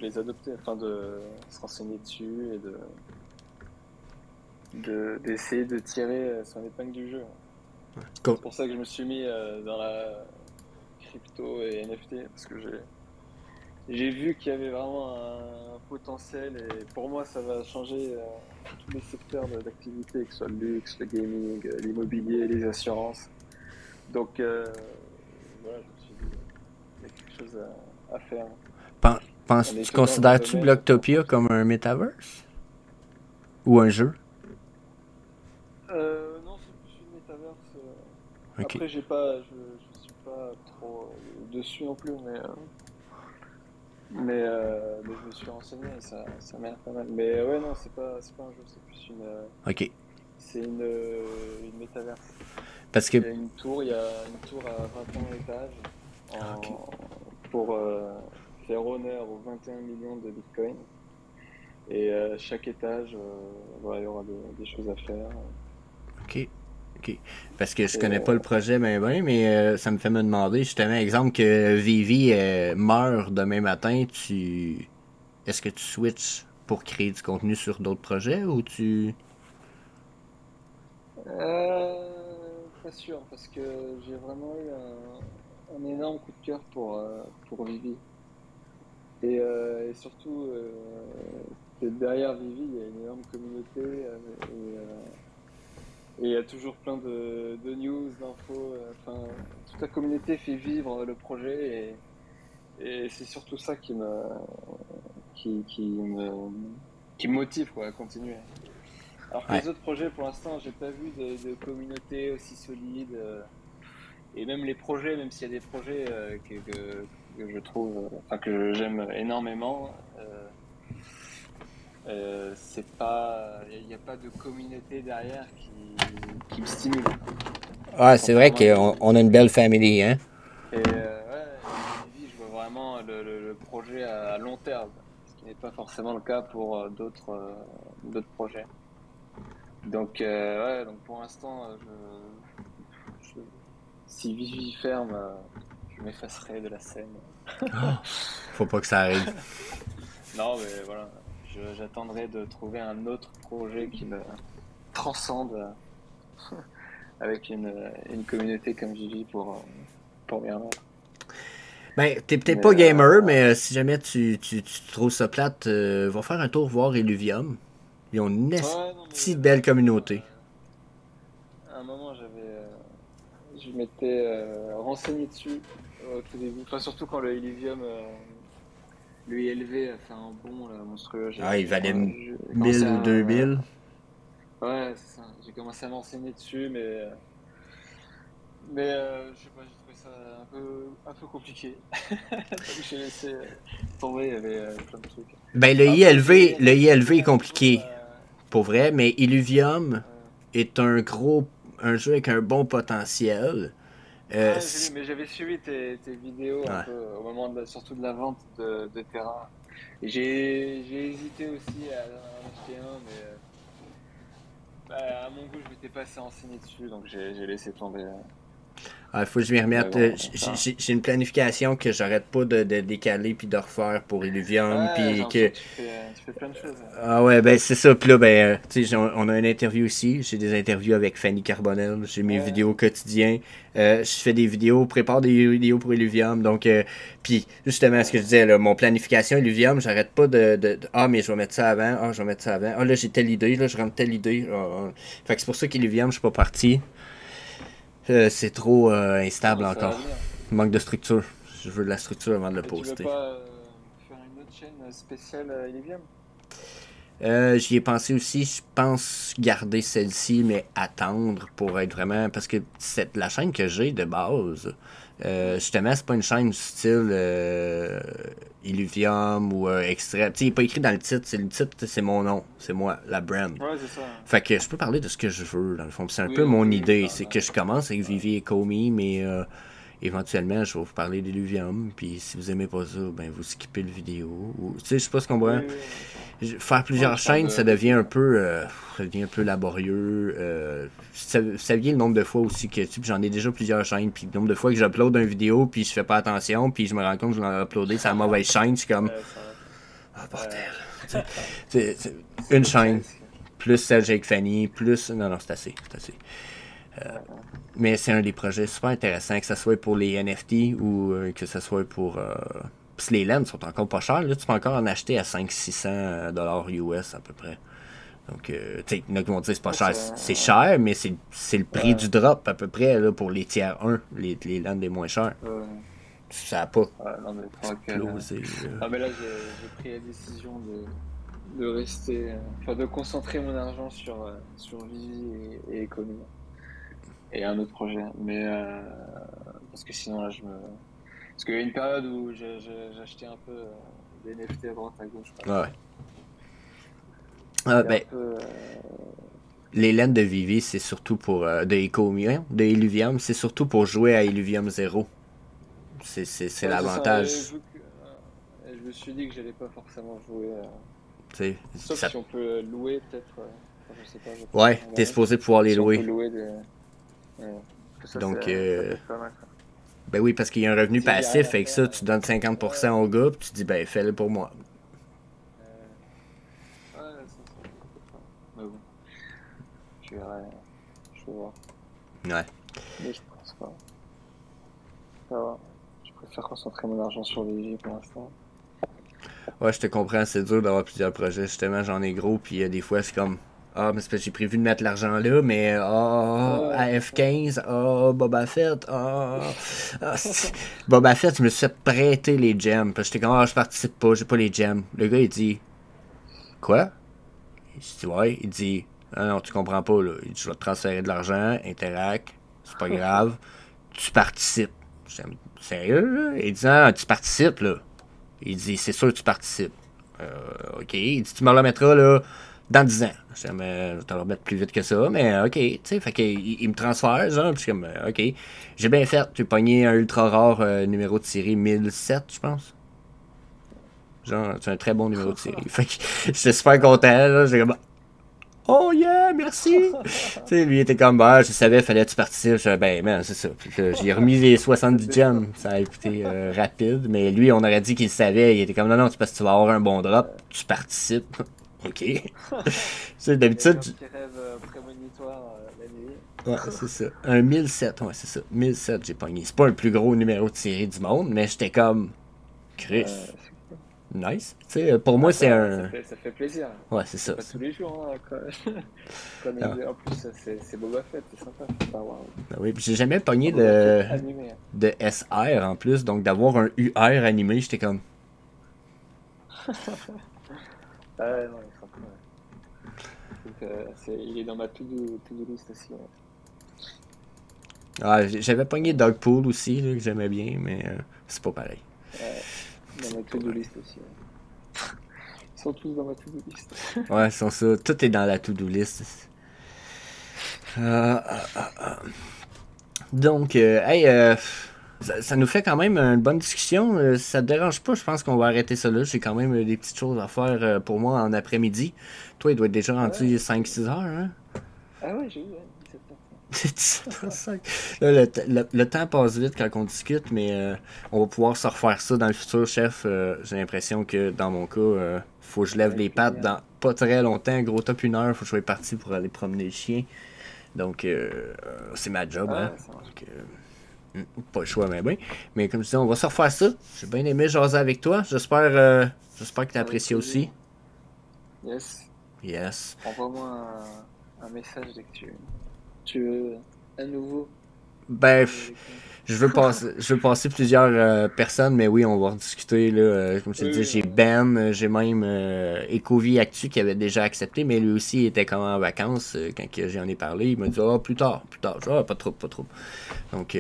les adopter, enfin de se renseigner dessus et d'essayer de tirer son épingle du jeu. C'est pour ça que je me suis mis dans la crypto et NFT, parce que j'ai vu qu'il y avait vraiment un potentiel, et pour moi ça va changer tous les secteurs d'activité, que ce soit le luxe, le gaming, l'immobilier, les assurances. Donc voilà, je me suis dit, il y a quelque chose à faire. Tu considères-tu Blocktopia comme un metaverse? Ou un jeu? Non, c'est plus une métaverse. Okay. Après, je suis pas trop dessus non plus, mais je me suis renseigné, ça m'a l'air pas mal. Mais ouais, non, c'est pas un jeu, c'est plus une. Ok. C'est une métaverse. Parce que. Il y a une tour à 21 étages pour faire honneur aux 21 millions de bitcoins. Et chaque étage, voilà, il y aura des choses à faire. Ok. Parce que je connais pas le projet mais ça me fait me demander, justement, exemple que Vivi meurt demain matin, est-ce que tu switches pour créer du contenu sur d'autres projets ou tu... Pas sûr, parce que j'ai vraiment eu un énorme coup de cœur pour Vivi. Et surtout, derrière Vivi, il y a une énorme communauté. Et il y a toujours plein de news, d'infos. Enfin, toute la communauté fait vivre le projet et c'est surtout ça qui me motive quoi, à continuer. Alors que Ouais. les autres projets, pour l'instant, j'ai pas vu de communauté aussi solide. Et même les projets, même s'il y a des projets que je trouve, enfin que j'aime énormément, c'est pas, il n'y a pas de communauté derrière qui me stimule. Ah, c'est vrai Contrairement à qu'on a une belle famille, hein? Et ouais, Vivi, je vois vraiment le projet à long terme, ce qui n'est pas forcément le cas pour d'autres projets. Donc, donc pour l'instant, si Vivi ferme, je m'effacerai de la scène. Faut pas que ça arrive. Non, mais voilà, j'attendrai de trouver un autre projet qui me transcende avec une communauté comme Vivi pour m'y remettre. Ben, t'es peut-être Mais, pas gamer, mais si jamais tu trouves ça plate, va faire un tour voir Illuvium. Ils ont une ouais, non, si mais belle franchement, communauté. à un moment, je m'étais renseigné dessus au tout début. Enfin, surtout quand le Illuvium, le ILV a fait un bond là, monstrueux. Ah, il valait J'ai commencé 1000 ou 2000. ouais, c'est ça. J'ai commencé à m'enseigner dessus, mais je sais pas, j'ai trouvé ça un peu compliqué. Donc j'ai laissé tomber, il y avait plein de trucs. Ben, Après, Le ILV est un compliqué, jour, pour vrai, mais Illuvium euh, est un jeu avec un bon potentiel. ouais, j'ai vu, mais j'avais suivi tes vidéos un Ouais. peu au moment surtout de la vente de terrain. Et j'ai hésité aussi à en acheter un, mais à mon goût, je m'étais pas assez renseigné dessus, donc j'ai laissé tomber. Il faut que je m'y Mais remette. bon, ça. J'ai une planification que j'arrête pas de décaler puis de refaire pour Illuvium. Ouais, j'ai Puis l'impression que. que tu fais plein de choses. Ah ouais, ben c'est ça. Puis là, ben, tu sais, on a une interview aussi. J'ai des interviews avec Fanny Carbonel. J'ai mes Ouais, vidéos quotidiens. Je fais des vidéos, prépare des vidéos pour Illuvium. Donc, puis justement, ce que je disais, là, mon planification Illuvium, j'arrête pas ah, mais je vais mettre ça avant. Ah, je vais mettre ça avant. Ah, là, j'ai telle idée. Là, je rentre telle idée. Fait que c'est pour ça qu'Illuvium, je suis pas parti. C'est trop instable non, ça va encore. venir. Manque de structure. Je veux de la structure avant de le Et tu veux poster. pas faire une autre chaîne spéciale Illivium? J'y ai pensé aussi. Je pense garder celle-ci, mais attendre pour être vraiment. Parce que la chaîne que j'ai de base, justement, c'est pas une chaîne du style Illuvium ou Extrait. Tu sais, il n'est pas écrit dans le titre. Le titre, c'est mon nom. C'est moi, la brand. Ouais, c'est ça. Fait que je peux parler de ce que je veux, dans le fond. C'est un Oui, peu mon oui, idée. bah, C'est que je commence avec Vivi et Comey, mais éventuellement, je vais vous parler d'Illuvium. Puis si vous aimez pas ça, ben vous skippez le vidéo. Tu sais, je sais pas ce qu'on voit. oui, oui. Faire plusieurs Ouais, je parle chaînes, ça devient un peu laborieux. Vous saviez le nombre de fois aussi que j'en ai déjà plusieurs chaînes, puis le nombre de fois que j'upload une vidéo, puis je fais pas attention, puis je me rends compte que je l'ai uploadé sur la mauvaise chaîne, je suis comme Ouais, ça ah bordel. va. C'est une chaîne, Presque. plus celle avec Fanny, plus non c'est assez, c'est assez. Mais c'est un des projets super intéressants, que ce soit pour les NFT ou que ce soit pour. Parce que les laines sont encore pas chères. Là, tu peux encore en acheter à 500-600 $ US à peu près. Donc, tu sais, il y en a qui vont dire que c'est pas cher. C'est cher, mais c'est le prix du drop à peu près là, pour les tiers 1, les laines les moins chères. Ça n'a pas Non, mais explosé. Ah, mais là, j'ai pris la décision de rester, enfin, de concentrer mon argent sur Vivi et Ecomi et un autre projet. Mais parce que sinon, là, parce qu'il y a une période où j'achetais un peu des NFT à droite à gauche. Ouais. Ah, ben, les laines de Vivi, c'est surtout pour. De Ecomium, de Illuvium, c'est surtout pour jouer à Illuvium 0. C'est l'avantage. Je me suis dit que j'allais pas forcément jouer. Sauf Ça... si on peut louer, peut-être. Je sais pas. Ouais, t'es supposé pouvoir les louer. On peut louer ça, donc, ça peut être pas mal, ça. Ben oui, parce qu'il y a un revenu passif, avec ça, tu donnes 50% au gars, puis tu dis, ben fais-le pour moi. Ouais, ça. Mais bon, je vais voir. Ouais. Mais je pense pas. Ça va. Je préfère concentrer mon argent sur les J pour l'instant. Ouais, je te comprends, c'est dur d'avoir plusieurs projets. Justement, j'en ai gros, puis des fois, c'est comme, Ah, mais c'est parce que j'ai prévu de mettre l'argent là, mais à F15, Boba Fett, Boba Fett, je me suis fait prêter les gems. Parce que j'étais comme, je participe pas, j'ai pas les gems. Le gars, il dit, quoi? Je dis, ouais, il dit, ah non, tu comprends pas, là. Il dit, je vais te transférer de l'argent, Interac, c'est pas grave, tu participes. Je dis, sérieux, là? Il dit, ah, tu participes, là. Il dit, c'est sûr que tu participes. Ok. Il dit, tu me le remettras, là, dans 10 ans. Je dis, mais je vais te le remettre plus vite que ça, mais ok. Tu sais, fait qu'il me transfère, genre, puis je suis comme, ok. J'ai bien fait. J'ai pogné un ultra rare numéro de série 1007, je pense. Genre, c'est un très bon numéro de série. Fait que j'étais super content, là. J'ai comme, oh yeah, merci! Tu sais, lui était comme, je savais, fallait que tu participes. Je dis, ben, man, c'est ça. Puis là, j'ai remis les 70 gems. Ça a été rapide. Mais lui, on aurait dit qu'il savait. Il était comme, non, c'est parce que tu vas avoir un bon drop. Tu participes. Ok. Tu sais, d'habitude. Qui rêve prémonitoire la nuit. Ouais, c'est ça. Un 1007, ouais, c'est ça. 1007, j'ai pogné. C'est pas le plus gros numéro de série du monde, mais j'étais comme, Chris. Nice. Tu sais, pour moi, c'est un. Ça fait plaisir. Ouais, c'est ça. Pas tous les jours, hein, comme en plus, c'est Boba Fett, c'est sympa. Ben oui, j'ai jamais pogné de SR en plus, donc d'avoir un UR animé, j'étais comme. Non, il est sympa. Donc, il est dans ma to-do list aussi. Ouais. Ah, j'avais pogné Dogpool aussi, là, que j'aimais bien, mais c'est pas pareil. Dans ma to-do list aussi. Ouais. Ils sont tous dans ma to-do list. Ouais, c'est ça. Tout est dans la to-do list. Donc, hey, ça nous fait quand même une bonne discussion. Ça te dérange pas, je pense qu'on va arrêter ça là. J'ai quand même des petites choses à faire pour moi en après-midi. Toi, il doit être déjà rendu 5-6 heures, hein? Ah ouais, j'ai eu, 17h05. Là, le temps passe vite quand on discute, mais on va pouvoir se refaire ça dans le futur, chef. J'ai l'impression que dans mon cas, faut que je lève les pattes dans pas très longtemps. Gros top 1 heure, faut que je sois parti pour aller promener le chien. Donc, c'est ma job, hein. Donc, pas le choix, mais bien. Mais comme je disais, on va se refaire ça. J'ai bien aimé jaser avec toi. J'espère que tu as apprécié aussi. Yes. Envoie-moi un message dès que tu veux à nouveau. Ben, je veux passer plusieurs personnes, mais oui, on va rediscuter. Là, comme je te dis, j'ai Ben, j'ai même Ecovie Actu qui avait déjà accepté, mais lui aussi il était comme en vacances quand j'en ai parlé. Il m'a dit plus tard. Je dis, pas trop. Donc,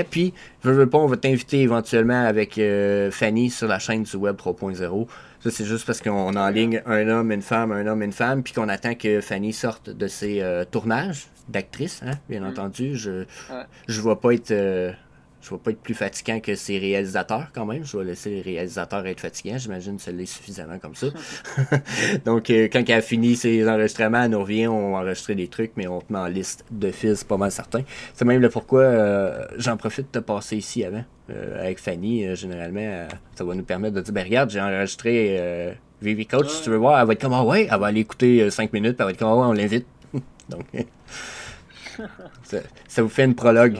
puis, je veux pas, on va t'inviter éventuellement avec Fanny sur la chaîne du Web 3.0. Ça, c'est juste parce qu'on est en ligne un homme, une femme, puis qu'on attend que Fanny sorte de ses tournages d'actrice, hein, bien entendu. Je vais pas être plus fatigant que ses réalisateurs quand même. Je vais laisser les réalisateurs être fatigants. J'imagine que ça l'est suffisamment comme ça. Donc, quand elle a fini ses enregistrements, elle nous revient, on va enregistrer des trucs, mais on te met en liste de fils, pas mal certain. C'est même le pourquoi j'en profite de te passer ici avant. Avec Fanny, généralement, ça va nous permettre de dire, regarde, j'ai enregistré Vivi Coach, si tu veux voir, elle va être comme, ouais, elle va aller écouter 5 minutes, puis elle va être comme, ouais, on l'invite. Donc, ça vous fait une prologue,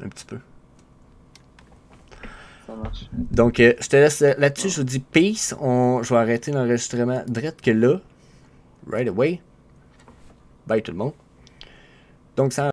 un petit peu. Ça marche. Donc, je te laisse là-dessus, je vous dis peace. Je vais arrêter l'enregistrement direct que là. Right away. Bye tout le monde. Donc, ça